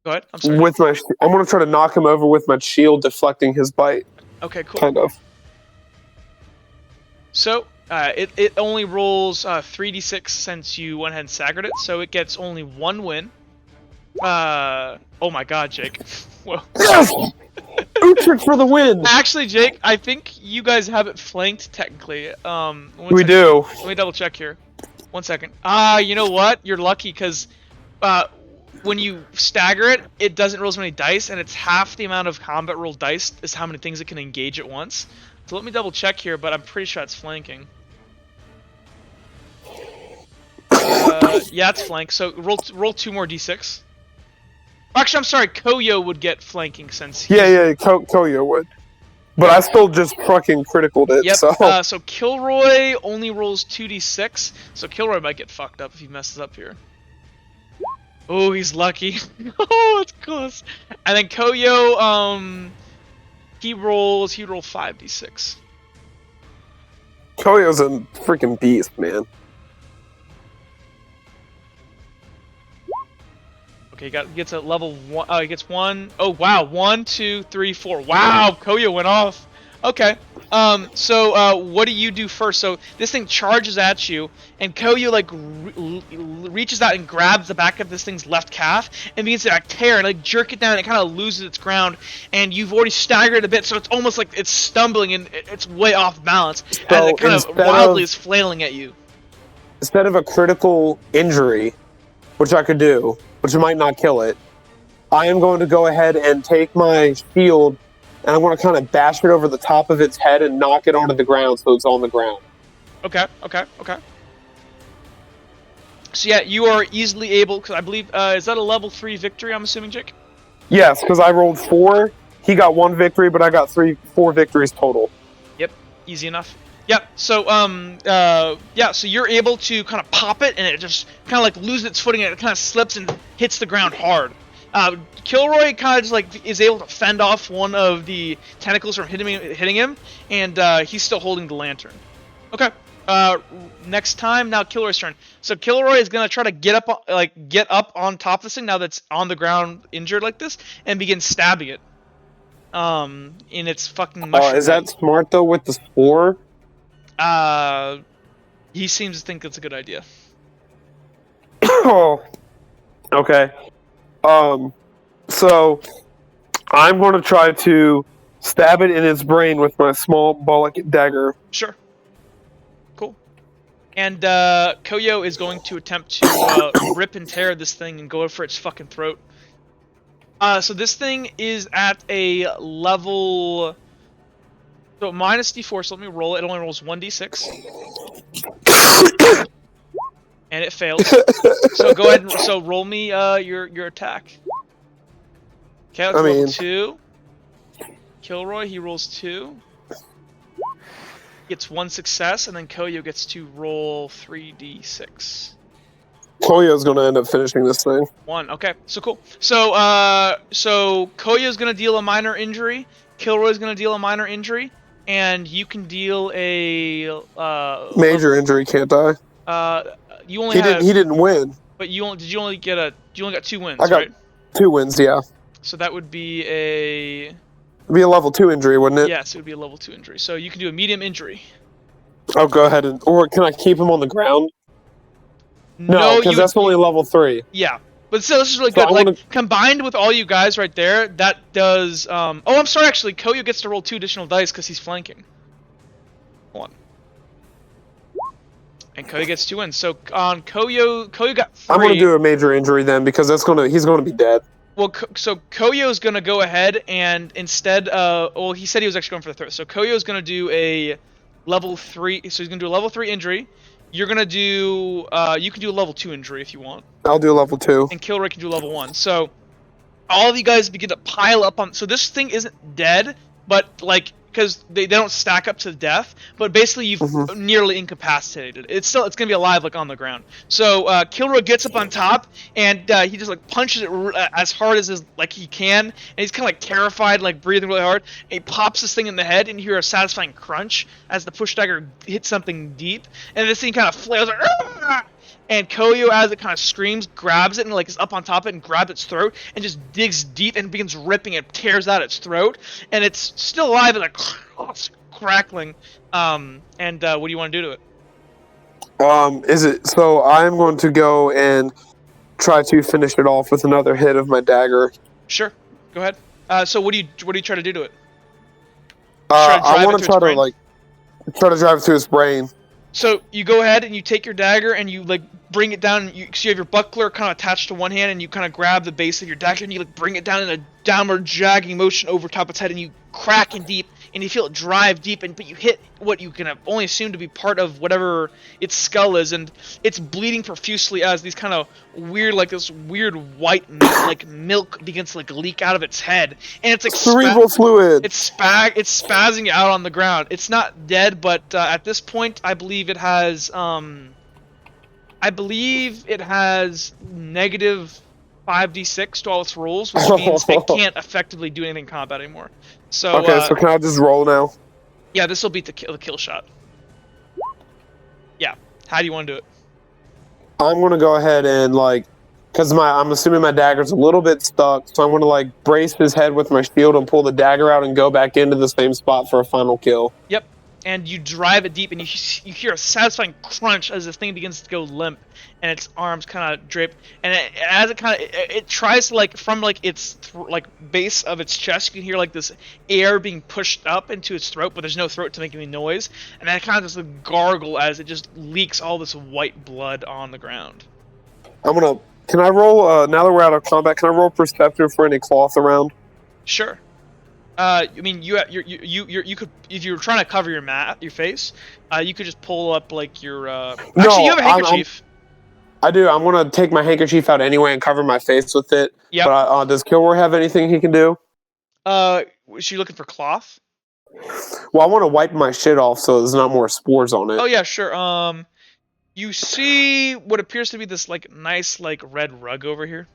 Go ahead, I'm sorry. I'm going to try to knock him over with my shield, deflecting his bite. Okay, cool. Kind of. So, it only rolls 3d6 since you went ahead and staggered it, so it gets only 1 win. Oh my god, Jake. Whoa. Yes! Utrecht for the win! Actually, Jake, I think you guys have it flanked, technically. We do. Let me double check here. 1 second. You know what? You're lucky, because when you stagger it, it doesn't roll as many dice, and it's half the amount of combat roll dice is how many things it can engage at once. So let me double check here, but I'm pretty sure it's flanking. Yeah, it's flank. So roll 2 more d6. Actually, I'm sorry. Koyo would get flanking since. Koyo would. But I still just fucking criticaled it. Yep. So. So Kilroy only rolls 2d6. So Kilroy might get fucked up if he messes up here. Oh, he's lucky. Oh, it's close. And then Koyo, he would roll 5d6. Koyo's a freaking beast, man. Okay, he gets a level 1. He gets 1. Oh, wow. 1, 2, 3, 4. Wow, Koyo went off. Okay. So what do you do first? So this thing charges at you, and Koyo like reaches out and grabs the back of this thing's left calf and begins to like tear and like jerk it down. And it kind of loses its ground, and you've already staggered a bit, so it's almost like it's stumbling and it's way off balance, and it kind of wildly is flailing at you. Instead of a critical injury, which I could do, which might not kill it, I am going to go ahead and take my shield. And I'm going to kind of bash it over the top of its head and knock it onto the ground so it's on the ground. Okay. So yeah, you are easily able, because I believe, is that a level 3 victory, I'm assuming, Jake? Yes, because I rolled 4. He got 1 victory, but I got 4 victories total. Yep, easy enough. Yep, so, so you're able to kind of pop it, and it just kind of like loses its footing, and it kind of slips and hits the ground hard. Kilroy kind of just like is able to fend off one of the tentacles from hitting him, and he's still holding the lantern. Okay. Next time, now Kilroy's turn. So Kilroy is gonna try to get up on top of this thing now that's on the ground injured like this, and begin stabbing it. In its fucking mushroom. Is that smart though with the spore? He seems to think that's a good idea. Oh. Okay. So I'm going to try to stab it in its brain with my small bollock dagger. Sure. Cool. And Koyo is going to attempt to rip and tear this thing and go for its fucking throat. So this thing is at a level... So minus d4, so let me roll it. It only rolls 1d6. And it fails. So go ahead and roll me your attack. Okay, let's roll 2. Kilroy, he rolls 2. Gets 1 success, and then Koyo gets to roll 3d6. Koyo's gonna end up finishing this thing. 1. Okay, so cool. So Koyo's gonna deal a minor injury. Kilroy's gonna deal a minor injury, and you can deal a major injury, can't I? You only he didn't win. But you only got 2 wins, I got right? 2 wins, yeah. So that would be a... It'd be a level 2 injury, wouldn't it? Yes, it would be a level 2 injury. So you can do a medium injury. Oh, go ahead or can I keep him on the ground? No, because that's only level 3. Yeah, but still, this is really So good. Like combined with all you guys right there, that does. Oh, I'm sorry. Actually, Koyo gets to roll 2 additional dice because he's flanking. Hold on. And Koyo gets 2 wins. So on Koyo got 3. I'm gonna do a major injury then because he's gonna be dead. Well, so Koyo's gonna go ahead and instead, well, he said he was actually going for the throat. So Koyo's gonna do a level 3. So he's gonna do a level 3 injury. You're gonna do, you can do a level 2 injury if you want. I'll do level 2. And Kilroy can do level 1. So all of you guys begin to pile up on. So this thing isn't dead, but like because they don't stack up to death. But basically you've nearly incapacitated. It's gonna be alive like on the ground. So Kilroy gets up on top and he just like punches it as hard as he can. And he's kind of like terrified, like breathing really hard. And he pops this thing in the head, and you hear a satisfying crunch as the push dagger hits something deep. And this thing kind of flails like. Argh! And Koyo, as it kind of screams, grabs it and like is up on top of it and grabs its throat and just digs deep and begins ripping and tears out its throat. And it's still alive and like crackling. And what do you want to do to it? So I'm going to go and try to finish it off with another hit of my dagger. Sure, go ahead. So what do you try to do to it? I want to try to drive it through its brain. So you go ahead and you take your dagger and you like bring it down. So you have your buckler kind of attached to one hand, and you kind of grab the base of your dagger and you like bring it down in a downward dragging motion over top its head, and you crack in deep, and you feel it drive deep, but you hit what you can only assume to be part of whatever its skull is, and it's bleeding profusely as these kind of weird, like this weird white milk begins to like leak out of its head, and it's like cerebral fluid. It's spazzing out on the ground. It's not dead, but at this point, I believe it has negative 5d6 to all its rolls, which means it can't effectively do anything in combat anymore. So okay, so can I just roll now? Yeah, this will beat the kill shot. Yeah. How do you want to do it? I'm gonna go ahead and because I'm assuming my dagger's a little bit stuck, so I'm gonna brace his head with my shield and pull the dagger out and go back into the same spot for a final kill. Yep. And you drive it deep, and you hear a satisfying crunch as the thing begins to go limp, and its arms kind of drape. And as it tries to from its base of its chest, you can hear this air being pushed up into its throat, but there's no throat to make any noise. And that kind of just gargle as it just leaks all this white blood on the ground. Can I roll now that we're out of combat? Can I roll perception for any cloth around? Sure. I mean, you could, if you were trying to cover your face, you could just pull up your. Actually, you have a handkerchief. I do. I'm gonna take my handkerchief out anyway and cover my face with it. Yeah. But does Kilroy have anything he can do? Is she looking for cloth? Well, I want to wipe my shit off so there's not more spores on it. Oh yeah, sure. You see what appears to be this nice red rug over here.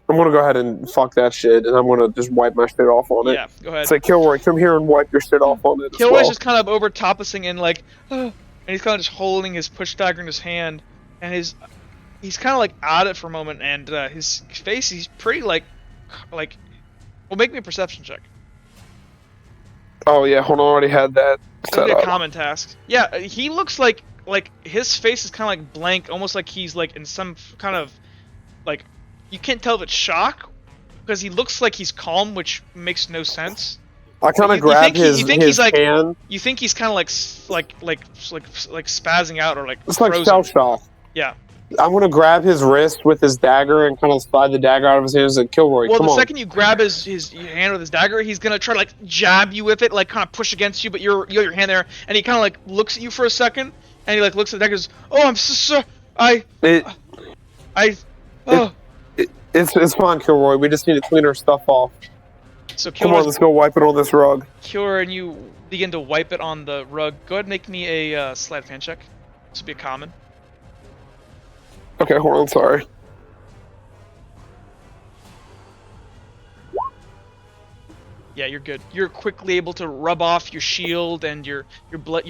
I'm gonna go ahead and fuck that shit, and I'm gonna just wipe my shit off on it. Yeah, go ahead. Say, Kilroy, come here and wipe your shit off on it. Kilroy's just kind of over top this thing and and he's kind of just holding his push dagger in his hand, and he's kind of out it for a moment, and his face, he's pretty well, make me a perception check. Oh yeah, hold on, I already had that. That'd be a common task. Yeah, he looks like his face is kind of blank, almost like he's in some kind of you can't tell if it's shock, because he looks like he's calm, which makes no sense. I kind of grab his hand. You think he's kind of spazzing out or it's frozen. Like shell shock. Yeah. I'm gonna grab his wrist with his dagger and kind of slide the dagger out of his hands and Kilroy. Well, come the on. second you grab his hand with his dagger, he's gonna try to jab you with it, kind of push against you, but you have your hand there, and he kind of looks at you for a second, and he looks at the dagger and goes, "Oh, I'm so sorry. It's fine, Kilroy. We just need to clean our stuff off. So come on, let's go wipe it on this rug." Kilroy, and you begin to wipe it on the rug. Go ahead and make me a sleight of hand check. This will be a common. Okay, hold on, sorry. Yeah, you're good. You're quickly able to rub off your shield and your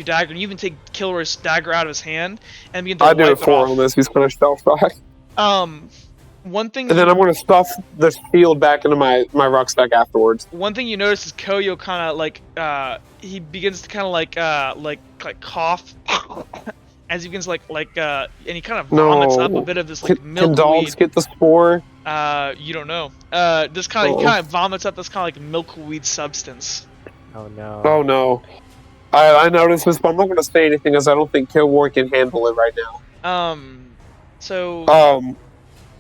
dagger, and you even take Kilroy's dagger out of his hand and begin to wipe it off. I do it for him as he's kind of shell shocked. One thing. And then I'm gonna stuff the shield back into my rucksack afterwards. One thing you notice is Koyo kind of like he begins to kind of like cough as he begins and he kind of vomits up a bit of this like Can milkweed. dogs get the spore? You don't know. This kind of he kind of vomits up this kind of like milkweed substance. Oh no. Oh no. I noticed this, but I'm not gonna say anything as I don't think Kilroy can handle it right now. So.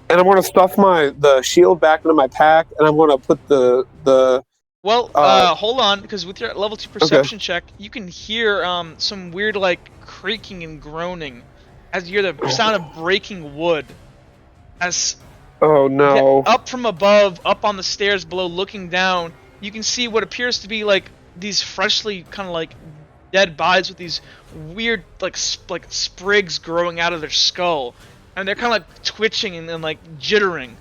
And I'm gonna stuff the shield back into my pack, and I'm gonna put the. Well, hold on, because with your level 2 perception check, you can hear some weird like creaking and groaning, as you hear the sound of breaking wood. As oh no! Up from above, up on the stairs below, looking down, you can see what appears to be like these freshly kind of like dead bodies with these weird like sprigs growing out of their skull, and they're kind of like twitching and like jittering.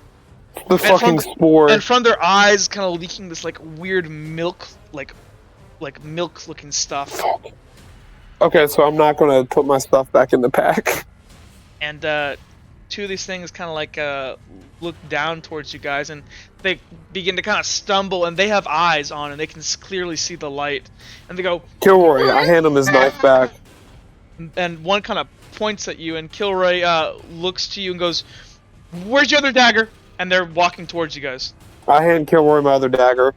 The fucking spore. And from their eyes, kind of leaking this like weird milk, like milk-looking stuff. Okay, so I'm not gonna put my stuff back in the pack. And two of these things kind of like look down towards you guys, and they begin to kind of stumble, and they have eyes on, and they can clearly see the light, and they go. Kilroy, I hand him his knife back. And one kind of points at you, and Kilroy looks to you and goes, "Where's your other dagger?" And they're walking towards you guys. I hand Kilroy my other dagger.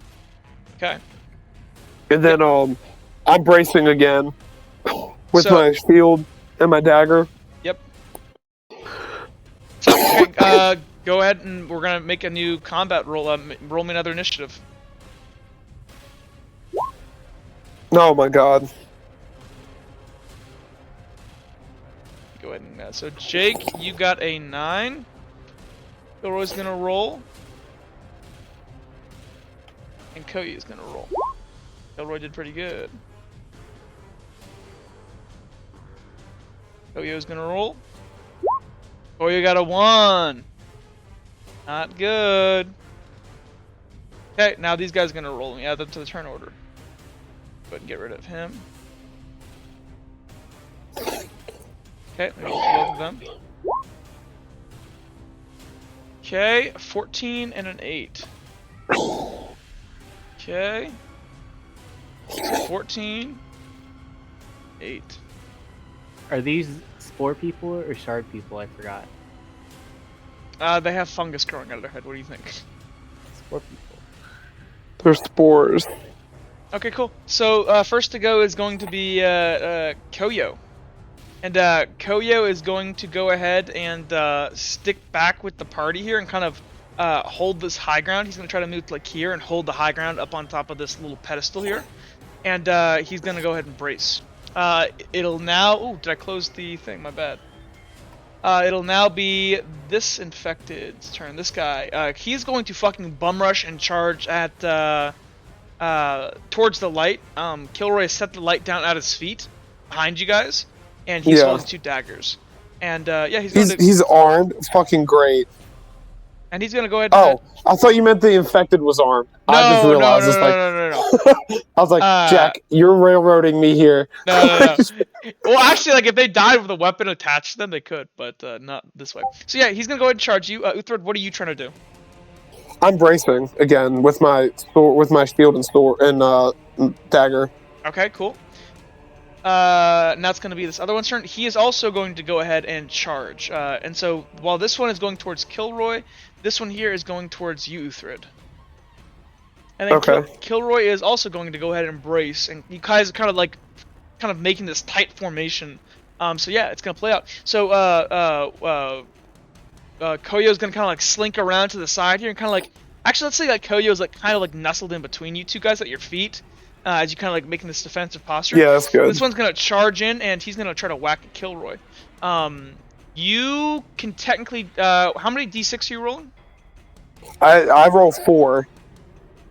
Okay. And then I'm bracing again with my shield and my dagger. Yep. So okay, go ahead and we're gonna make a new combat roll. Roll me another initiative. Oh my god. Go ahead and so Jake, you got a 9. Kilroy's gonna roll. And Koyi's gonna roll. Kilroy did pretty good. Koyo's gonna roll. Koyo got a 1. Not good. Okay, now these guys are gonna roll. Add them to the turn order. Go ahead and get rid of him. Okay, there's both of them. Okay, 14 and an 8. Okay. 14. 8. Are these spore people or shard people? I forgot. They have fungus growing out of their head. What do you think? Spore people. They're spores. Okay, cool. So, first to go is going to be, Koyo. And, Koyo is going to go ahead and, stick back with the party here and kind of, hold this high ground. He's going to try to move, like, here and hold the high ground up on top of this little pedestal here. And, he's going to go ahead and brace. It'll now... Ooh, did I close the thing? My bad. It'll now be this infected's turn. This guy. He's going to fucking bum rush and charge at, towards the light. Kilroy set the light down at his feet, behind you guys. And he's holding 2 daggers. And, yeah, he's armed. It's fucking great. And he's gonna go ahead and... Oh, I thought you meant the infected was armed. No, I just realized no. I was like, Jack, you're railroading me here. No. Well, actually, like, if they died with a weapon attached to them, they could, but not this way. So yeah, he's gonna go ahead and charge you. Uhtred, what are you trying to do? I'm bracing again with my shield and dagger. Okay, cool. Now it's gonna be this other one's turn. He is also going to go ahead and charge. And so while this one is going towards Kilroy, this one here is going towards you, Uhtred. And then Kilroy is also going to go ahead and brace, and you guys are kind of making this tight formation. So yeah, it's gonna play out. So Koyo's gonna kind of like slink around to the side here and kind of like, actually let's say that Koyo's like kind of like nestled in between you two guys at your feet, as you kind of like making this defensive posture. Yeah, that's good. This one's gonna charge in, and he's gonna try to whack at Kilroy. You can technically, how many d6 are you rolling? I roll 4.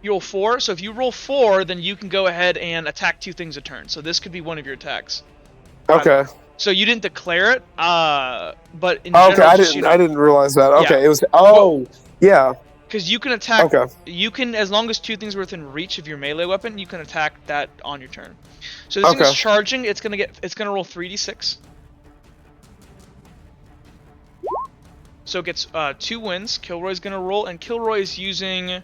You roll 4, so if you roll 4, then you can go ahead and attack 2 things a turn. So this could be one of your attacks. Okay. So you didn't declare it, but in general, I didn't realize that. Okay, yeah. It was yeah. Because you can attack. Okay. You can, as long as 2 things are within reach of your melee weapon, you can attack that on your turn. So this thing is charging. It's gonna roll 3d6. So it gets 2 wins. Kilroy's gonna roll, and Kilroy is using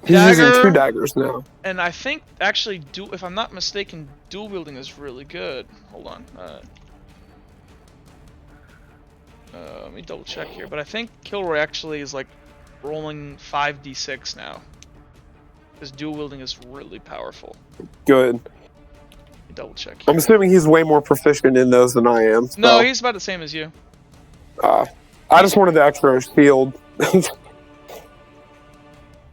He's using 2 dagger, daggers now. and I think actually, if I'm not mistaken, dual wielding is really good. Hold on. Let me double check here, but I think Kilroy actually is like rolling 5d6 now. Because dual wielding is really powerful. Good. Let me double check here. I'm assuming he's way more proficient in those than I am. So. No, he's about the same as you. I just wanted the extra shield. Let's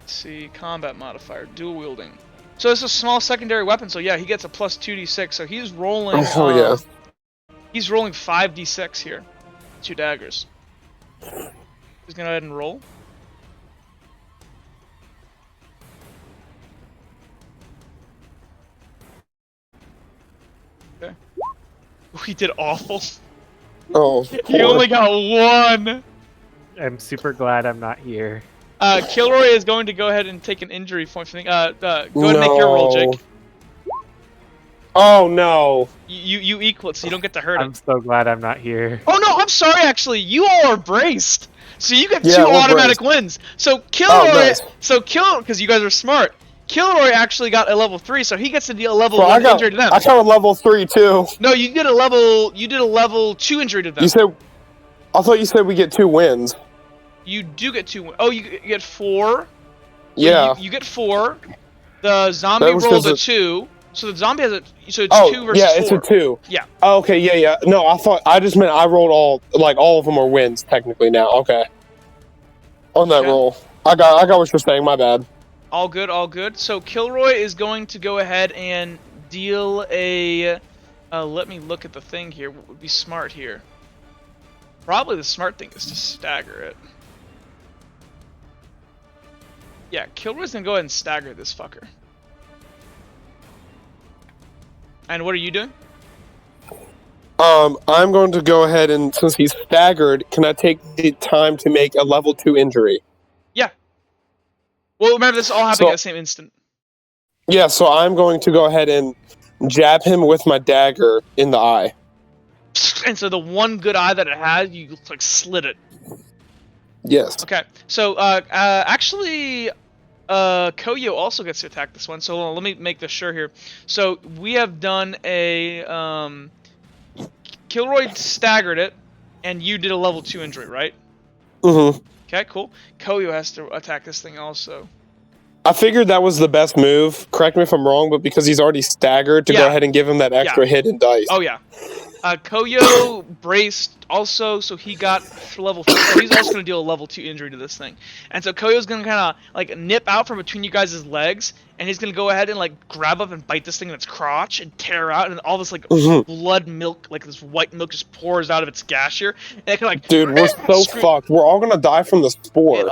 see, combat modifier, dual wielding. So it's a small secondary weapon, so yeah, he gets a plus 2d6, so he's rolling... Oh, yeah. He's rolling 5d6 here. 2 daggers. He's gonna go ahead and roll. Okay. He did awful. Oh, He only got 1! I'm super glad I'm not here. Kilroy is going to go ahead and take an injury point for the... go ahead and make your roll, Jake. Oh, no. You equal it, so you don't get to hurt him. I'm so glad I'm not here. Oh no, I'm sorry actually, you all are braced. So you get 2 Yeah, we're automatic braced. wins. So Kilroy, nice. because you guys are smart, Kilroy actually got a level 3, so he gets to deal a level Bro, 1 injury to them. I got a level 3 too. No, you did a level 2 injury to them. I thought you said we get 2 wins. You do get 2 Oh, you get 4. Yeah. You get 4. The zombie That was rolled 'cause a 2. So the zombie has so it's 2 versus 4. yeah, it's a 2. Yeah. Oh, okay, yeah. No, I just meant I rolled all of them are wins technically now. Okay. On that Okay. roll, I got what you're saying. My bad. All good, all good. So Kilroy is going to go ahead and deal a... let me look at the thing here. What would be smart here? Probably the smart thing is to stagger it. Yeah, Kilroy's going to go ahead and stagger this fucker. And what are you doing? I'm going to go ahead and, since he's staggered, can I take the time to make a level 2 injury? Yeah. Well, remember, this is all happening at the same instant. Yeah, so I'm going to go ahead and jab him with my dagger in the eye. And so the one good eye that it had, you like slit it. Yes. Okay. So actually, Koyo also gets to attack this one. So let me make this sure here. So we have done a Kilroy staggered it, and you did a level 2 injury, right? Mm-hmm. Okay, cool. Koyo has to attack this thing also. I figured that was the best move. Correct me if I'm wrong, but because he's already staggered, to go ahead and give him that extra hit and dice. Oh yeah. Koyo braced also, so he got level 4. So he's also going to deal a level 2 injury to this thing. And so Koyo's going to kind of like nip out from between you guys' legs, and he's going to go ahead and like grab up and bite this thing in its crotch and tear out, and all this like blood milk, like this white milk just pours out of its gash here. And it kind of like... Dude, we're so fucked. We're all going to die from the spore. It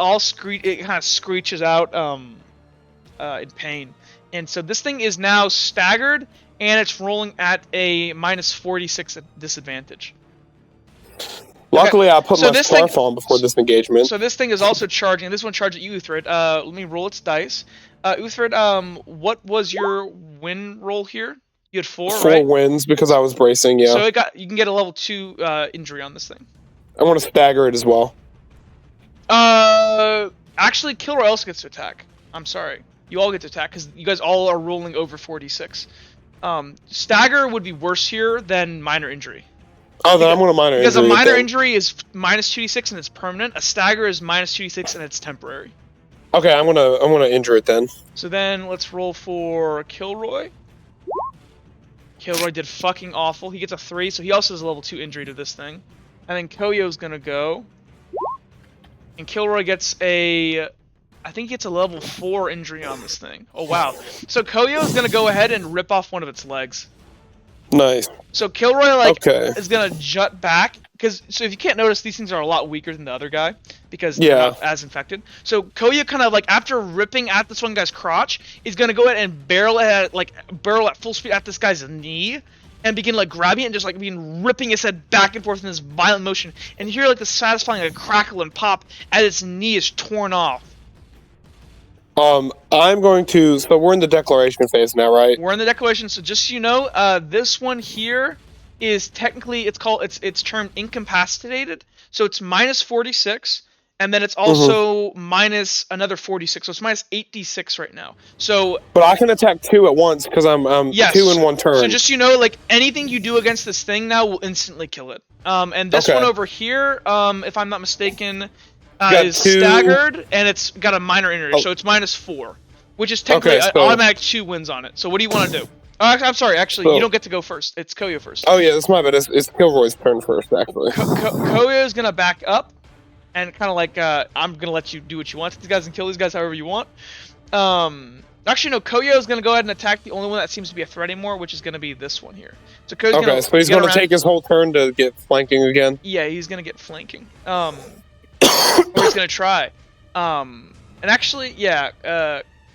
kind of screeches out in pain. And so this thing is now staggered, and it's rolling at a minus 46 at disadvantage. Luckily, okay. I put my scarf on before this engagement. So this thing is also charging. This one charged at you, Uthred. Let me roll its dice. Uthred, what was your win roll here? You had 4, right? 4 wins because I was bracing, yeah. So you can get a level 2 injury on this thing. I want to stagger it as well. Actually, Kilroy also gets to attack. I'm sorry. You all get to attack because you guys all are rolling over 46. Stagger would be worse here than minor injury. Oh, then I'm going to minor injury. Because a minor injury is minus 2d6 and it's permanent. A stagger is minus 2d6 and it's temporary. Okay, I'm gonna injure it then. So then let's roll for Kilroy. Kilroy did fucking awful. He gets a 3, so he also has a level 2 injury to this thing. And then Koyo's gonna go. And Kilroy gets I think he gets a level 4 injury on this thing. Oh wow. So Koyo's gonna go ahead and rip off one of its legs. Nice. So Kilroy is gonna jut back, so if you can't notice, these things are a lot weaker than the other guy because they're not as infected. So Koyo kind of after ripping at this one guy's crotch, is gonna go ahead and barrel at full speed at this guy's knee, and begin grabbing it and just begin ripping his head back and forth in this violent motion. And you hear the satisfying crackle and pop as its knee is torn off. I'm going to. So we're in the declaration phase now, right? We're in the declaration. So just so you know, this one here is technically it's termed incapacitated. So it's minus 46, and then it's also minus another 46. So it's minus 8d6 right now. So But I can attack 2 at once because I'm yes. 2 in 1 turn. So just so you know, like anything you do against this thing now will instantly kill it. And this one over here, if I'm not mistaken, is staggered, and it's got a minor injury, so it's minus 4, which is technically an automatic 2 wins on it. So what do you want to do? I'm sorry, actually, you don't get to go first. It's Koyo first. Oh yeah, that's my bad. It's Kilroy's turn first, actually. Koyo is gonna back up, and kind of like I'm gonna let you do what you want. These guys can kill these guys however you want. Actually, no. Koyo is gonna go ahead and attack the only one that seems to be a threat anymore, which is gonna be this one here. So Koyo's so he's gonna take his whole turn to get flanking again. Yeah, he's gonna get flanking. Or he's gonna try. And actually, yeah,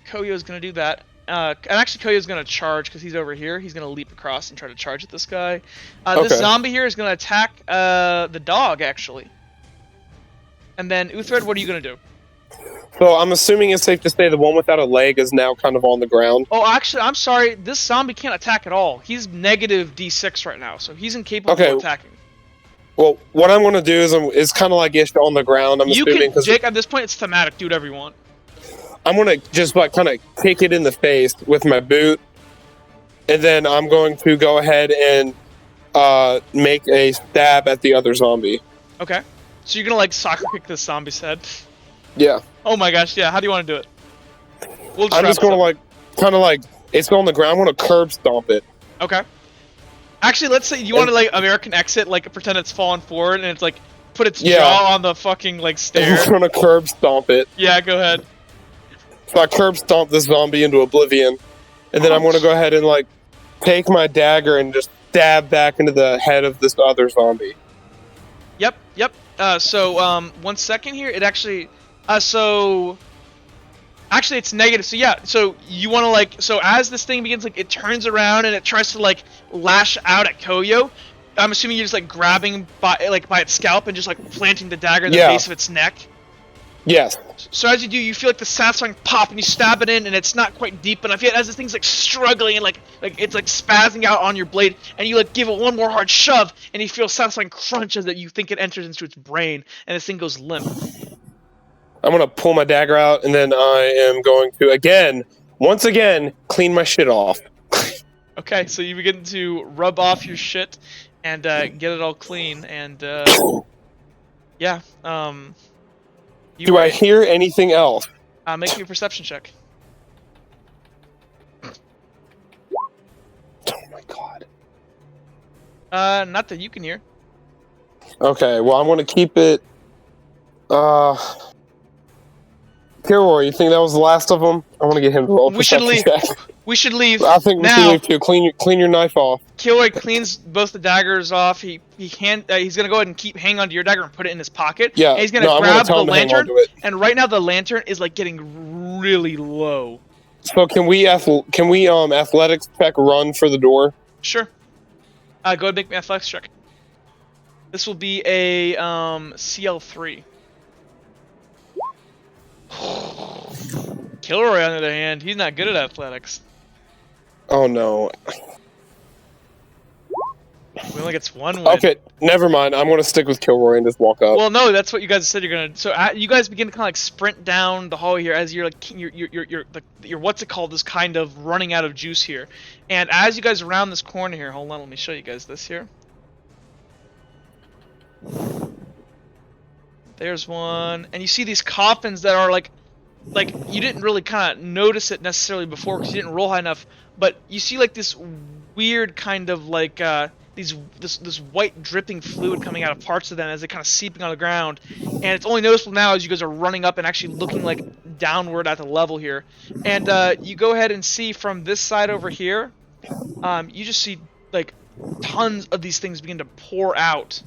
Koyo's gonna do that. And actually, Koyo's gonna charge because he's over here. He's gonna leap across and try to charge at this guy. This zombie here is gonna attack the dog, actually. And then Uthred, what are you gonna do? So I'm assuming it's safe to say the one without a leg is now kind of on the ground. Oh, actually, I'm sorry. This zombie can't attack at all. He's negative D6 right now, so he's incapable of attacking. Well, what I'm gonna do is kind of like ish on the ground. I'm assuming because Jake, at this point, it's thematic. Do whatever you want. I'm gonna just like kind of kick it in the face with my boot, and then I'm going to go ahead and make a stab at the other zombie. Okay. So you're gonna like soccer kick this zombie's head? Yeah. Oh my gosh, yeah. How do you want to do it? I'm just gonna like kind of like it's on the ground. I want to curb stomp it. Okay. Actually, let's say you want to like American exit, like pretend it's falling forward and it's like put its jaw on the fucking like stair. I'm gonna curb stomp it. Yeah, go ahead. So I curb stomp this zombie into oblivion, and then I'm gonna go ahead and like take my dagger and just stab back into the head of this other zombie. Yep. So 1 second here. It actually, actually it's negative. So yeah. So you want to like, so as this thing begins, like it turns around and it tries to like lash out at Koyo. I'm assuming you're just like grabbing by its scalp and just like planting the dagger in the base of its neck. Yes. So as you do, you feel like the satisfying pop, and you stab it in, and it's not quite deep enough yet. As this thing's like struggling and like it's like spazzing out on your blade, and you like give it one more hard shove, and you feel a satisfying crunch as that you think it enters into its brain, and this thing goes limp. I'm gonna pull my dagger out, and then I am going to once again, clean my shit off. Okay, so you begin to rub off your shit and get it all clean, and yeah. Do I hear anything else? Make me a perception check. Oh my god. Not that you can hear. Okay, well I'm gonna keep it. Kilroy, you think that was the last of them? I want to get him to roll. We should leave. We should leave. I think we should leave too. Clean your knife off. Kilroy cleans both the daggers off. He's gonna go ahead and hang on to your dagger and put it in his pocket. Yeah. And he's gonna grab the lantern. And right now the lantern is like getting really low. So can we athletics check run for the door? Sure. Go ahead and make me an athletics check. This will be a CL3. Kilroy, on the other hand, he's not good at athletics. Oh no. We only gets one win. Okay, never mind. I'm gonna stick with Kilroy and just walk up. Well, no, that's what you guys said you're gonna. So you guys begin to kind of like sprint down the hallway here as you're like you're what's it called? This kind of running out of juice here, and as you guys round this corner here, hold on, let me show you guys this here. There's one, and you see these coffins that are like you didn't really kind of notice it necessarily before because you didn't roll high enough, but you see like this weird kind of like this white dripping fluid coming out of parts of them as they're kind of seeping on the ground, and it's only noticeable now as you guys are running up and actually looking like downward at the level here, and you go ahead and see from this side over here, you just see like tons of these things begin to pour out.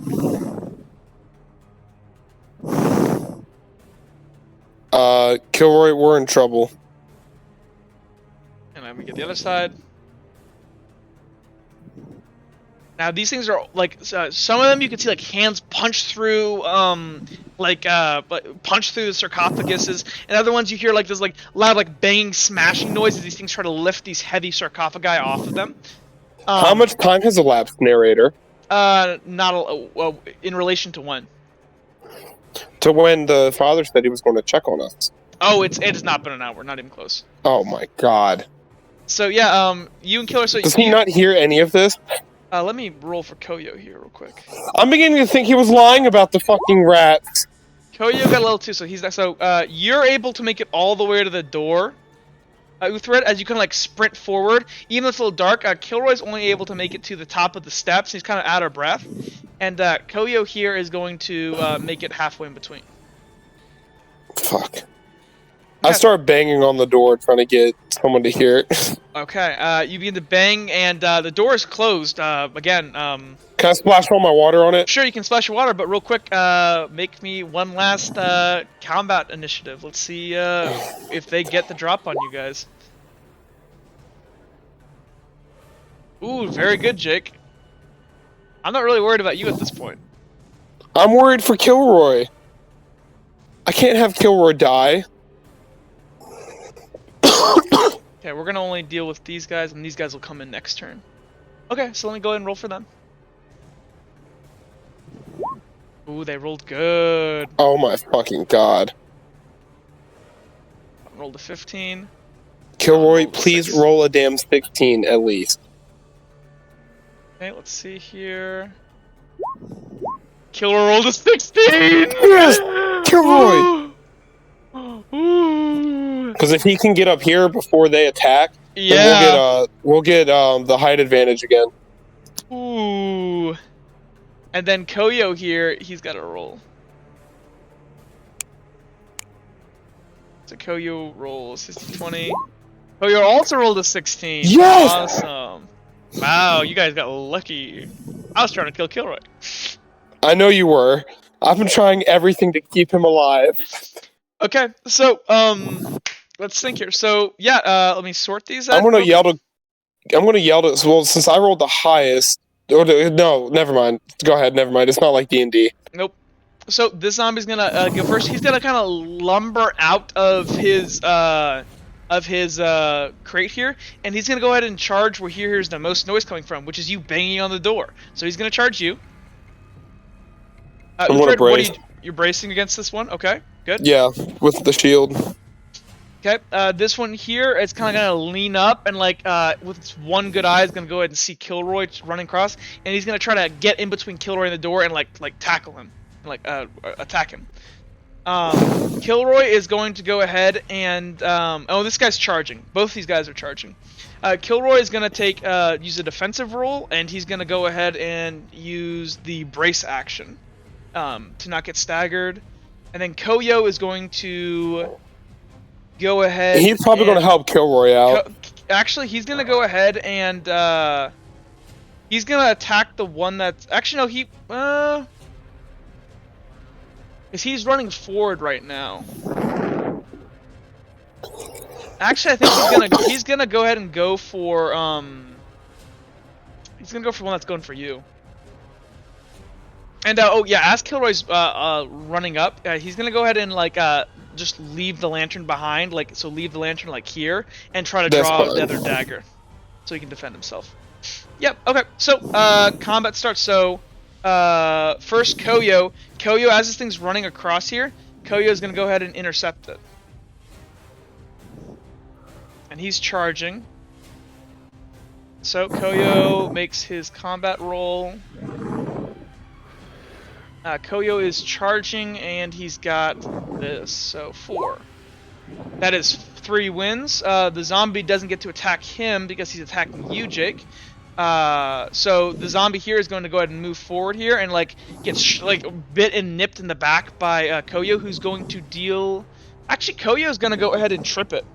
Kilroy, we're in trouble. And let me get the other side. Now these things are like some of them you can see like hands punch through punch through the sarcophaguses, and other ones you hear like there's like loud like banging smashing noises. These things try to lift these heavy sarcophagi off of them. How much time has elapsed, narrator? Not in relation to when. to when the father said he was going to check on us. Oh, it has not been an hour. Not even close. Oh my god. So yeah, you and Killer. So Does he not hear any of this? Let me roll for Koyo here real quick. I'm beginning to think he was lying about the fucking rats. Koyo got a level 2, so you're able to make it all the way to the door. Uthred, as you kind of like sprint forward, even though it's a little dark, Kilroy's only able to make it to the top of the steps. He's kind of out of breath, and Koyo here is going to make it halfway in between. Fuck. I start banging on the door, trying to get someone to hear it. Okay, you begin to bang, and the door is closed. Again, Can I splash all my water on it? Sure, you can splash your water, but real quick, make me one last combat initiative. Let's see if they get the drop on you guys. Ooh, very good, Jake. I'm not really worried about you at this point. I'm worried for Kilroy. I can't have Kilroy die. Okay, we're gonna only deal with these guys, and these guys will come in next turn. Okay, so let me go ahead and roll for them. Ooh, they rolled good. Oh my fucking god. Rolled a 15. Kilroy, please roll a damn 16 at least. Okay, let's see here. Kilroy rolled a 16! Yes! Kilroy! Ooh. Because if he can get up here before they attack, Yeah. then we'll get the height advantage again. Ooh. And then Koyo here, he's got to roll. So Koyo rolls his 20. Koyo also rolled a 16. Yes! Awesome. Wow, you guys got lucky. I was trying to kill Kilroy. I know you were. I've been trying everything to keep him alive. Okay, so let's think here. So yeah, let me sort these out. I'm gonna yell to. Well, since I rolled the highest. No, never mind. Go ahead. Never mind. It's not like D&D. Nope. So this zombie's gonna go first. He's gonna kind of lumber out of his crate here, and he's gonna go ahead and charge where he hears the most noise coming from, which is you banging on the door. So he's gonna charge you. I'm gonna brace. You're bracing against this one. Okay, good. Yeah, with the shield. Okay, this one here, it's kind of gonna lean up and like with its one good eye, is gonna go ahead and see Kilroy running across, and he's gonna try to get in between Kilroy and the door and like tackle him, like attack him. Kilroy is going to go ahead and oh, this guy's charging. Both these guys are charging. Kilroy is gonna take use a defensive roll, and he's gonna go ahead and use the brace action to not get staggered, and then Koyo is going to go ahead. He's probably going to help Kilroy out. Actually, he's going to go ahead and he's going to attack the one that's actually no, because he's running forward right now. Actually, I think he's gonna go ahead and go for he's gonna go for one that's going for you. And oh yeah, as Kilroy's running up, he's gonna go ahead and like just leave the lantern behind, like so leave the lantern like here, and try to draw the other dagger, so he can defend himself. Yep. Okay. So combat starts. So first Koyo, as this thing's running across here, Koyo is gonna go ahead and intercept it, and he's charging. So Koyo makes his combat roll. Koyo is charging, and he's got this, so 4. That is 3 wins. The zombie doesn't get to attack him because he's attacking you, Jake. So the zombie here is going to go ahead and move forward here and like get bit and nipped in the back by Koyo, who's going to deal. Actually, Koyo is going to go ahead and trip it.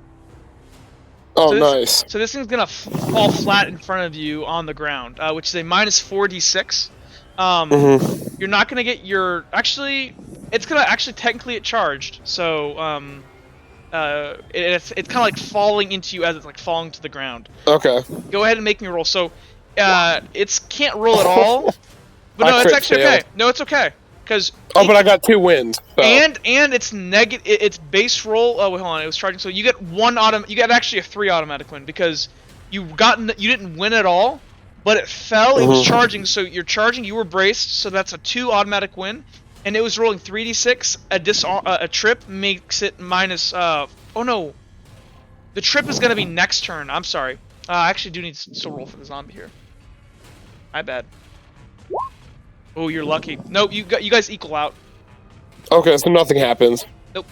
Oh, so nice. So this thing's going to fall flat in front of you on the ground, which is a minus 4d6. You're not gonna get your. Actually, it's gonna actually technically get charged. So it's kind of like falling into you as it's like falling to the ground. Okay. Go ahead and make me roll. So it's can't roll at all. But no, it's actually okay. No, it's okay. Cause but I got 2 wins. So. And it's negative. It's base roll. Oh wait, hold on. It was charging. So you get 1 You get actually a 3 automatic win because you didn't win at all. But it fell, it was charging, so you're charging, you were braced, so that's a 2 automatic win. and it was rolling 3d6. A trip makes it minus. Oh no, the trip is gonna be next turn. I'm sorry. I actually do need to still roll for the zombie here. My bad. Oh, you're lucky. No, you guys equal out. Okay, so nothing happens. Nope.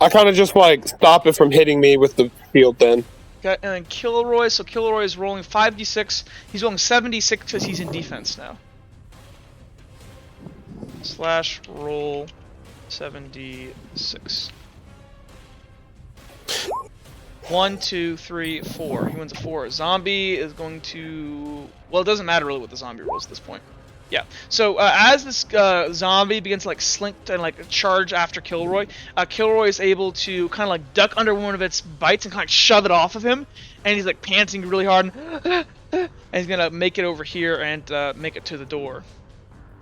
I kind of just like stop it from hitting me with the shield then. Okay, and then Kilroy. So Kilroy is rolling 5d6. He's rolling 76 because he's in defense now. Slash roll 7d6. 1, 2, 3, 4. He wins a 4. Zombie is going to. Well, it doesn't matter really what the zombie rolls at this point. Yeah. So as this zombie begins to like slink and like charge after Kilroy, Kilroy is able to kind of like duck under one of its bites and kind of shove it off of him, and he's like panting really hard, and he's gonna make it over here and make it to the door.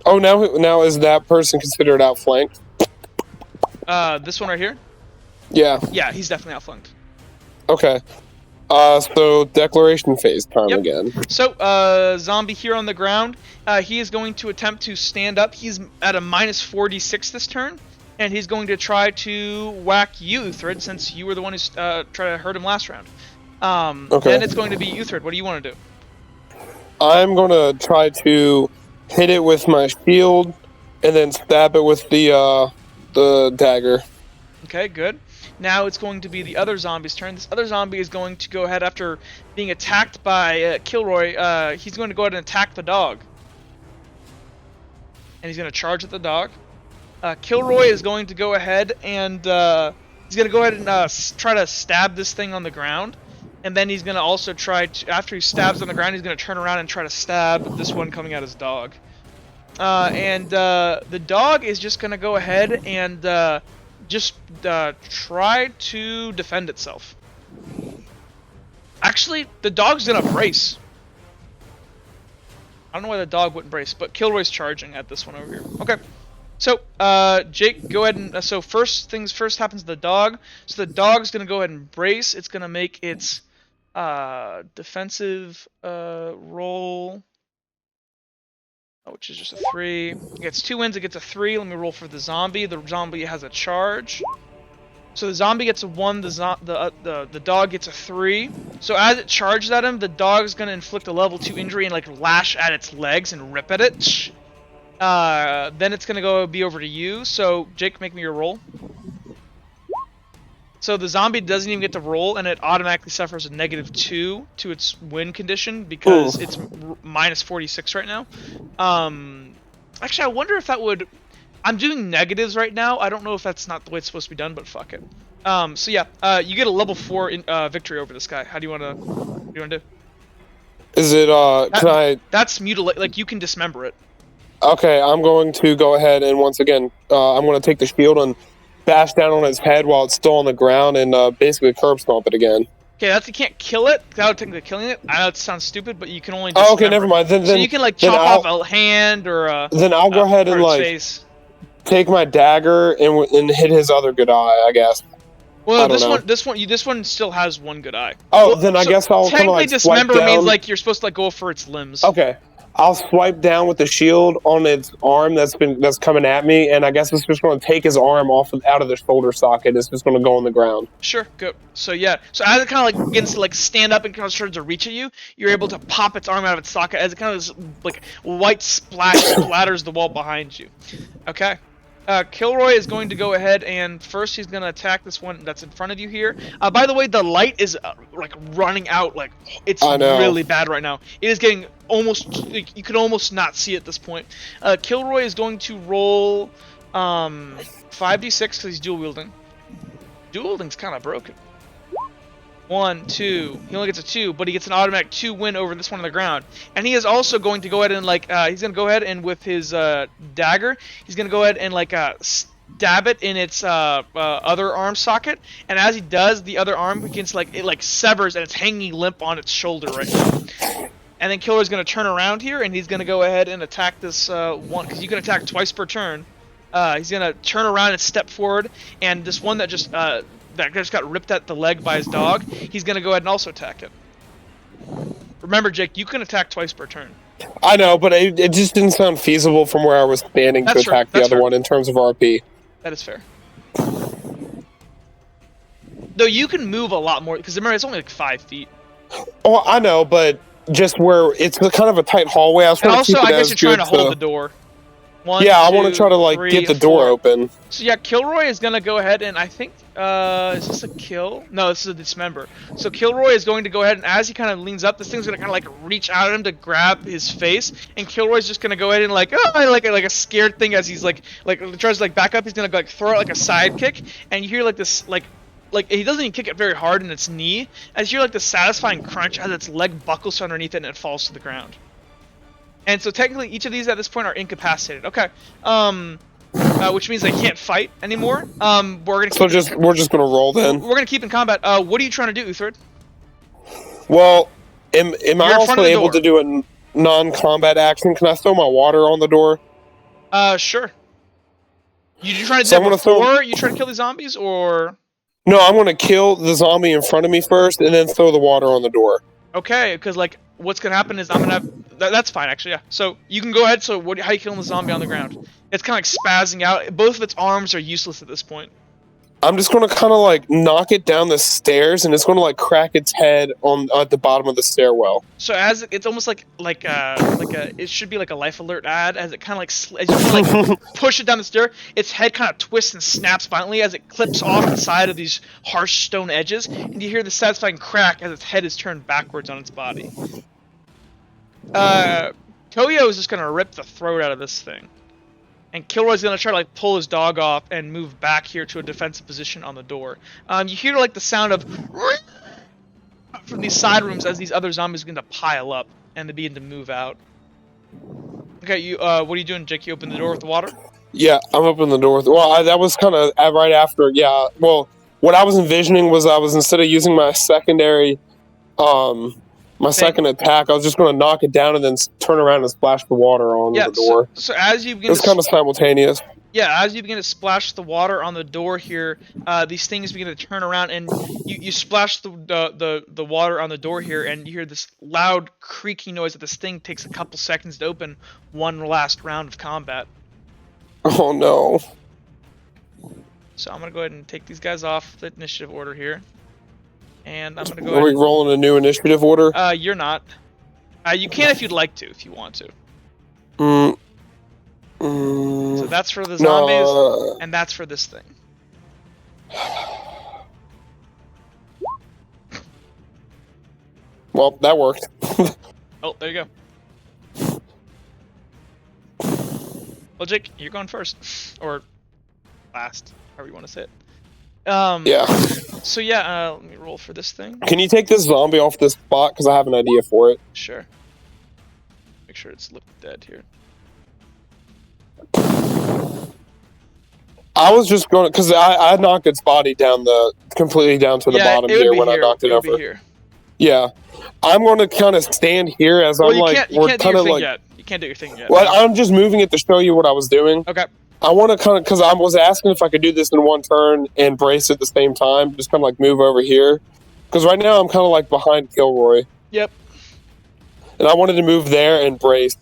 Oh, now is that person considered outflanked? This one right here. Yeah. Yeah, he's definitely outflanked. Okay. So declaration phase time again. So, zombie here on the ground. He is going to attempt to stand up. He's at a minus 46 this turn, and he's going to try to whack you, Uthred, since you were the one who tried to hurt him last round. Okay. Then it's going to be Uthred. What do you want to do? I'm gonna try to hit it with my shield, and then stab it with the dagger. Okay, good. Now it's going to be the other zombie's turn. This other zombie is going to go ahead after being attacked by Kilroy. He's going to go ahead and attack the dog. And he's going to charge at the dog. Kilroy is going to go ahead and he's going to go ahead and try to stab this thing on the ground. And then he's going to also try to, after he stabs on the ground, he's going to turn around and try to stab this one coming at his dog. The dog is just going to go ahead and just try to defend itself. Actually, the dog's gonna brace. I don't know why the dog wouldn't brace, but Kilroy's charging at this one over here. Okay. So, Jake, go ahead and... so first things first happens to the dog. So the dog's gonna go ahead and brace. It's gonna make its defensive roll... which is just a 3. It gets 2 wins, it gets a 3. Let me roll for the zombie. The zombie has a charge. So the zombie gets a 1, the dog gets a 3. So as it charges at him, the dog's going to inflict a level 2 injury and like lash at its legs and rip at it. Then it's going to be over to you. So Jake, make me your roll. So the zombie doesn't even get to roll, and it automatically suffers a -2 to its win condition because it's minus 46 right now. Actually, I wonder if that would... I'm doing negatives right now. I don't know if that's not the way it's supposed to be done, but fuck it. So yeah, you get a level 4 victory over this guy. How do you want to do? Is it, can I... That's mutilate, like, you can dismember it. Okay, I'm going to go ahead and once again, I'm going to take the shield and bash down on its head while it's still on the ground and basically curb stomp it again. Okay, you can't kill it. Without technically killing it. I know it sounds stupid, but you can only dismember okay, never mind. Then, so you can, like, chop off a hand or then I'll go ahead and, like, face. Take my dagger and hit his other good eye, I guess. Well, this one still has one good eye. Oh, well, then I guess I'll kind of like dismember swipe down. means like you're supposed to like go for its limbs. Okay, I'll swipe down with the shield on its arm that's coming at me, and I guess it's just going to take his arm out of the shoulder socket. It's just going to go on the ground. Sure, go. So yeah, so as it kind of like begins to like stand up and kind of starts to reach at you, you're able to pop its arm out of its socket as it kind of like white splash splatters the wall behind you. Okay. Kilroy is going to go ahead and first he's going to attack this one that's in front of you here. By the way, the light is like running out. Like it's really bad right now. It is getting almost, you can almost not see at this point. Kilroy is going to roll 5d6 because he's dual wielding. Dual wielding's kind of broken. 1, 2. He only gets a 2, but he gets an automatic 2 win over this one on the ground. And he is also going to go ahead and like he's gonna go ahead and with his dagger, he's gonna go ahead and like stab it in its other arm socket. And as he does, the other arm begins to like it like severs and it's hanging limp on its shoulder right now. And then Killer's gonna turn around here and he's gonna go ahead and attack this one because you can attack twice per turn. He's gonna turn around and step forward, and this one that just got ripped at the leg by his dog, he's going to go ahead and also attack it. Remember, Jake, you can attack twice per turn. I know, but it just didn't sound feasible from where I was standing That's to fair. attack the That's other fair. one in terms of RP. That is fair. Though you can move a lot more, because remember, it's only like 5 feet. Oh, I know, but just where it's kind of a tight hallway, I was And trying to keep also, it I guess as you're trying good to hold the door. One, yeah, I want two, to try to like three, get the door 4. open. So yeah, Kilroy is gonna go ahead and I think is this a kill? No, this is a dismember. So Kilroy is going to go ahead and as he kind of leans up, this thing's gonna kind of like reach out at him to grab his face, and Kilroy's just gonna go ahead and like like a scared thing as he's like tries to like back up. He's gonna like throw out like a side kick, and you hear like this like he doesn't even kick it very hard in its knee, as you hear like the satisfying crunch as its leg buckles underneath it and it falls to the ground. And so technically, each of these at this point are incapacitated. Okay. Which means they can't fight anymore. We're gonna keep we're just gonna roll then. We're gonna keep in combat. What are you trying to do, Uthred? Well, am I also able door. to do a non-combat action? Can I throw my water on the door? Sure. You trying to do So that before you try to kill the zombies, or? No, I'm gonna kill the zombie in front of me first, and then throw the water on the door. Okay, because like what's gonna happen is I'm gonna have that's fine actually. Yeah. So you can go ahead. So how you killing the zombie on the ground? It's kind of like spazzing out. Both of its arms are useless at this point. I'm just gonna kind of like knock it down the stairs, and it's gonna like crack its head on at the bottom of the stairwell. So as it's almost like it should be like a life alert ad, as it kind of like as you kind of like push it down the stair, its head kind of twists and snaps violently as it clips off the side of these harsh stone edges, and you hear the satisfying crack as its head is turned backwards on its body. Koyo is just gonna rip the throat out of this thing. And Kilroy's gonna try to like pull his dog off and move back here to a defensive position on the door. You hear like the sound of from these side rooms as these other zombies begin to pile up and they begin to move out. Okay, you what are you doing, Jake? You open the door with the water? Yeah, I'm opening the door. Well, that was kind of right after. Yeah, well, what I was envisioning was I was instead of using my secondary, second attack, I was just going to knock it down and then turn around and splash the water on the door. So as you begin, it's kind of simultaneous. Yeah, as you begin to splash the water on the door here, these things begin to turn around, and you splash the water on the door here, and you hear this loud creaking noise that this thing takes a couple seconds to open one last round of combat. Oh no. So I'm gonna go ahead and take these guys off the initiative order here. And I'm gonna go Are we rolling a new initiative order? You're not. You can if you'd like to, if you want to. So that's for the zombies, and that's for this thing. Well, that worked. Oh, there you go. Well, Jake, you're going first. Or last, however you want to say it. Yeah. So yeah, let me roll for this thing. Can you take this zombie off this spot? Because I have an idea for it. Sure. Make sure it's looked dead here. I was just going to, because I knocked its body down completely down to the bottom here when I knocked it over. Here. Yeah. I'm going to kind of stand here as I'm like, we're kind of like. Yet. You can't do your thing yet. Well, I'm just moving it to show you what I was doing. Okay. I want to kind of, because I was asking if I could do this in one turn and brace at the same time, just kind of like move over here. Because right now I'm kind of like behind Kilroy. Yep. And I wanted to move there and brace.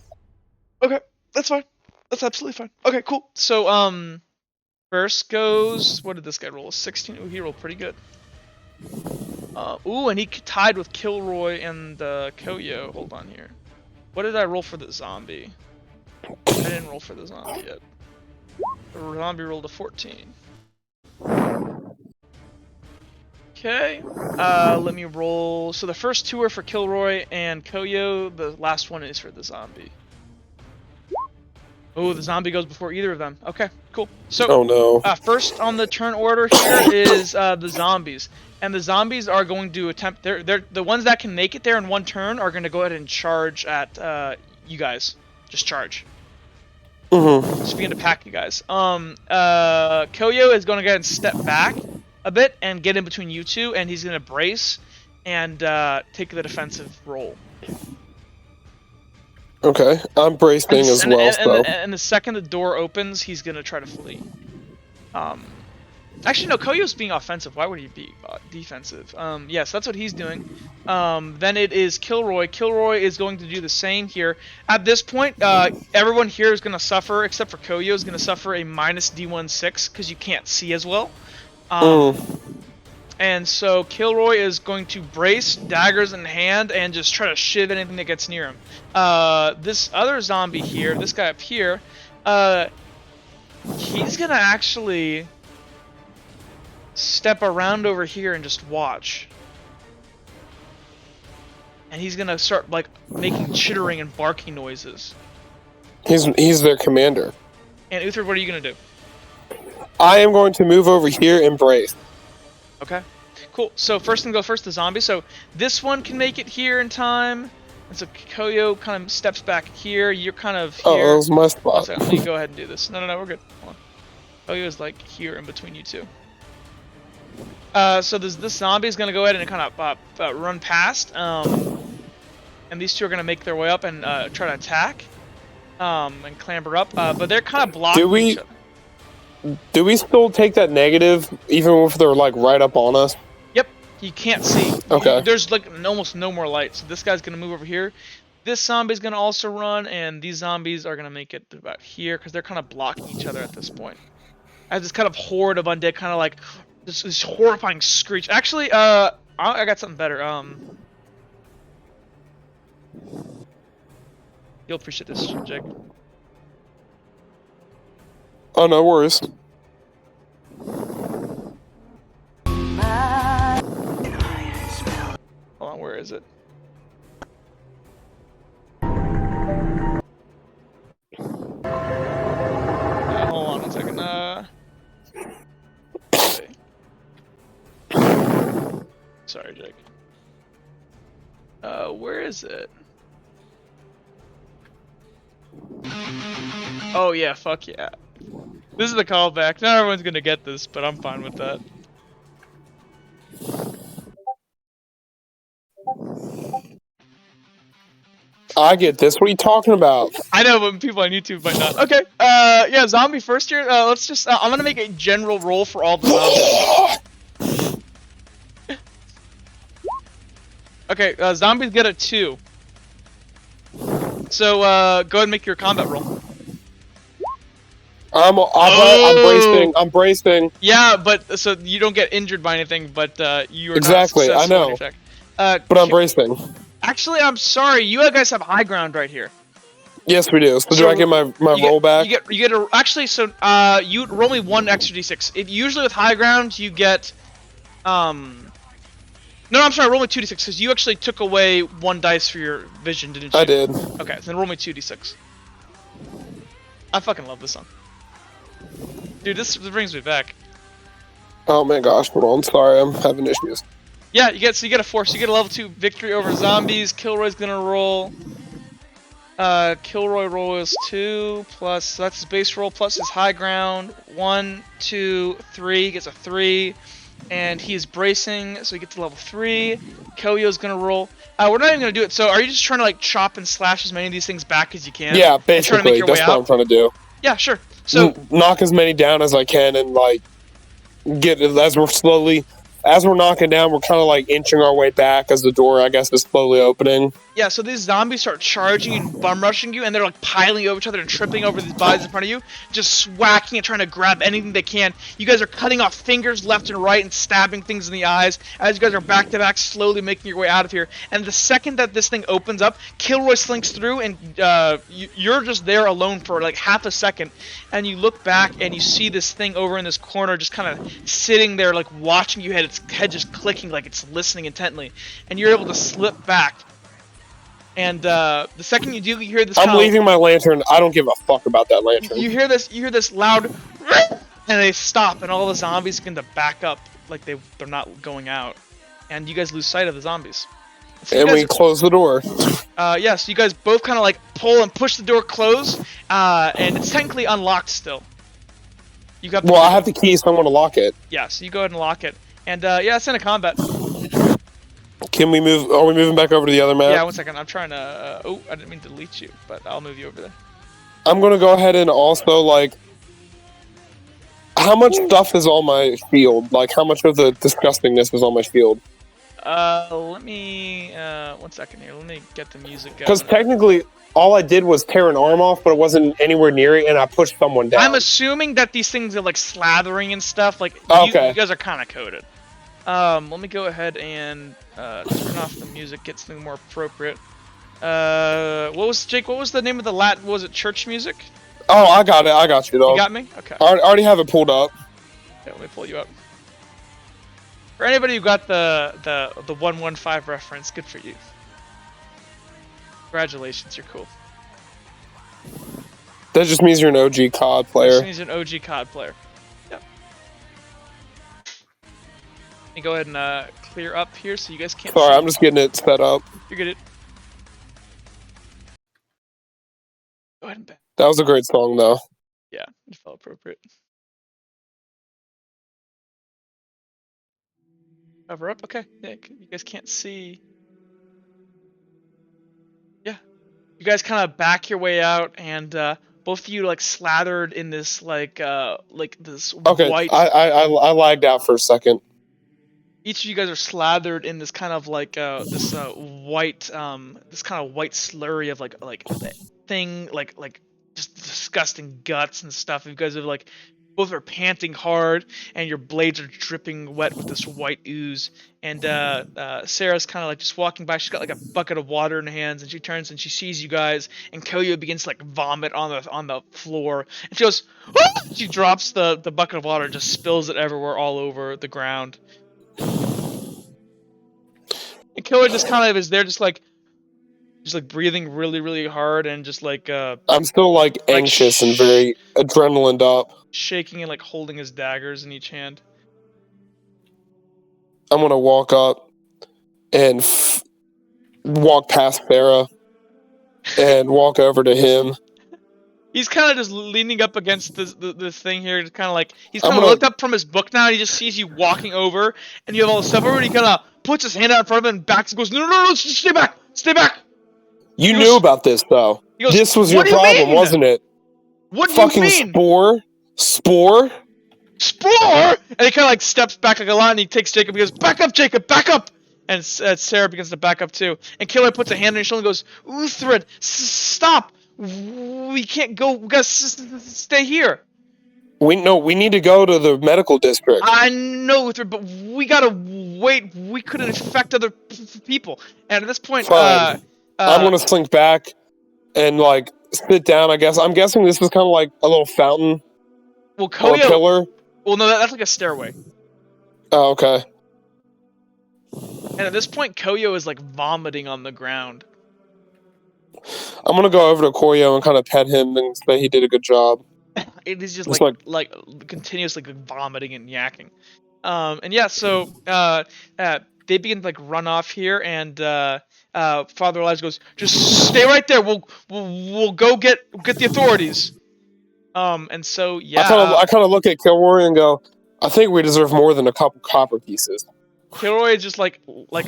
Okay, that's fine. That's absolutely fine. Okay, cool. So, first goes, what did this guy roll? A 16? Ooh, he rolled pretty good. Ooh, and he tied with Kilroy and Koyo. Hold on here. What did I roll for the zombie? I didn't roll for the zombie yet. The zombie rolled a 14. Okay. Let me roll. So the first two are for Kilroy and Koyo. The last one is for the zombie. Oh, the zombie goes before either of them. Okay, cool. So, oh no. First on the turn order here is the zombies, and the zombies are going to attempt. They're the ones that can make it there in one turn are going to go ahead and charge at you guys. Just charge. Just begin to pack you guys. Koyo is going to go ahead and step back a bit and get in between you two, and he's going to brace and take the defensive role. Okay, I'm bracing and the second the door opens, he's gonna try to flee. Actually, no. Koyo's being offensive. Why would he be defensive? Yes, that's what he's doing. Then it is Kilroy. Kilroy is going to do the same here. At this point, everyone here is going to suffer, except for Koyo, is going to suffer a minus D16 because you can't see as well. And so Kilroy is going to brace, daggers in hand, and just try to shiv anything that gets near him. This other zombie here, this guy up here, he's going to actually step around over here and just watch. And he's going to start, like, making chittering and barking noises. He's their commander. And Uthred, what are you going to do? I am going to move over here and brace. Okay, cool. So first thing go first, the zombie. So this one can make it here in time. And so Koyo kind of steps back here. You're kind of here. Oh, that was my spot. Let me go ahead and do this. No, we're good. Hold on. Koyo is like here in between you two. So this zombie is going to go ahead and kind of run past. And these two are going to make their way up and try to attack. And clamber up. But they're kind of blocking each other. Do we still take that negative, even if they're like right up on us? Yep, you can't see. Okay. There's like almost no more light, so this guy's gonna move over here. This zombie's gonna also run, and these zombies are gonna make it to about here because they're kind of blocking each other at this point. As this kind of horde of undead, kind of like this horrifying screech. Actually, I got something better. You'll appreciate this, Jake. Oh, no worries. Hold on, where is it? Hold on a second. Okay. Sorry, Jake. Where is it? Oh yeah, fuck yeah. This is the callback. Not everyone's gonna get this, but I'm fine with that. I get this. What are you talking about? I know, but people on YouTube might not. Okay. Yeah, zombie first here. Let's just. I'm gonna make a general roll for all the zombies. Okay. Zombies get a 2. So go ahead and make your combat roll. I'm bracing. Yeah, but so you don't get injured by anything, but you are exactly. Not I know. But I'm bracing. Actually, I'm sorry. You guys have high ground right here. Yes, we do. So do I get my roll back? You get a actually. So you roll me 1 extra d6. Usually with high ground you get No, I'm sorry. Roll me 2d6 because you actually took away 1 dice for your vision, didn't you? I did. Okay, so then roll me 2d6. I fucking love this song. Dude, this brings me back. Oh my gosh, hold on. Sorry, I'm having issues. Yeah, you get a 4, so you get a level 2 victory over zombies. Kilroy's gonna roll. Kilroy rolls 2 plus, so that's his base roll plus his high ground. 1, 2, 3, gets a 3. And he is bracing, so he gets to level 3. Koyo's gonna roll. We're not even gonna do it. So are you just trying to like chop and slash as many of these things back as you can? Yeah, basically. That's what I'm trying to do. Yeah, sure. So knock as many down as I can and like get as we're knocking down, we're kind of like inching our way back as the door, I guess, is slowly opening. Yeah, so these zombies start charging and bum rushing you, and they're like piling over each other and tripping over these bodies in front of you, just swacking and trying to grab anything they can. You guys are cutting off fingers left and right and stabbing things in the eyes as you guys are back to back, slowly making your way out of here. And the second that this thing opens up, Kilroy slinks through, and you're just there alone for like half a second, and you look back and you see this thing over in this corner just kind of sitting there like watching you, its head just clicking like it's listening intently, and you're able to slip back. And the second you do, you hear this. I'm leaving my lantern. I don't give a fuck about that lantern. You hear this loud, and they stop, and all the zombies begin to back up, like they're not going out, and you guys lose sight of the zombies. So and we close the door. Yes, you guys both kind of like pull and push the door closed, and it's technically unlocked still. You got. Well, I have the key, so I'm gonna lock it. Yeah, so you go ahead and lock it, and yeah, it's in a combat. Can we move? Are we moving back over to the other map? Yeah, 1 second. I'm trying to. Oh, I didn't mean to delete you, but I'll move you over there. I'm gonna go ahead and also like. How much stuff is on my shield? Like, how much of the disgustingness is on my shield? Let me 1 second here. Let me get the music going. Because technically, all I did was tear an arm off, but it wasn't anywhere near it, and I pushed someone down. I'm assuming that these things are like slathering and stuff. Like Okay. you guys are kind of coated. Let me go ahead and turn off the music, get something more appropriate. What was Jake? What was the name of the Latin? Was it church music? Oh, I got it. I got you, though. You got me? Okay. I already have it pulled up. Okay, let me pull you up. For anybody who got the 115 reference, good for you. Congratulations, you're cool. That just means you're an OG COD player. That means you're an OG COD player. Yep. Let me go ahead and clear up here so you guys can't Sorry, see. I'm just getting it set up. You're good. Go ahead and back. That was a great song, though. Yeah, it felt appropriate. Cover up? Okay. Yeah, you guys can't see. Yeah. You guys kind of back your way out, and both of you like slathered in this like this Okay, white. I lagged out for a second. Each of you guys are slathered in this kind of like this white this kind of white slurry of like thing like just disgusting guts and stuff. You guys are like both are panting hard, and your blades are dripping wet with this white ooze. And Sarah's kind of like just walking by. She's got like a bucket of water in her hands, and she turns and she sees you guys. And Koyo begins to like vomit on the floor, and she goes, "Ah!" She drops the bucket of water and just spills it everywhere, all over the ground. And Koyo just kind of is there, just like breathing really, really hard, and just like I'm still like anxious and very adrenaline up. shaking and like holding his daggers in each hand. I'm gonna walk up and walk past Farah and walk over to him. He's kind of just leaning up against this thing here, just kind of like he's kind of looked up from his book now. And he just sees you walking over, and you have all the stuff over. And he kind of puts his hand out in front of him and backs and goes, "No, stay back, stay back." You knew about this though. Goes, this was your problem, wasn't it? What do Fucking you mean? Spore? And he kind of like steps back like a lot, and he takes Jacob. He goes, "Back up, Jacob, back up!" And Sarah begins to back up too. And Killer puts a hand on his shoulder and goes, "Uthred, stop! We can't go. We gotta stay here." We need to go to the medical district. I know, Uthred, but we gotta wait. We could infect other people. And at this point, Fine. I'm gonna slink back and like sit down. I guess I'm guessing this was kind of like a little fountain. Well, Or a pillar. Well, no, that's like a stairway. Oh, okay. And at this point, Koyo is like vomiting on the ground. I'm gonna go over to Koyo and kind of pet him and say he did a good job. It is just It's like continuously vomiting and yakking. And yeah, so they begin to like run off here, and Father Elijah goes, "Just stay right there. We'll go get the authorities." And so yeah, I kind of look at Kilroy and go, I think we deserve more than a couple copper pieces. Kilroy is just like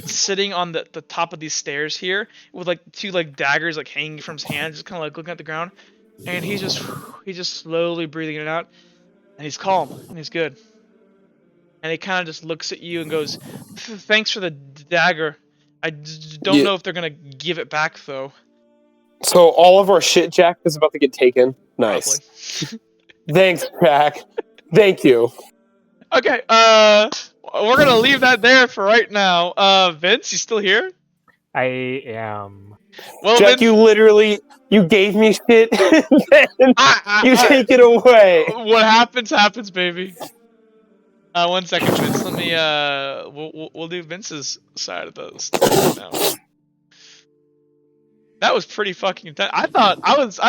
sitting on the top of these stairs here with like two like daggers like hanging from his hand, just kind of like looking at the ground, and he's just slowly breathing it out, and he's calm and he's good, and he kind of just looks at you and goes, "Thanks for the dagger. I don't know if they're gonna give it back though." So all of our shit, Jack, is about to get taken. Nice. Thanks, Jack. Thank you. Okay, we're gonna leave that there for right now. Vince, you still here? I am. Well, Jack, Vince, you gave me shit, and then you take it away. What happens, baby. 1 second, Vince. Let me we'll do Vince's side of the story now. That was pretty fucking intense. I thought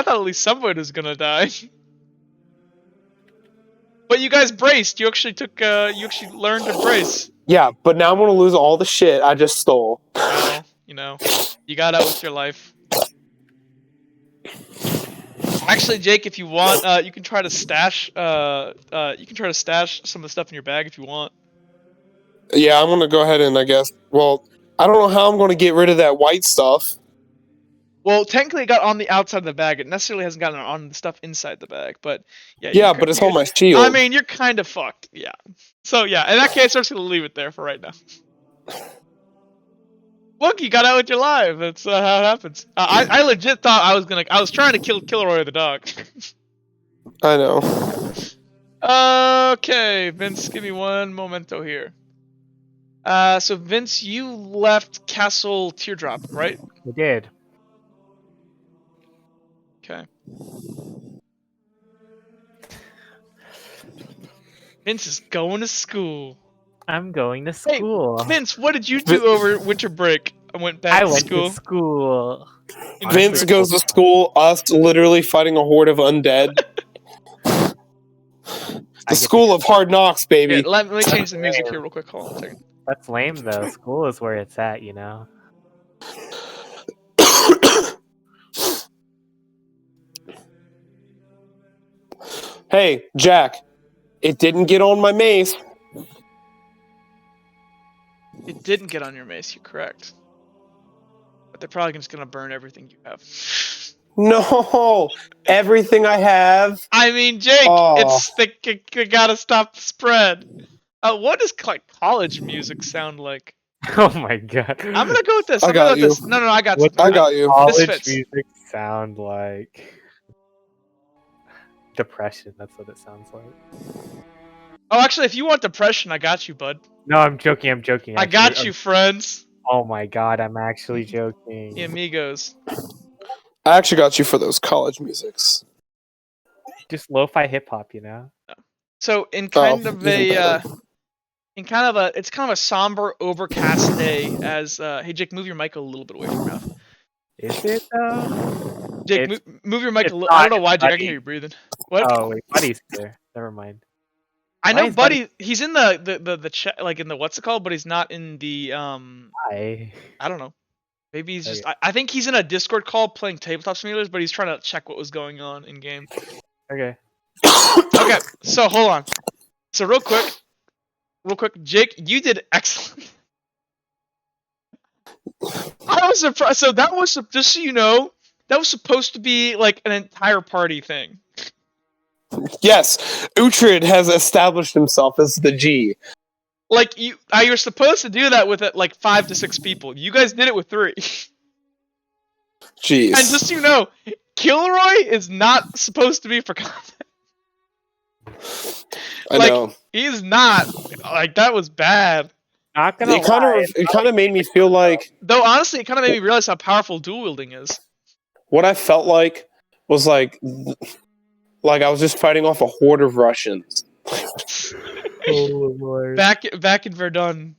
at least someone was gonna die. But you guys braced. You actually learned to brace. Yeah, but now I'm gonna lose all the shit I just stole. Well, you got out with your life. Actually, Jake, if you want, you can try to stash some of the stuff in your bag if you want. Yeah, I'm gonna go ahead and I guess. Well, I don't know how I'm gonna get rid of that white stuff. Well, technically, it got on the outside of the bag. It necessarily hasn't gotten on the stuff inside the bag, but yeah. Yeah, but it's on my shield. I mean, you're kind of fucked. Yeah. So yeah, in that case, I'm just gonna leave it there for right now. Look, you got out with your life. That's how it happens. I legit thought I was trying to kill Kilroy the dog. I know. Okay, Vince, give me one momento here. So Vince, you left Castle Teardrop, right? I did. Okay. Vince is going to school. I'm going to Hey, school. Vince, what did you do over winter break? I went back I to went school. to school. Vince goes to school, us literally fighting a horde of undead. The school of hard knocks, baby. Here, let me change the music here real quick. Hold on a second. That's lame though. School is where it's at, you know. Hey, Jack. It didn't get on my mace. It didn't get on your mace, you're correct. But they're probably just gonna burn everything you have. No, everything I have. I mean, Jake, it's you gotta stop the spread. What does college music sound like? Oh my god. I'm gonna go with this. I got you. This. No, I got. What I got you. college fits. music sound like? Depression. That's what it sounds like. Oh, actually, if you want depression, I got you, bud. No, I'm joking. I'm joking. I got you, friends. Oh my god, I'm actually joking. The amigos. I actually got you for those college musics. Just lo-fi hip hop, you know. So in Oh, kind of even a, better. it's kind of a somber, overcast day. As hey, Jake, move your mic a little bit away from your mouth. Is it though? Jake, It's- move your mic a it's little. not, I don't know why, it's Jake. I Buddy. can hear you breathing. What? Oh wait, Buddy's here. Never mind. I why know, is Buddy- Buddy. He's in the chat, like in the what's it called, but he's not in the Hi. I don't know. Maybe he's just. Okay. I think he's in a Discord call playing tabletop simulators, but he's trying to check what was going on in game. Okay. Okay, so hold on. So real quick, Jake, you did excellent. I was surprised. So that was just so you know, that was supposed to be like an entire party thing. Yes, Uhtred has established himself as the G. Like you're supposed to do that with like 5 to 6 people. You guys did it with 3. Jeez. And just so you know, Kilroy is not supposed to be for combat. I like, know. He's not. Like that was bad. Not gonna It kind of made me feel like Though honestly, it kind of made me realize how powerful dual wielding is. what I felt like was like I was just fighting off a horde of Russians. Oh lord. Back in Verdun.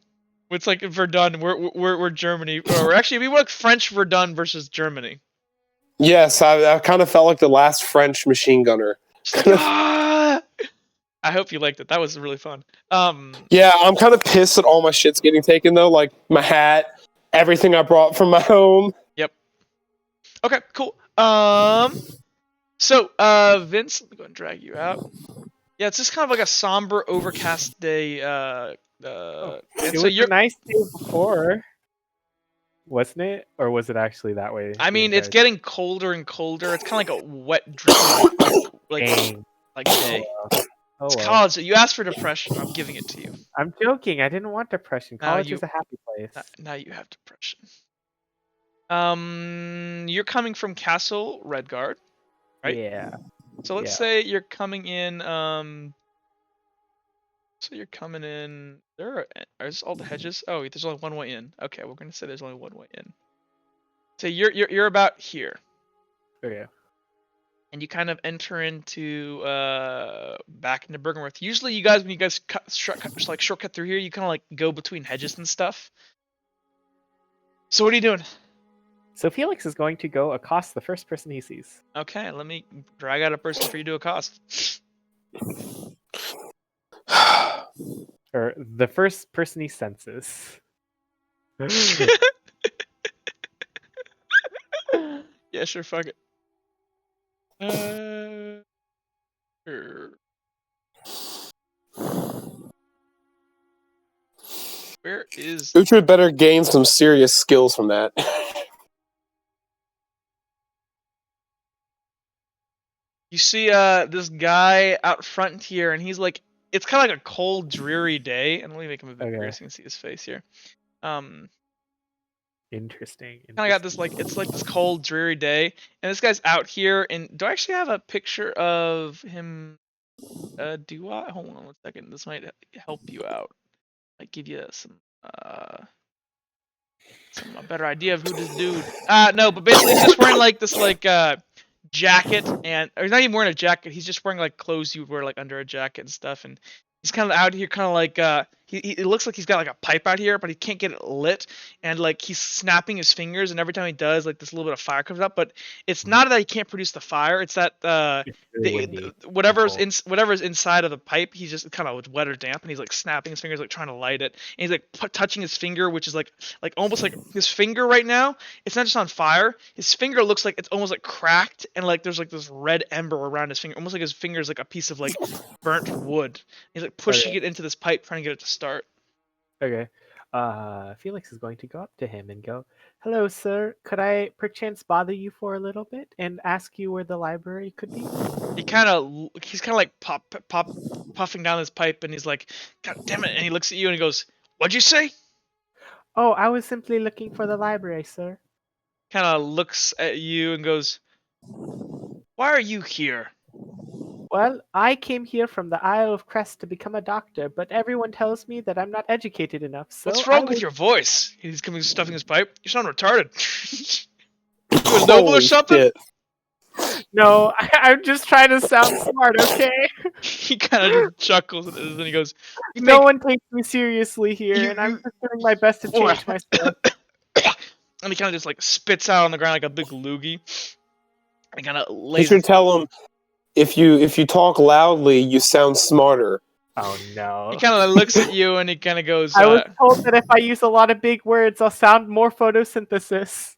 It's like Verdun. We're Germany. Or actually, we work French Verdun versus Germany. Yes, I kind of felt like the last French machine gunner. Just like, ah! I hope you liked it. That was really fun. Yeah, I'm kind of pissed that all my shit's getting taken though, like my hat, everything I brought from my home. Yep. Okay, cool. So, Vince, let me go and drag you out. Yeah, it's just kind of like a somber, overcast day. And It so was you're a nice day before, wasn't it? Or was it actually that way? I mean, the it's entire getting colder and colder. It's kind of like a wet, drippy, Dang. like day. Oh, It's well. college. You asked for depression. I'm giving it to you. I'm joking. I didn't want depression. No, College you- is a happy place. Now you have depression. You're coming from Castle Redguard, right? Yeah. So let's Yeah. say you're coming in. So you're coming in. Are this all the hedges? Oh, there's only one way in. Okay, we're gonna say there's only one way in. So you're about here, Okay. and you kind of enter into back into Bergenworth. Usually, you guys when you guys shortcut through here, you kind of like go between hedges and stuff. So what are you doing? So Felix is going to go accost the first person he sees. Okay, let me drag out a person for you to accost. Or the first person he senses. Yeah, sure, fuck it. Sure. Where is... Uhtred better gain some serious skills from that. You see this guy out front here, and he's like, it's kind of like a cold, dreary day. And let me make him a bit bigger so you can see his face here. Interesting. Kind of got this like it's like this cold, dreary day, and this guy's out here. And do I actually have a picture of him? Do I? Hold on 1 second. This might help you out. Might give you some a better idea of who this dude. No, but basically he's just wearing like this like jacket, and or he's not even wearing a jacket. He's just wearing like clothes you wear like under a jacket and stuff, and he's kind of out here, kind of like he it looks like he's got like a pipe out here, but he can't get it lit, and like he's snapping his fingers, and every time he does, like this little bit of fire comes up. But it's not that he can't produce the fire; it's that It's really windy. whatever's inside of the pipe, he's just kind of wet or damp, and he's like snapping his fingers, like trying to light it, and he's like touching his finger, which is like almost like his finger right now. It's not just on fire. His finger looks like it's almost like cracked, and like there's like this red ember around his finger, almost like his finger is like a piece of like burnt wood. He's like pushing it into this pipe, trying to get it to start. Okay. Felix is going to go up to him and go, "Hello, sir. Could I perchance bother you for a little bit and ask you where the library could be?" He's kind of like puffing down his pipe, and he's like, "God damn it!" And he looks at you and he goes, "What'd you say?" "Oh, I was simply looking for the library, sir." Kind of looks at you and goes, "Why are you here?" "Well, I came here from the Isle of Crest to become a doctor, but everyone tells me that I'm not educated enough, so What's wrong with your voice? He's coming stuffing his pipe. You sound retarded. You a noble or Holy something? shit. No, I'm just trying to sound smart, okay? He kind of just chuckles and then he goes, No one takes me seriously here, You- and I'm you- just doing my best to change myself." And he kind of just like spits out on the ground like a big loogie. And kind of You lays. should tell him if you talk loudly, you sound smarter. Oh no. He kind of looks at you and he kind of goes, I was told that if I use a lot of big words, I'll sound more photosynthesis.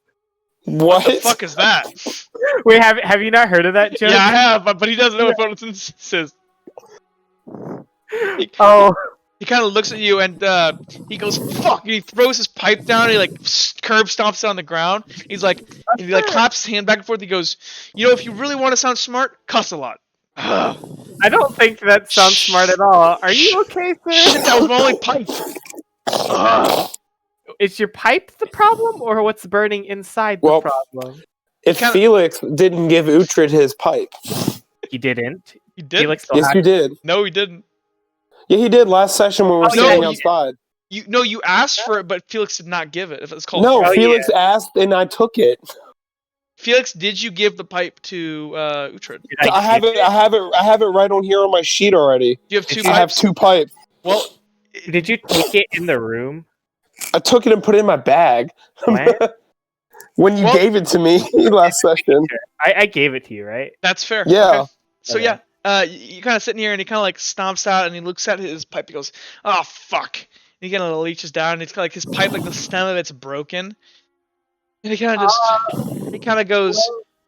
What? "What the fuck is that?" Wait, have you not heard of that joke? Yeah, I have, but he doesn't know what photosynthesis is. Oh, He kind of looks at you and he goes, "Fuck!" And he throws his pipe down and he like curb stomps it on the ground. He's like, and he like claps his hand back and forth. He goes, "You know, if you really want to sound smart, cuss a lot." I don't think that sounds smart at all. Are you okay, Shit, sir? that was my only pipe. Ugh. Is your pipe the problem, or what's burning inside Well, the problem? If kinda- Felix didn't give Uhtred his pipe. He didn't. You did? Felix still Yes, had you did. No, he didn't. Yeah, he did last session when we were Oh, no, standing you- outside. You asked for it, but Felix did not give it. If it's called No, Oh, Felix asked and I took it. Felix, did you give the pipe to Uhtred? Do Did I have give it. I have it right on here on my sheet already. you have two I have pipes? 2 pipes. Well, Did you take it in the room? I took it and put it in my bag What? when you Well- gave it to me last session. I gave it to you, right? that's fair. Yeah. Okay. So Okay. yeah, you kind of sitting here and he kind of like stomps out and he looks at his pipe. He goes, "Oh fuck!" And he kind of leeches down and it's kind of like his pipe, like the stem of it's broken. And he kind of just, he kind of goes,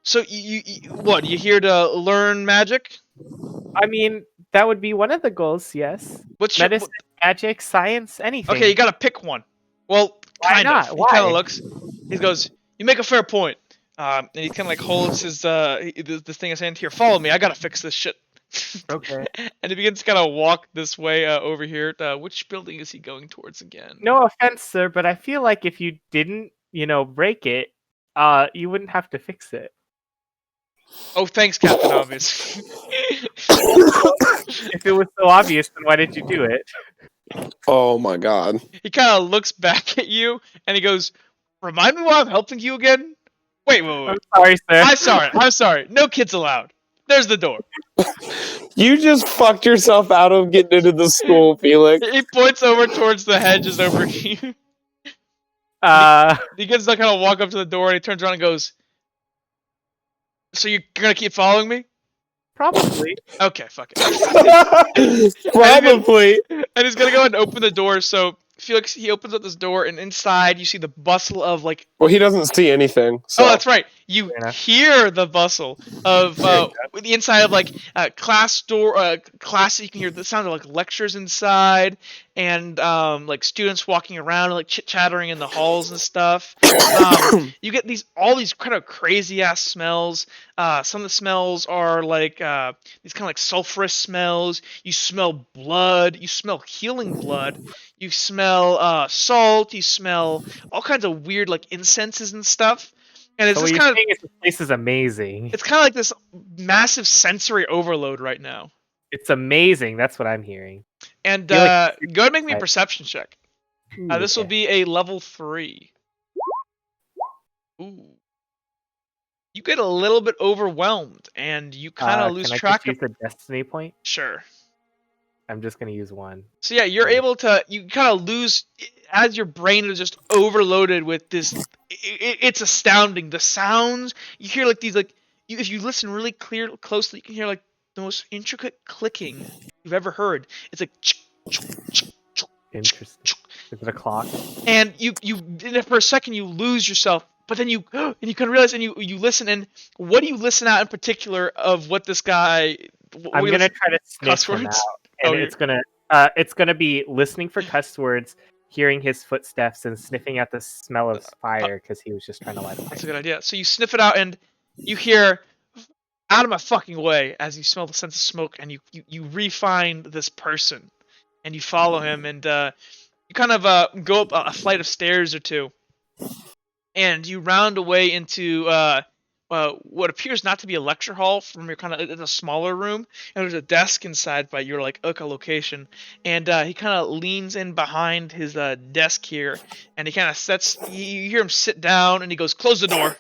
"So you what? You here to learn magic? I mean, that would be one of the goals, yes. What's your Medicine, magic, science, anything. Okay, you gotta pick one. Well, Why kind not? of. He Why? kind of looks. He goes, "You make a fair point." And he kind of like holds his this thing in his hand. "Here, follow me. I gotta fix this shit." Okay. And he begins to kind of walk this way over here. Which building is he going towards again? No offense, sir, but I feel like if you didn't, break it, you wouldn't have to fix it. Oh, thanks, Captain Obvious. If it was so obvious, then why did you do it? Oh my god. He kind of looks back at you and he goes, "Remind me why I'm helping you again." Wait. I'm sorry, sir. I'm sorry. No kids allowed. There's the door. You just fucked yourself out of getting into the school, Felix. He points over towards the hedges over here. He gets to kind of walk up to the door and he turns around and goes, "So you're gonna keep following me?" Probably. Okay, fuck it. Probably. And he's gonna go ahead and open the door. So Felix, he opens up this door, and inside you see the bustle of like. Well, he doesn't see anything. So. Oh, that's right. You Fair enough. hear the bustle of the inside of like class door, class. You can hear the sound of like lectures inside, and like students walking around, like chit chattering in the halls and stuff. You get all these kind of crazy ass smells. Some of the smells are like these kind of like sulfurous smells. You smell blood. You smell healing blood. You smell salt. You smell all kinds of weird like incenses and stuff. And it's So what just you're kind of saying is this place is amazing. it's kind of like this massive sensory overload right now. It's amazing. That's what I'm hearing. And Feel like go ahead and make me a Right. perception check. Ooh, This will okay. be a level 3. Ooh. You get a little bit overwhelmed, and you kind of lose Can I track just use of. a destiny point? Sure. I'm just gonna use one. So yeah, you're able to. You kind of lose as your brain is just overloaded with this. It's astounding. The sounds you hear, like these, like if you listen really closely, you can hear like the most intricate clicking you've ever heard. It's like. Interesting. Is it a clock? And you for a second you lose yourself, but then you and you kind of realize, and you listen, and what do you listen at in particular of what this guy? I'm gonna try to sniff cuss him words? out, and Oh, it's gonna be listening for cuss words, hearing his footsteps, and sniffing out the smell of fire because he was just trying to light a that's a fire. good idea. So you sniff it out, and you hear "out of my fucking way" as you smell the sense of smoke, and you re-find this person, and you follow him, and you kind of go up a flight of stairs or two, and you round away into what appears not to be a lecture hall from your kind of it's a smaller room, and there's a desk inside by your like echolocation, and he kind of leans in behind his desk here, and he kind of you hear him sit down, and he goes, "Close the door."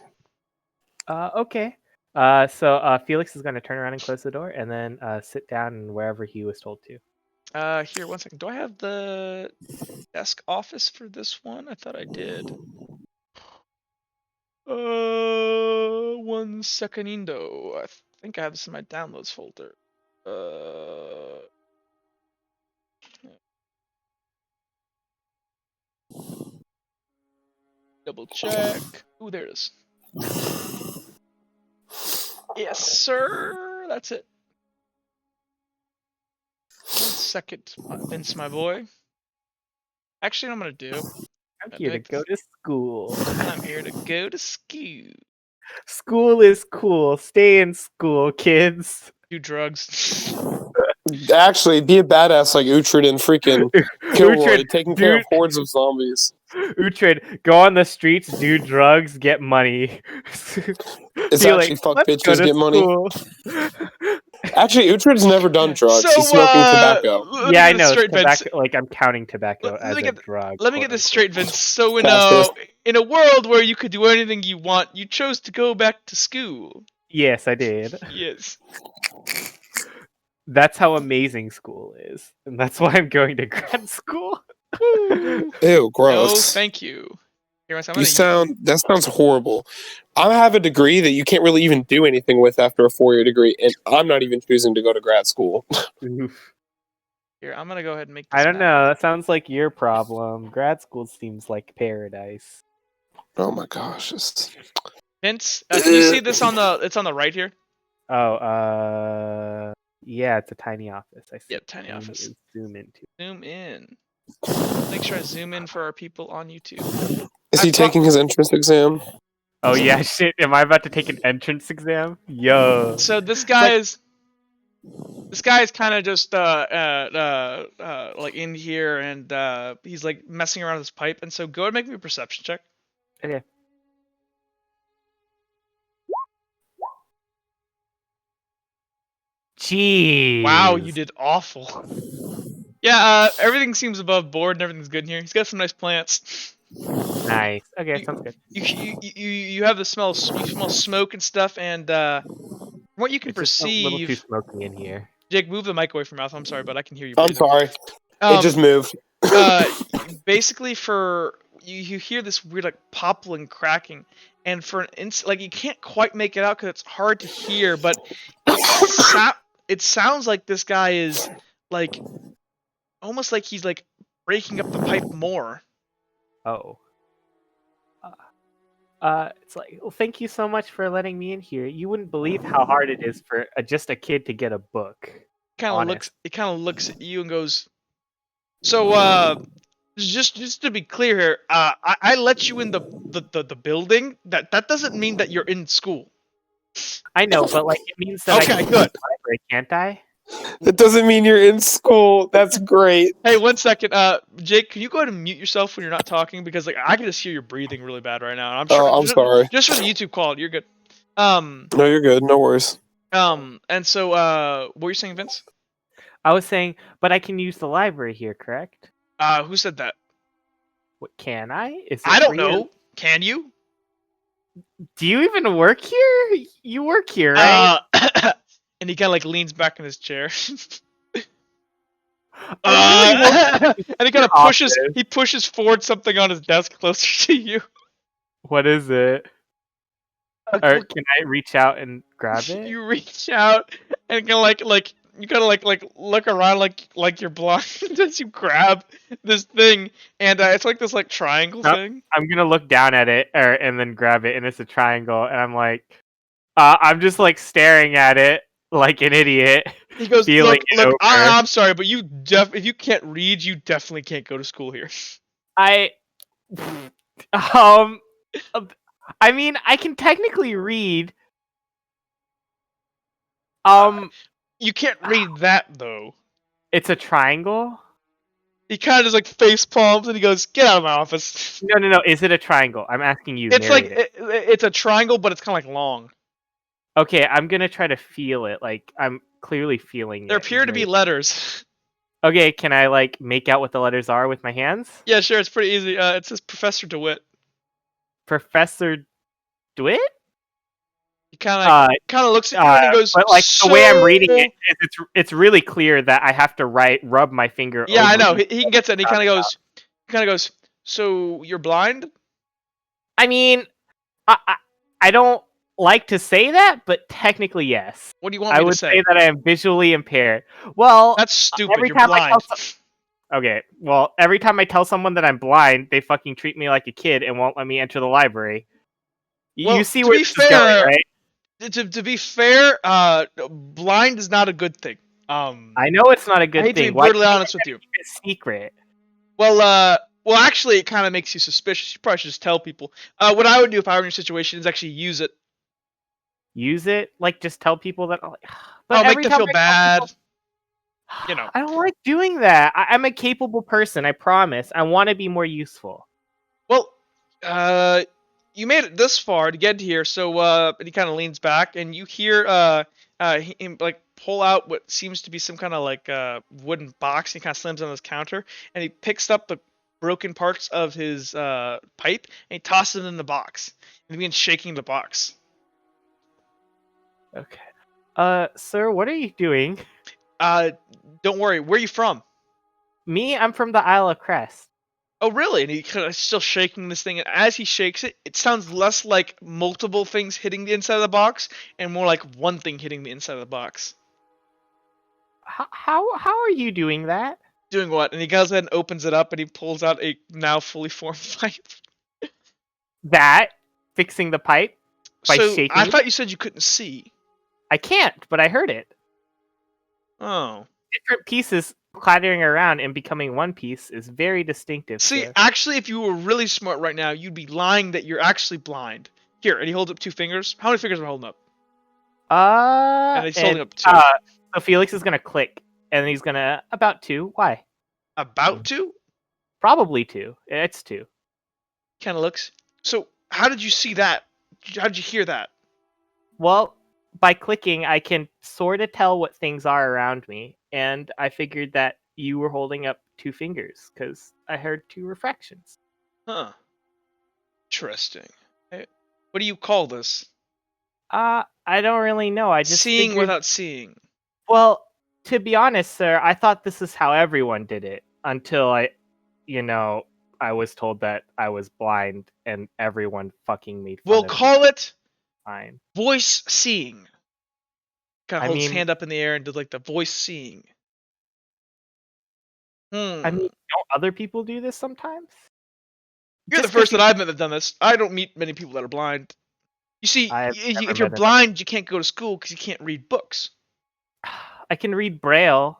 Okay. So Felix is gonna turn around and close the door, and then sit down wherever he was told to. Here, 1 second. Do I have the desk office for this one? I thought I did. 1 secondino. I think I have this in my downloads folder. Double check. Ooh, there it is. Yes, sir. That's it. 1 second, Vince, my boy. Actually, what I'm gonna do. I'm here to go to school. I'm here to go to school. School is cool. Stay in school, kids. Do drugs. Actually, be a badass like Uhtred and freaking Kilroy, Uhtred, taking care of hordes of zombies. Uhtred, go on the streets, do drugs, get money. It's actually fuck "Let's go bitches, to get money. school." Actually, Uhtred's never done drugs. So, He's smoking tobacco. let me Yeah, I get this know. straight, Vince. Tobacco, like I'm counting tobacco Let as me a get drug. Let me get quote this unquote. straight, Vince. So Fast in a world where you could do anything you want, you chose to go back to school. Yes, I did. Yes. That's how amazing school is, and that's why I'm going to grad school. Woo. Ew, No, gross. thank you. Here, That sounds horrible. I have a degree that you can't really even do anything with after a 4-year degree, and I'm not even choosing to go to grad school. Oof. Here, I'm gonna go ahead and make this. I don't map. know. That sounds like your problem. Grad school seems like paradise. Oh my gosh. Vince, can you see this on the? It's on the right here. Oh, yeah, it's a tiny office. I see. Yep, tiny office. Zoom into. Zoom in. Make sure I zoom in for our people on YouTube. Is he taking his entrance exam? Oh yeah, shit. Am I about to take an entrance exam? Yo. So this guy is kind of just like in here, and he's like messing around with his pipe, and so go ahead and make me a perception check. Okay. Jeez. Wow, you did awful. Yeah, everything seems above board and everything's good in here. He's got some nice plants. Nice. Okay, sounds good. You have the smell. You smell smoke and stuff, and from what you can It's just a little too perceive. smoky in here. Jake, move the mic away from your mouth. I'm sorry, but I can hear you. I'm breathing. sorry. It just moved. Basically, for you hear this weird like popping, cracking, and for an instant, like you can't quite make it out because it's hard to hear, but it sounds like this guy is like almost like he's like breaking up the pipe more. Oh. It's like, well, thank you so much for letting me in here. You wouldn't believe how hard it is for just a kid to get a book. It kind of looks at you and goes, So, just to be clear here, I let you in the building. That doesn't mean that you're in school. I know, but like it means that I Okay, can use good. the library, can't I? That doesn't mean you're in school. That's great. Hey, 1 second. Jake, can you go ahead and mute yourself when you're not talking? Because like I can just hear your breathing really bad right now. And I'm sure Oh, I'm sorry. just for the YouTube quality, you're good. No, you're good. No worries. And so what were you saying, Vince? I was saying, but I can use the library here, correct? Who said that? What can I? Is it I don't free or- know. Can you? Do you even work here? You work here, right? And he kind of like leans back in his chair. I really hope And he kind of office. pushes forward something on his desk closer to you. What is it? Or can I reach out and grab it? You reach out and kind of like you kind of like look around like you're blind as you grab this thing, and it's like this like triangle Nope. thing. I'm gonna look down at it, and then grab it, and it's a triangle, and I'm like, I'm just like staring at it like an idiot. He goes, feeling look, it over. I'm sorry, but if you can't read, you definitely can't go to school here. I I mean, I can technically read. You can't read that though. It's a triangle? He kind of just like face palms and he goes, "Get out of my office." No. Is it a triangle? I'm asking you. It's like narrate it. it's a triangle, but it's kind of like long. Okay, I'm gonna try to feel it. Like I'm clearly feeling There it. appear to be right? letters. Okay, can I like make out what the letters are with my hands? Yeah, sure, it's pretty easy. It says Professor DeWitt. Professor DeWitt? He kind of looks at you and he goes, but like the way I'm reading it, "So-" it's really clear that I have to rub my finger. Yeah, over I know. each He gets it. And he letter. kind of goes. So you're blind? I mean, I don't like to say that, but technically yes. What do you want I me to would say? say that I am visually impaired. Well, That's stupid. every You're time blind. okay, well, every time I tell someone that I'm blind, they fucking treat me like a kid and won't let me enter the library. Well, You see to where be this is going, fair, right? to be fair, blind is not a good thing. I know it's not a I good hate to thing. be Why brutally can't honest with you. keep it secret? Well, actually, it kind of makes you suspicious. You probably should just tell people. What I would do if I were in your situation is actually use it. Use it, like just tell people that. But Oh, make every them time feel I tell bad. people- You know. I don't like doing that. I'm a capable person. I promise. I want to be more useful. Well, you made it this far to get here, so and he kind of leans back, and you hear him like pull out what seems to be some kind of like wooden box. He kind of slams on his counter, and he picks up the broken parts of his pipe, and he tosses it in the box, and he begins shaking the box. Okay. Sir, what are you doing? Don't worry. Where are you from? Me, I'm from the Isle of Crest. Oh, really? And he kind of still shaking this thing, and as he shakes it, it sounds less like multiple things hitting the inside of the box, and more like one thing hitting the inside of the box. How are you doing that? Doing what? And he goes ahead and opens it up, and he pulls out a now fully formed pipe. That fixing the pipe by So shaking. I thought you said you couldn't see. I can't, but I heard it. Oh. Different pieces clattering around and becoming one piece is very distinctive. See, sir. actually, if you were really smart right now, you'd be lying that you're actually blind. Here, and he holds up 2 fingers. How many fingers am I holding up? And he's holding up 2. So Felix is gonna click, and he's gonna about 2. Why? About 2? Probably 2. It's 2. Kind of looks. So, how did you see that? How did you hear that? Well, by clicking, I can sort of tell what things are around me, and I figured that you were holding up 2 fingers because I heard 2 refractions. Huh. Interesting. What do you call this? I don't really know. I just Seeing figured... without seeing. Well, to be honest, sir, I thought this is how everyone did it until I was told that I was blind and everyone fucking made fun We'll of me. call it Fine. voice seeing. Kind of I holds his mean- hand up in the air and does like the voice seeing. I mean, don't other people do this sometimes? You're the Just 'cause first that I've met that done this. I don't meet many people that are blind. You see, I've if never you're met blind, you can't go to school because you can't read books. I can read Braille.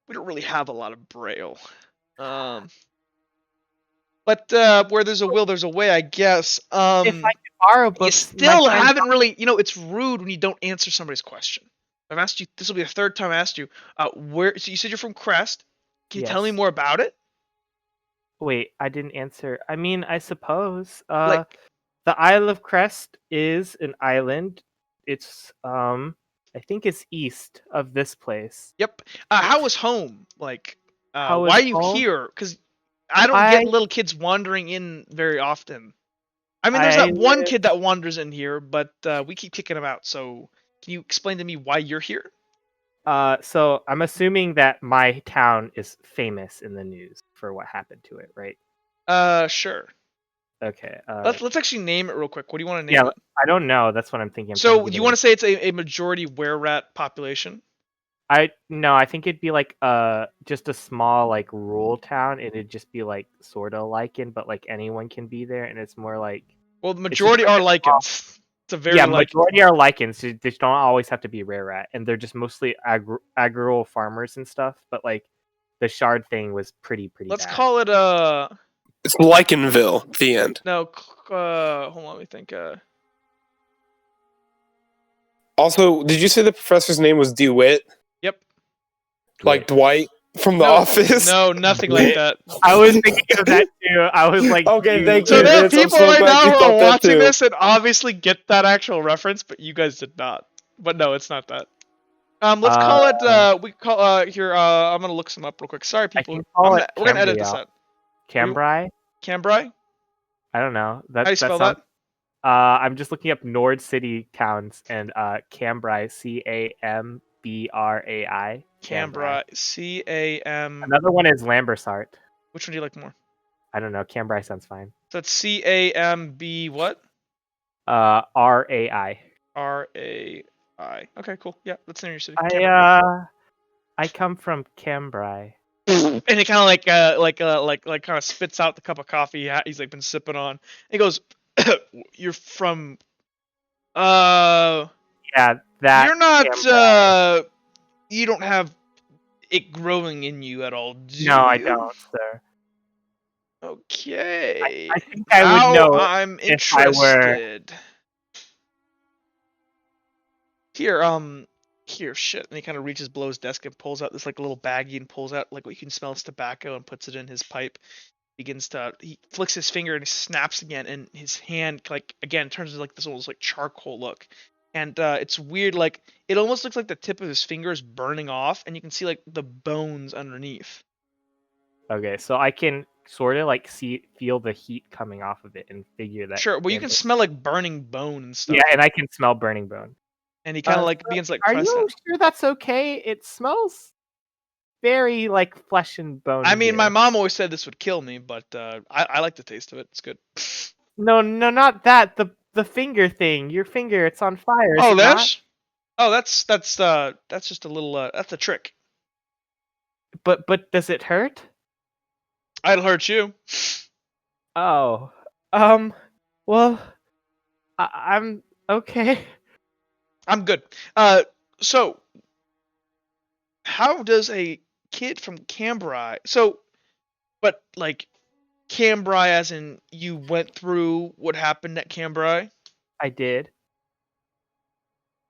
we don't really have a lot of Braille. But where there's a will, there's a way, I guess. If I could borrow You books, still haven't really, it's rude when you don't answer somebody's question. I've asked you, this will be the third time I asked you, where, so you said you're from Crest. Can you tell me Yes. more about it? Wait, I didn't answer. I mean, I suppose. Like, The Isle of Crest is an island. It's I think it's east of this place. yep. How was home? Like, How why is are you home? here? Because I don't get little kids wandering in very often. I mean, there's I that one kid that wanders in here, but we keep kicking him out. So, can you explain to me why you're here? So I'm assuming that my town is famous in the news for what happened to it, right? Sure. Okay. Let's actually name it real quick. What do you want to name Yeah, it? I don't know. That's what I'm thinking. So, you want to say it's a majority were-rat population? No, I think it'd be like just a small like rural town. It'd just be like sort of Lycan, but like anyone can be there, and it's more like Well, the majority are Lycans. It's a very majority are Lycans. So they don't always have to be rare rat, and they're just mostly agro farmers and stuff. But like the shard thing was pretty Let's bad. call it It's Lycanville. The end. No, hold on, let me think. Also, did you say the professor's name was DeWitt? Yep. Like Dwight from The Office? No, nothing like that. I was thinking of that too. I was like, Okay, thank So you. there are Vince. I'm people so right glad now you who thought are that watching too. this and obviously get that actual reference, but you guys did not. But no, it's not that. Let's call it. We call here. I'm gonna look some up real quick. Sorry, people. We're gonna edit this out. Cambrai. Cambrai. I don't know. How do you spell that? I'm just looking up Nord City towns and Cambrai, Cambrai. Cambrai. C-A-M. Another one is Lambersart. Which one do you like more? I don't know. Cambrai sounds fine. So that's C-A-M-B what? R-A-I. R-A-I. Okay, cool. Yeah, that's near your city. I come from Cambrai. And he kind of kind of spits out the cup of coffee he's like been sipping on. He goes, "You're from, Yeah, that. You're not, Cambrai. You don't have it growing in you at all, do you?" No, I don't, sir. Okay. I think I would know. I'm if I were- interested. Here, shit. And he kind of reaches below his desk and pulls out this like little baggie and pulls out like what you can smell is tobacco and puts it in his pipe. He flicks his finger and he snaps again, and his hand like again turns into like this almost like charcoal look. And it's weird, like it almost looks like the tip of his finger is burning off, and you can see like the bones underneath. Okay, so I can sort of like feel the heat coming off of it and figure that. Sure, well you can smell like burning bone and stuff. Yeah, and I can smell burning bone. And he kind of like begins like Are press you it. sure that's okay? It smells very like flesh and bone. I mean, here. my mom always said this would kill me, but I like the taste of it. It's good. No, not that. The finger thing. Your finger, it's on fire. Oh, is it not? this? Oh, that's just a little that's a trick. But does it hurt? I'll hurt you. Oh. Well, I'm okay. I'm good. So how does a kid from Cambrai? But like Cambrai, as in you went through what happened at Cambrai? I did.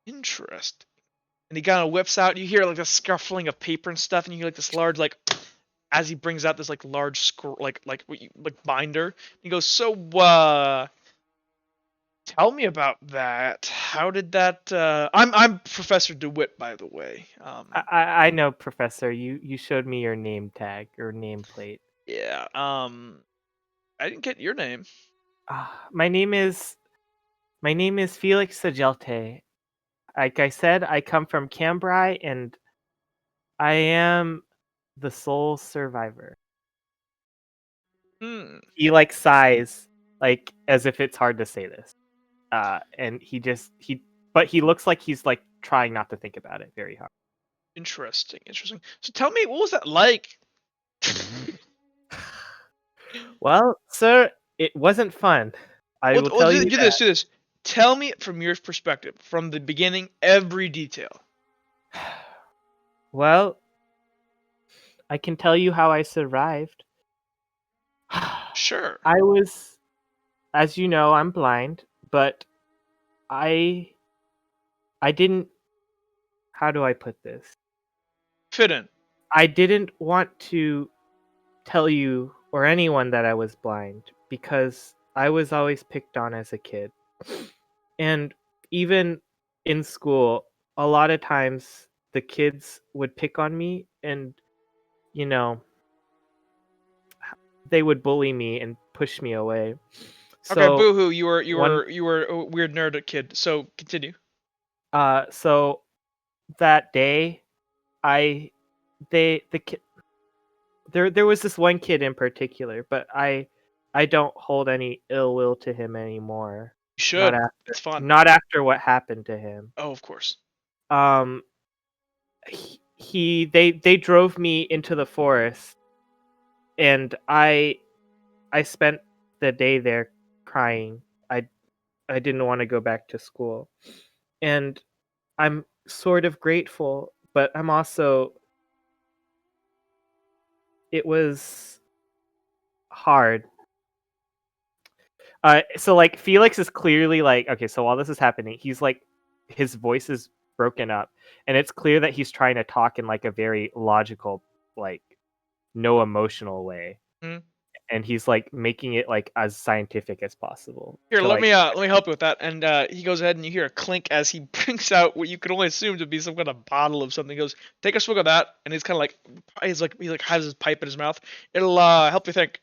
Interesting. And he kind of whips out. You hear like the scuffling of paper and stuff, and you hear like this large like as he brings out this like large scroll like binder. He goes, "So tell me about that. How did that? I'm Professor DeWitt, by the way. I know, Professor. You showed me your name tag or nameplate. Yeah. I didn't get your name. My name is Felix Sagelte. Like I said, I come from Cambrai, and I am the sole survivor. He like sighs, like as if it's hard to say this. And he looks like he's like trying not to think about it very hard. Interesting. So tell me, what was that like? Well, sir, it wasn't fun. I will tell you. Do this. Tell me from your perspective, from the beginning, every detail. Well, I can tell you how I survived. Sure. I was, as you know, I'm blind, but I didn't. How do I put this? Fit in. I didn't want to tell you or anyone that I was blind because I was always picked on as a kid. And even in school, a lot of times the kids would pick on me and, you know, they would bully me and push me away. Okay, So boo-hoo. You one were a weird nerd kid. So continue. so that day I the kid there was this one kid in particular, but I don't hold any ill will to him anymore. You should. It's fun. Not after what happened to him. Oh, of course. Um they drove me into the forest, and I spent the day there crying. I didn't want to go back to school. And I'm sort of grateful, but I'm also, it was hard. So like Felix is clearly like, okay, so while this is happening, he's like, his voice is broken up, and it's clear that he's trying to talk in like a very logical, like no emotional way. Mhm. And he's like making it like as scientific as possible. Here, to, let like, me help you with that. And he goes ahead and you hear a clink as he brings out what you could only assume to be some kind of bottle of something. He goes, take a swig of that, and he's kind of like, he has his pipe in his mouth. It'll help you think.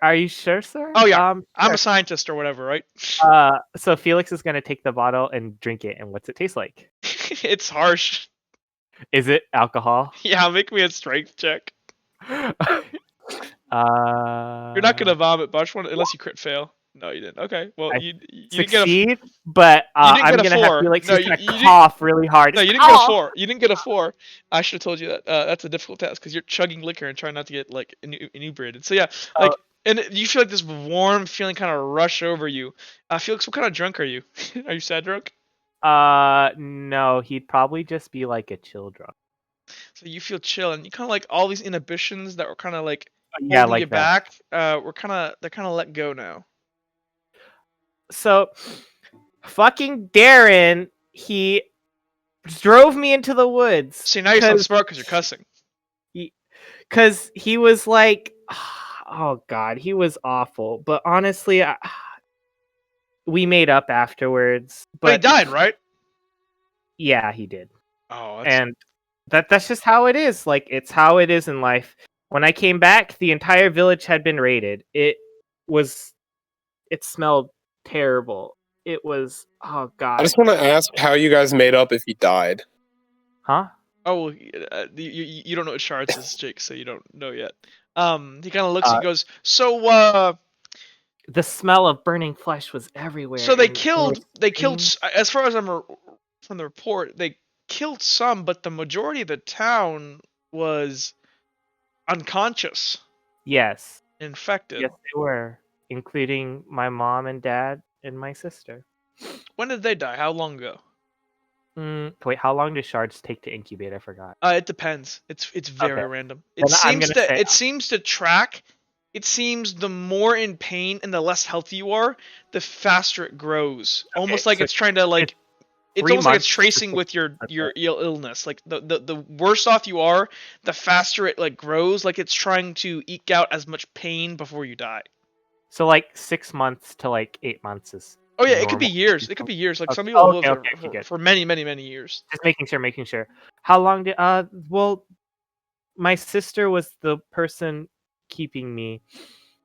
Are you sure, sir? Oh yeah, I'm Sure. a scientist or whatever, right? So Felix is gonna take the bottle and drink it, and what's it taste like? It's harsh. Is it alcohol? Yeah, make me a strength check. uh, You're not gonna vomit, but I just want unless you crit fail. No, you didn't. Okay, well I you didn't get a succeed, but you didn't I'm get a gonna have 4. Felix. No, He's gonna you didn't. cough really hard. No, Just you didn't get a cough! 4. You didn't get a 4. I should have told you that. That's a difficult task because you're chugging liquor and trying not to get like inebriated. So yeah, like, and you feel like this warm feeling kind of rush over you. Felix, what kind of drunk are you? Are you sad drunk? No, he'd probably just be like a chill drunk. So you feel chill, and you kind of like all these inhibitions that were kind of like Yeah, holding like you that. back. They're kind of let go now. So, fucking Darren, he drove me into the woods. See, now you sound smart because you're cussing. Because he was like, oh god, he was awful. But honestly, we made up afterwards. But he But died, right? yeah, he did. Oh, And that's just how it is. Like, it's how it is in life. When I came back, the entire village had been raided. It smelled terrible. It was, oh god. I just want to ask how you guys made up if he died. Huh? Oh, you don't know what shards is, Jake, so you don't know yet. He kind of looks and goes, so the smell of burning flesh was everywhere. so they and killed, as far as I'm from the report, they killed some, but the majority of the town was unconscious, Yes. infected. Yes, they were, including my mom and dad and my sister. When did they die? How long ago? Wait, how long do shards take to incubate? I forgot. It depends. It's very Okay. random. Then I'm gonna say- It seems to track. It seems the more in pain and the less healthy you are, the faster it grows. Almost like so it's trying to like. It's 3 almost like it's months tracing to- with your illness. Like the worse off you are, the faster it like grows. Like it's trying to eke out as much pain before you die. So like 6 months to like 8 months is. Oh yeah, it could be normal. years. It could be years. Like Okay. some people Okay, live okay, good. for many years. Just making sure. How long did well, my sister was the person keeping me.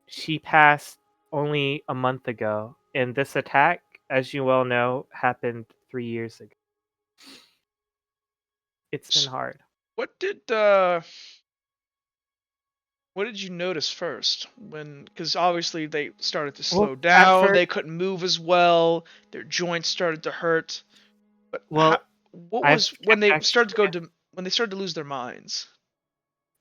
She passed only a month ago, and this attack, as you well know, happened 3 years ago. It's been hard. What did you notice first because obviously they started to slow down, first, they couldn't move as well, their joints started to hurt. But well, what was when they started to lose their minds?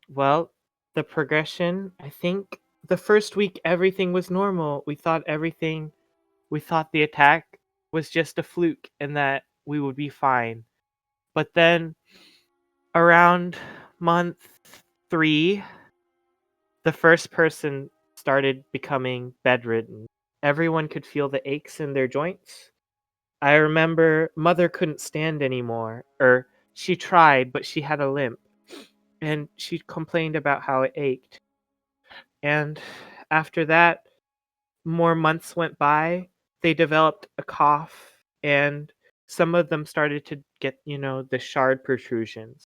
Well, the progression, I think the first week everything was normal. We thought the attack was just a fluke and that we would be fine. But then around month 3, the first person started becoming bedridden. Everyone could feel the aches in their joints. I remember Mother couldn't stand anymore, or she tried, but she had a limp, and she complained about how it ached. And after that, more months went by. They developed a cough, and some of them started to get, the shard protrusions.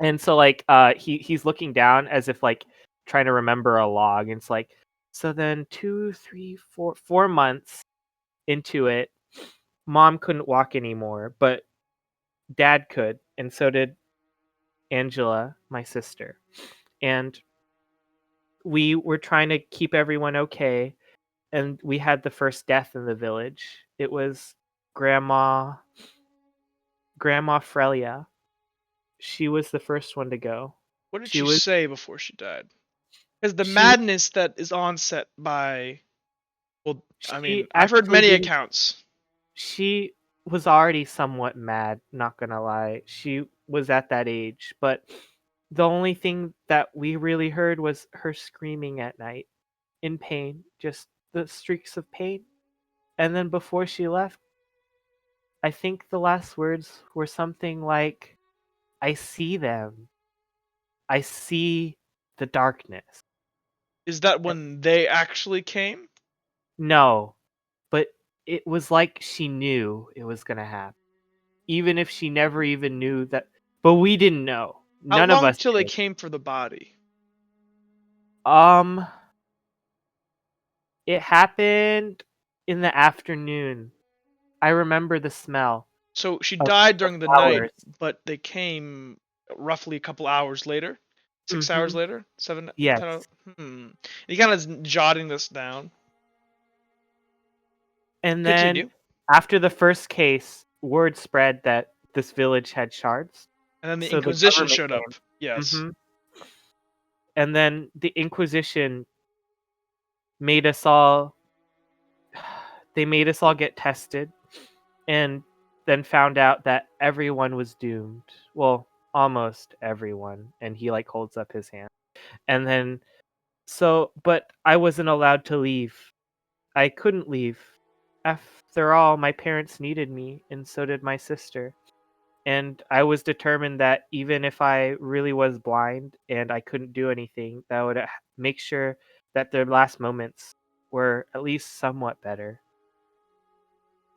And so like he's looking down as if like trying to remember a log. And it's like, so then 2, 3, 4 months into it, Mom couldn't walk anymore, but Dad could, and so did Angela, my sister. And we were trying to keep everyone okay, and we had the first death in the village. It was Grandma Frelia. She was the first one to go. What did She she was say before she died? Because the she madness that is onset by, well, I she mean, I've heard actually many didn't. accounts. She was already somewhat mad, not gonna lie. She was at that age, but the only thing that we really heard was her screaming at night in pain, just the streaks of pain. And then before she left, I think the last words were something like, I see them. I see the darkness. Is that when they actually came? No, but it was like she knew it was gonna happen. Even if she never even knew that. But we didn't know. How None of long us till they did. came for the body? It happened in the afternoon. I remember the smell So she of died during the night, flowers. but they came roughly a couple hours later? 6 hours Mm-hmm. later? 7, Yes. 10 hours? He kind of is jotting this down. And Continue. then after the first case, word spread that this village had shards. And then the So the Inquisition government showed up. came. Yes. Mm-hmm. And then the Inquisition made us all. They made us all get tested, and then found out that everyone was doomed. Well, almost everyone. And he like holds up his hand. And then but I wasn't allowed to leave. I couldn't leave. After all, my parents needed me, and so did my sister. And I was determined that even if I really was blind and I couldn't do anything, that would make sure that their last moments were at least somewhat better.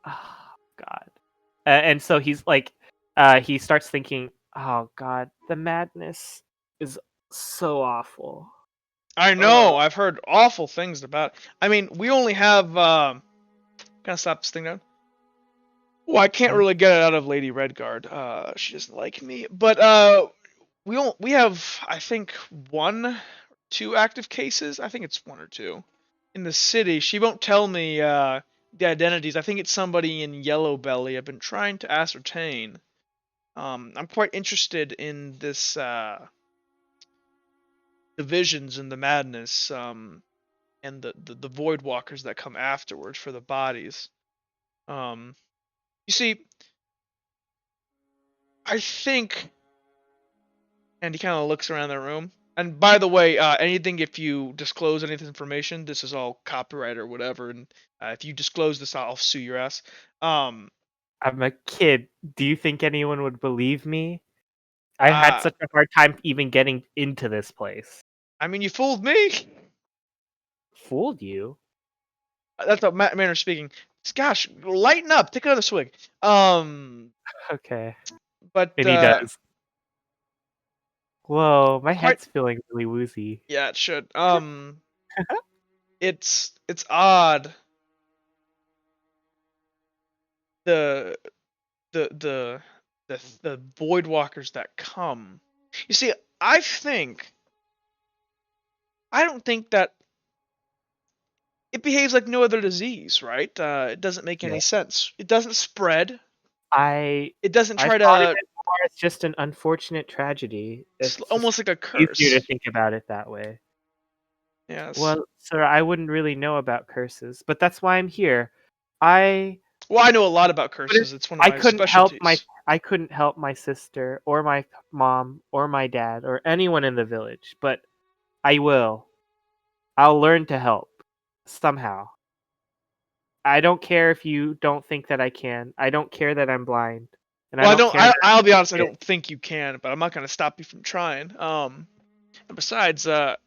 Oh, God. And so he's like, he starts thinking, oh, God, the madness is so awful. I know. I've heard awful things about it. I mean, we only have. Can I stop this thing down? Well, I can't really get it out of Lady Redguard. She doesn't like me. But we have, I think, 1, 2 active cases. I think it's 1 or 2 in the city. She won't tell me the identities. I think it's somebody in Yellow Belly. I've been trying to ascertain. I'm quite interested in this the visions and the madness. And the void walkers that come afterwards for the bodies. You see, I think, and he kind of looks around the room. And by the way, anything if you disclose any of this information, this is all copyright or whatever. And if you disclose this, I'll sue your ass. I'm a kid. Do you think anyone would believe me? I had uh, such a hard time even getting into this place. I mean, you fooled me. Fooled you? That's what manner speaking. Gosh, lighten up. Take another swig. Okay. But And he does. Whoa, my quite. head's feeling really woozy. Yeah, it should. It's odd. The the void walkers that come. You see, I don't think that it behaves like no other disease, right? It doesn't make any Yeah. sense. It doesn't spread. I It doesn't try thought of to. it more as just an unfortunate tragedy. It's It's just almost like a easier to curse. think about it that way. Yes. Well, sir, I wouldn't really know about curses, but that's why I'm here. I Well, I know a lot about But if curses. It's one of I my couldn't help specialties. I couldn't help my sister or my mom or my dad or anyone in the village, but I will. I'll learn to help somehow. I don't care if you don't think that I can. I don't care that I'm blind, and I Well, I don't don't. care that I'll be honest. I it, don't think you can, but I'm not going to stop you from trying. And besides, I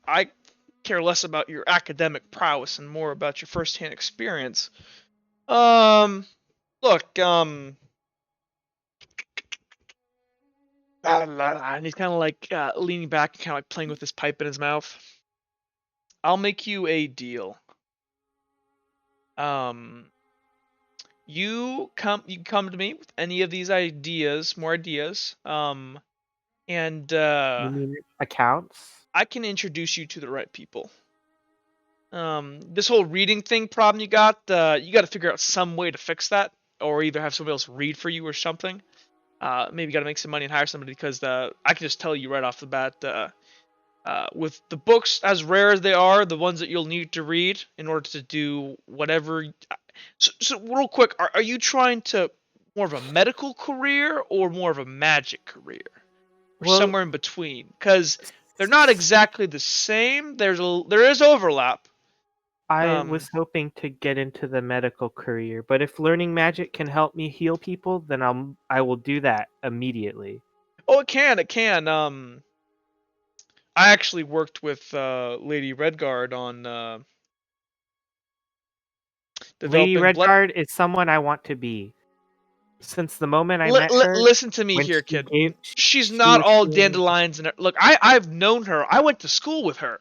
care less about your academic prowess and more about your first-hand experience. Um, look, and he's kind of like leaning back and kind of like playing with his pipe in his mouth. I'll make you a deal. Um, you come to me with any of these ideas, more ideas. And you mean accounts. I can introduce you to the right people. This whole reading thing problem you got to figure out some way to fix that, or either have somebody else read for you or something. Maybe got to make some money and hire somebody because I can just tell you right off the bat, with the books as rare as they are, the ones that you'll need to read in order to do whatever. So real quick, are you trying to more of a medical career or more of a magic career, or Well, somewhere in between? Because they're not exactly the same. There is overlap. I Um, was hoping to get into the medical career, but if learning magic can help me heal people, then I will do that immediately. oh, it can, it can. I actually worked with Lady Redguard on Lady developing blood. Redguard is someone I want to be. Since the moment I met her, Listen to me when here, she kid. gave She's she not was all healing. dandelions and look. I've known her. I went to school with her.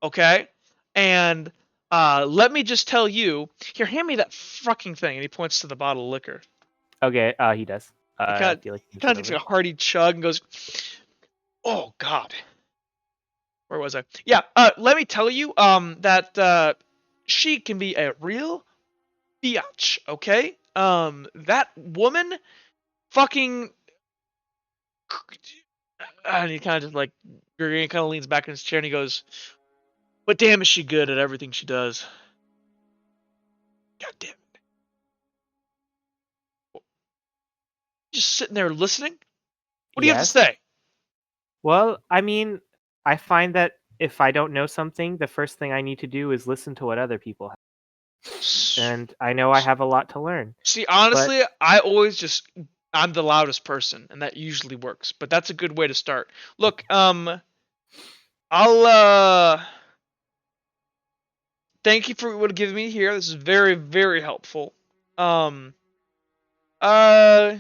Okay, and let me just tell you. Here, hand me that fucking thing. And he points to the bottle of liquor. Okay, he does. He I feel like he kind should of takes over. a hearty chug and goes, "Oh God, where was I? Yeah. Let me tell you. That she can be a real biatch. Okay. That woman, fucking." And he kind of just like, Gregorian kind of leans back in his chair and he goes, "But damn, is she good at everything she does? God damn it! Just sitting there listening. What do you have to Yes. say?" Well, I mean, I find that if I don't know something, the first thing I need to do is listen to what other people have. And I know I have a lot to learn. See, But honestly, I'm the loudest person, and that usually works. But that's a good way to start. Look, I'll thank you for what you giving me here. This is very, very helpful. Um, uh,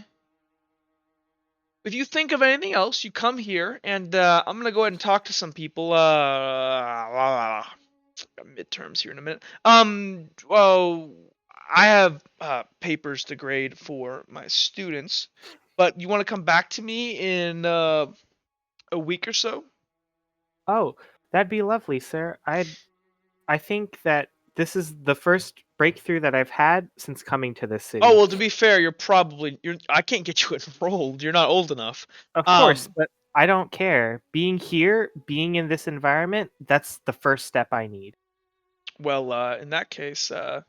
if you think of anything else, you come here, and I'm gonna go ahead and talk to some people. Got midterms here in a minute. Well, I have papers to grade for my students, but you want to come back to me in a week or so? oh, that'd be lovely, sir. I think that this is the first breakthrough that I've had since coming to this Oh city. well, to be fair, I can't get you enrolled. You're not old enough. Of course, Um, but I don't care. Being here, being in this environment, that's the first step I need. well, in that case, you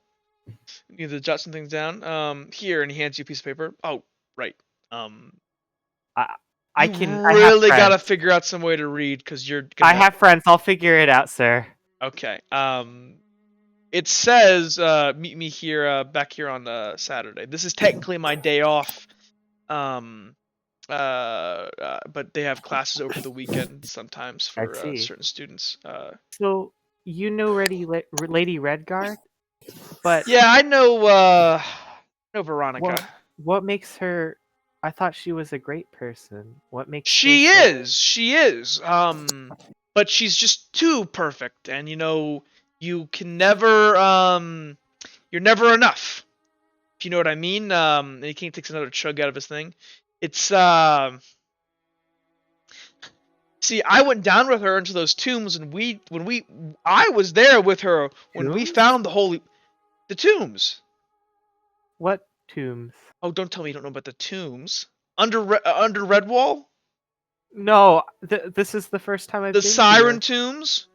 need to jot some things down. Here, and he hands you a piece of paper. Oh, right. Um, I you I have really friends. gotta figure out some way to read because you're I gonna. have friends. I'll figure it out, sir. Okay. It says meet me here back here on Saturday. This is technically my day off. Um, but they have classes over the weekend sometimes I for see. certain students. So you know Lady Redguard, but Yeah, I know Veronica. what makes her? I thought she was a great person. What makes her She so? is. She is. But she's just too perfect, and you can never you're never enough. If you know what I mean. And he takes another chug out of his thing. It's See, I went down with her into those tombs, and I was there with her when we Tombs? found the tombs. What tombs? Oh, don't tell me you don't know about the tombs under Redwall, No, this is the first time I've the been Siren here. tombs.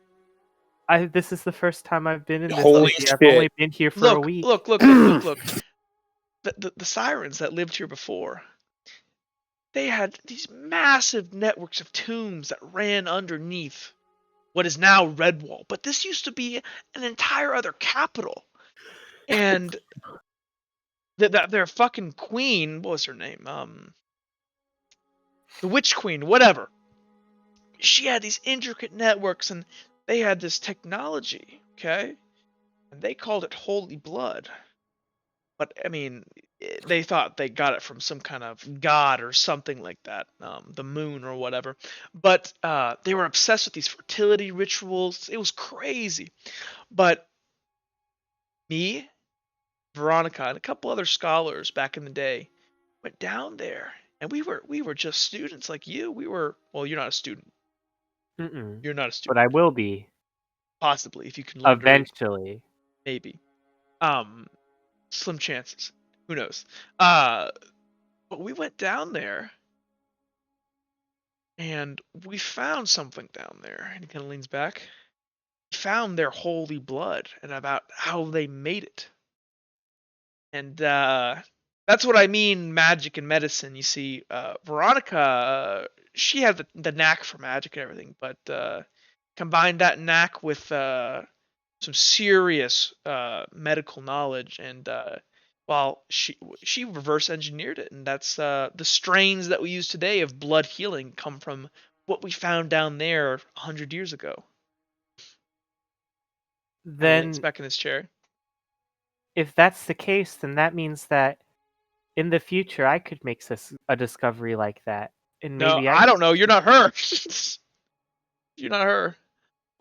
This is the first time I've been in this Holy city. I've shit. only been here for a Look, week. look, look, look, look, look. the sirens that lived here before, they had these massive networks of tombs that ran underneath what is now Redwall. But this used to be an entire other capital. And their fucking queen, what was her name? The Witch Queen, whatever. She had these intricate networks and they had this technology, okay? And they called it holy blood. But I mean, they thought they got it from some kind of god or something like that, the moon or whatever. But they were obsessed with these fertility rituals. It was crazy. But me, Veronica, and a couple other scholars back in the day went down there, and we were just students like you. Well, you're not a student. Mm-mm. You're not a But student. I will be Possibly, if you can learn to read. eventually. Maybe. Slim chances. Who knows? But we went down there and we found something down there. And he kind of leans back. We found their holy blood and about how they made it. And that's what I mean, magic and medicine. You see, Veronica, she had the knack for magic and everything, but combined that knack with some serious medical knowledge, and well, she reverse engineered it, and that's the strains that we use today of blood healing come from what we found down there 100 years ago. And leans Then, back in his chair. if that's the case, then that means that in the future I could make a discovery like that, and No, maybe I don't know. You're not her. You're not her.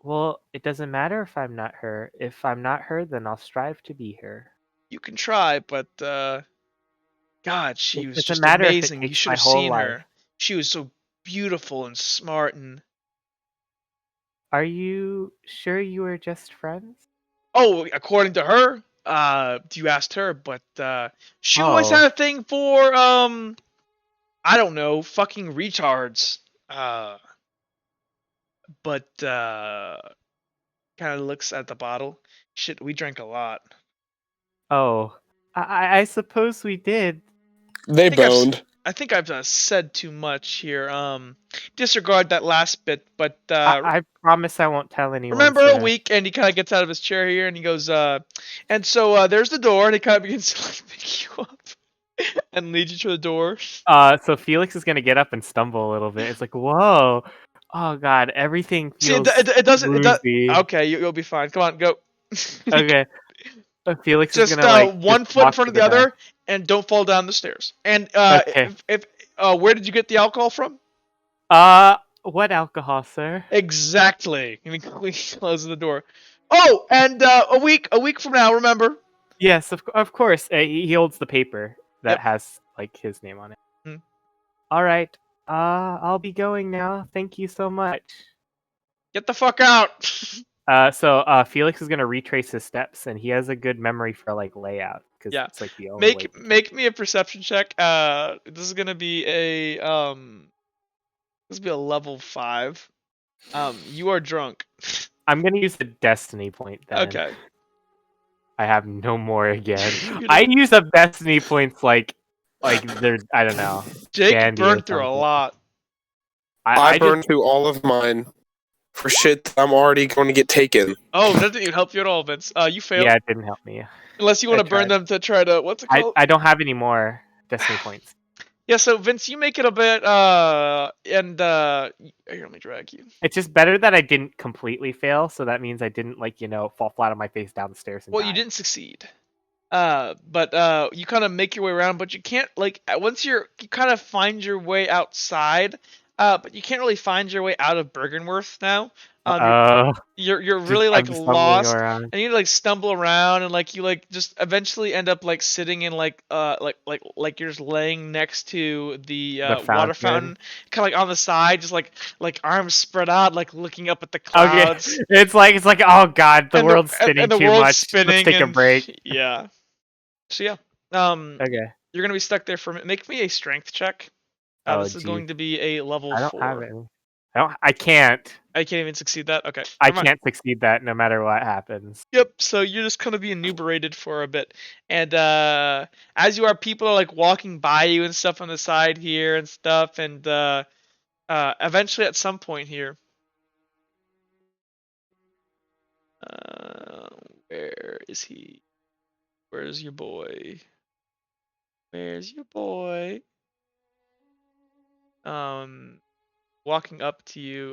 Well, it doesn't matter if I'm not her. If I'm not her, then I'll strive to be her. You can try, but God, she It was doesn't just matter if it amazing. You takes should my have whole seen life. her. She was so beautiful and smart and. Are you sure you were just friends? Oh, according to her, you asked her, but she always Oh. had a thing for I don't know, fucking retards. But kind of looks at the bottle. Shit, we drank a lot. Oh. I suppose we did. They boned. I think I've said too much here. Disregard that last bit, but I promise I won't tell anyone. remember sir. a week, and he kind of gets out of his chair here, and he goes, and so there's the door, and he kind of begins to like, pick you up and lead you to the door. So Felix is gonna get up and stumble a little bit. It's like, whoa. Oh God, everything See, feels it doesn't. It does. woozy. Okay, you'll be fine. Come on, go. Okay. Felix is Just gonna like one just foot in walk front to of the the other, back. and don't fall down the stairs. And Okay. if where did you get the alcohol from? What alcohol, sir? Exactly. And he closes the door. Oh, and a week from now, remember. Yes, of course. He holds the paper that Yep. has like his name on it. Hmm. All right. I'll be going now. Thank you so much. Get the fuck out. So Felix is gonna retrace his steps, and he has a good memory for like layout because Yeah. it's like the only way. Make me a perception check. This is gonna be a this will be a level 5. You are drunk. I'm gonna use the destiny point then. Okay. I have no more again. You I know, use up destiny points like they're I don't know. Jake candy or burned through a something. lot. I just- burned through all of mine for shit that I'm already going to get taken. Oh, that didn't even help you at all, Vince. You failed. Yeah, it didn't help me. Unless you want I to burn tried. them to try to what's it called? I don't have any more destiny points. Yeah, so Vince, you make it a bit and here, let me drag you. It's just better that I didn't completely fail, so that means I didn't fall flat on my face down the stairs and Well, die. you didn't succeed. But you kind of make your way around, but you can't once you kind of find your way outside, but you can't really find your way out of Bergenworth now. You're really I'm just stumbling lost, around. and you stumble around, and you just eventually end up sitting in like you're just laying next to the water fountain, kind of on the side, just like arms spread out, looking up at the clouds. Okay. It's like oh God, the world's spinning and the too world's much. Spinning Let's take a break. Yeah. So yeah. Okay. You're gonna be stuck there for a minute. Make me a strength check. Oh, This is going to be a level I don't 4. have any. I can't. I can't even succeed that. Okay, I never mind. can't succeed that no matter what happens. Yep. So you're just kind of being enumerated for a bit, and as you are, people are like walking by you and stuff on the side here and stuff, and eventually at some point here, uh, where is he? Where's your boy? Where's your boy? Walking up to you,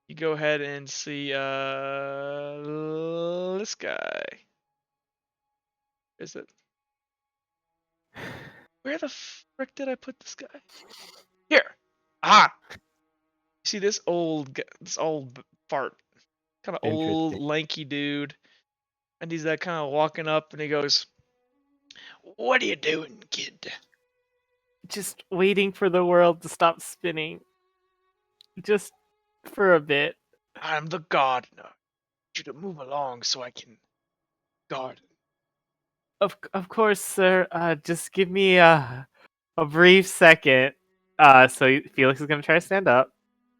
you go ahead and see this guy. Is it? Where the frick did I put this guy? Here. Ah. You see this this old fart, kind of old Interesting. lanky dude, and he's kind of walking up, and he goes, "What are you doing, kid?" Just waiting for the world to stop spinning. Just for a bit. "I'm the gardener. I need you to move along so I can garden." Of course, sir. Just give me a brief second. So Felix is gonna try to stand up.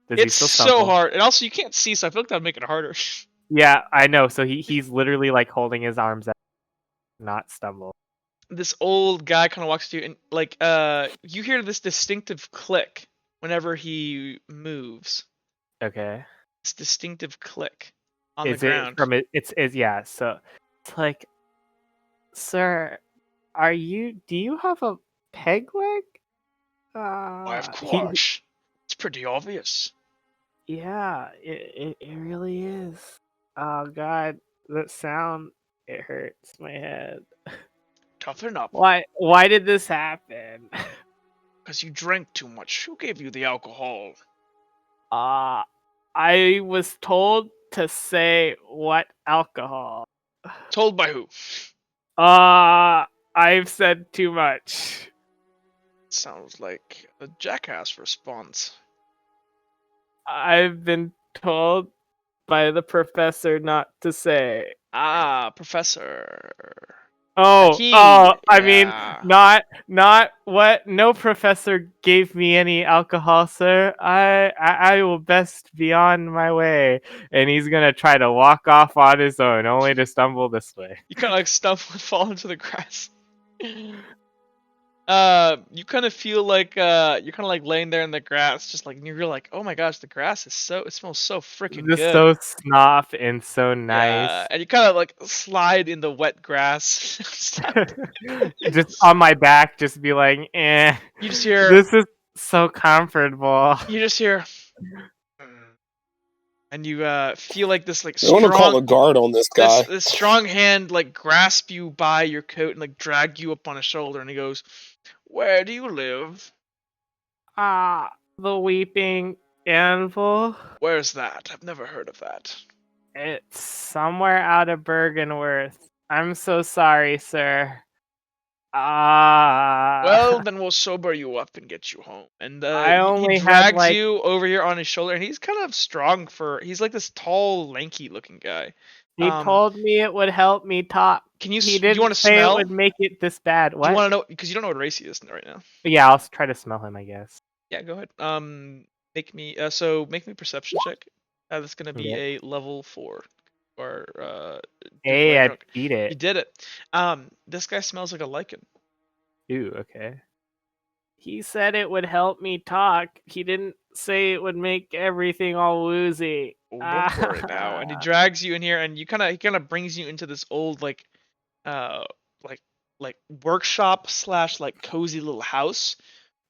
Does he It's still so stumble? hard, and also you can't see, so I feel like that would make it harder. Yeah, I know. So he's literally like holding his arms out, not stumble. This old guy kind of walks to you, and like you hear this distinctive click whenever he moves. Okay. This distinctive click on the Is it ground. from it? It's yeah. So it's like, sir, do you have a peg leg? Why, of He course. It's pretty obvious. Yeah, it really is. Oh God, that sound, it hurts my head. Toughen up, Why did this happen? because you drank too much. Who gave you the alcohol? I was told to say what alcohol. Told by who? I've said too much. Sounds like a jackass response. I've been told by the professor not to say. Ah, Professor. Oh, He, I mean, yeah. not what. No professor gave me any alcohol, sir. I will best be on my way. And he's gonna try to walk off on his own, only to stumble this way. You kind of like stumble and fall into the grass. You kind of feel like you're kind of like laying there in the grass, just like, and you're like, oh my gosh, the grass is it smells so freaking Just good. so snuff and so nice. Yeah, and you kind of like slide in the wet grass. Just on my back, just be like, eh. You just hear. This is so comfortable. You just hear. And you feel like this like I want to call strong a guard on this guy. this strong hand like grasp you by your coat and like drag you up on his shoulder, and he goes, "Where do you live?" The Weeping Anvil. Where's that? I've never heard of that. It's somewhere out of Bergenworth. I'm so sorry, sir. Well, then we'll sober you up and get you home. And I only he had, drags like- you over here on his shoulder, and he's kind of strong he's like this tall, lanky looking guy. He told me it would help me talk. Can you? He You didn't want to say smell? it would make it this bad. Do What? you want to know? Because you don't know what race he is right now. Yeah, I'll try to smell him, I guess. Yeah, go ahead. Make me make me a perception check. That's gonna be Okay. a level 4, or Hey, I drunk. beat You it. did it. This guy smells like a lichen. Ooh, okay. He said it would help me talk. He didn't say it would make everything all woozy. Oh, don't worry now. And he drags you in here, and he kind of brings you into this old like workshop / like cozy little house.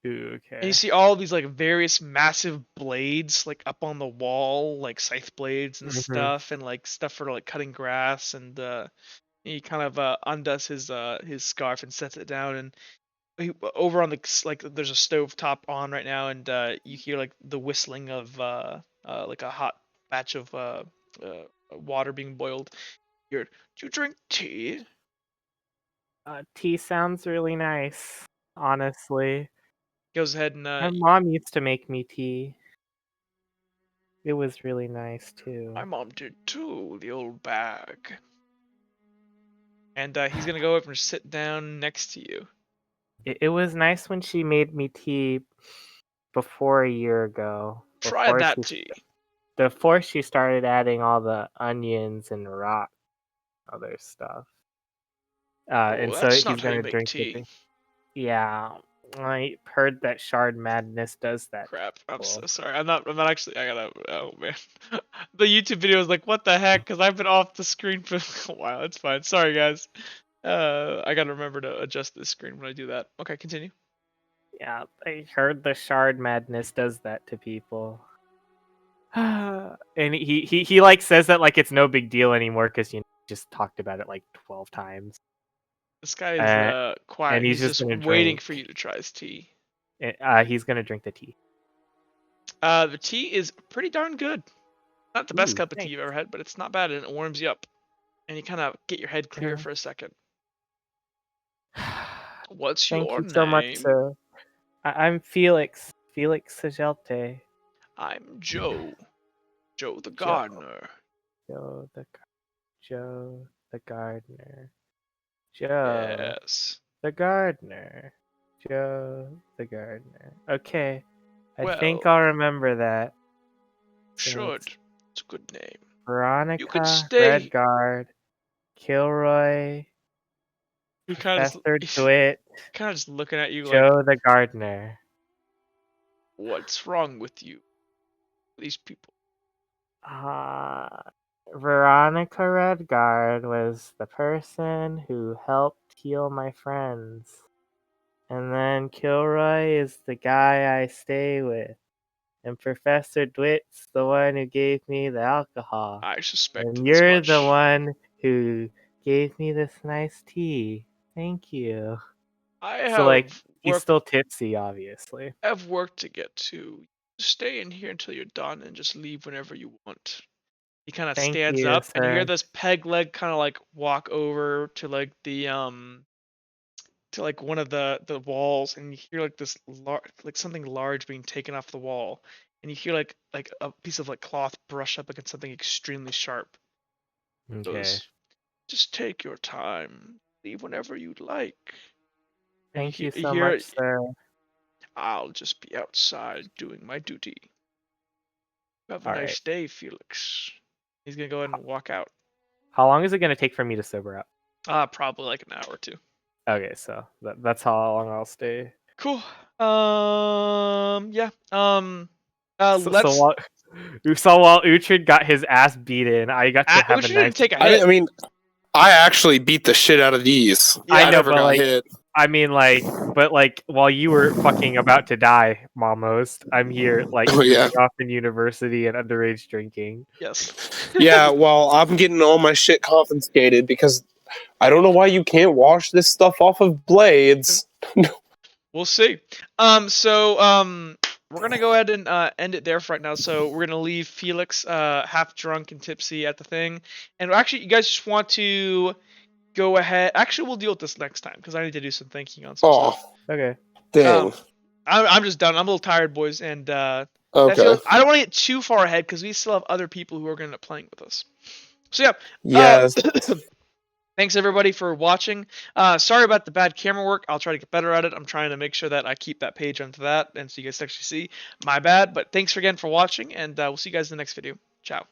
Ooh, okay. And you see all these like various massive blades like up on the wall, like scythe blades and stuff, and like stuff for like cutting grass. And he kind of undoes his scarf and sets it down, and over on the there's a stove top on right now, and you hear like the whistling of like a hot batch of water being boiled. Do you drink tea? Tea sounds really nice, honestly. Goes ahead and My mom used to make me tea. It was really nice too. my mom did too, the old bag. And he's gonna go over and sit down next to you. It was nice when she made me tea before a year ago. Try that tea. Before she started adding all the onions and rock, other stuff. And so That's not he's how you gonna make drink the tea. drink. Yeah, I heard that Shard Madness does that. Crap! I'm Cool. so sorry. I'm not actually. I gotta. Oh man, the YouTube video is like, what the heck? Because I've been off the screen for a while. It's fine. Sorry guys. I gotta remember to adjust the screen when I do that. Okay, continue. Yeah, I heard the Shard Madness does that to people. And he like says that like it's no big deal anymore because just talked about it like 12 times. This guy is quiet. and he's He's just just gonna waiting drink. for you to try his tea. He's gonna drink the tea. The tea is pretty darn good. Not the best Ooh, cup of tea thanks. you've ever had, but it's not bad and it warms you up. And you kind of get your head clear Yeah. for a second. What's Thank your you so much, name? sir. I'm Felix. Felix Sagelte. I'm Joe. Joe the Joe. gardener. Joe the gardener. Joe Yes. the gardener. Joe the gardener. Okay. I think Well, I'll remember that. So should. It's a good name. Veronica, You can stay. Redguard, Kilroy, He kind of Professor just, Dwight, kind of just looking at you like, Joe the gardener. what's wrong with you? These people. Veronica Redguard was the person who helped heal my friends. And then Kilroy is the guy I stay with. And Professor Dwit's the one who gave me the alcohol. I suspected And as you're much. the one who gave me this nice tea. Thank you. I So, like, have he's worked. still tipsy, obviously. Have work to get to. Stay in here until you're done and just leave whenever you want. He kind of Thank stands you, up and you hear sir. this peg leg kind of like walk over to like the to like one of the walls and you hear like this like something large being taken off the wall and you hear like a piece of like cloth brush up against something extremely sharp. He Okay. goes, just take your time. Leave whenever you'd like. And Thank you you so hear much, it, sir. I'll just be outside doing my duty. Have a All nice right. day, Felix. He's gonna go ahead and walk out. How long is it going to take for me to sober up? Probably like an hour or two. Okay, so that's how long I'll stay. Cool. Yeah. So Let's. while Uhtred got his ass beaten, I got to have a Uhtred nice. didn't take a I hit. mean, I actually beat the shit out of these. Yeah, I I know, never but got like, hit. I mean, like, but like, while you were fucking about to die, almost, I'm here like Oh, yeah. goofing off in university and underage drinking. Yes. Yeah, well, I'm getting all my shit confiscated because I don't know why you can't wash this stuff off of blades. We'll see. We're gonna go ahead and end it there for right now. So we're gonna leave Felix half drunk and tipsy at the thing. And actually, you guys just want to go ahead. Actually, we'll deal with this next time because I need to do some thinking on some stuff. Okay. Dang. I'm just done. I'm a little tired, boys, and I Okay. don't want to get too far ahead because we still have other people who are going to end up playing with us. So yeah. Yes. Thanks everybody for watching. Sorry about the bad camera work. I'll try to get better at it. I'm trying to make sure that I keep that page onto that, and so you guys actually see. My bad, but thanks again for watching, and we'll see you guys in the next video. Ciao.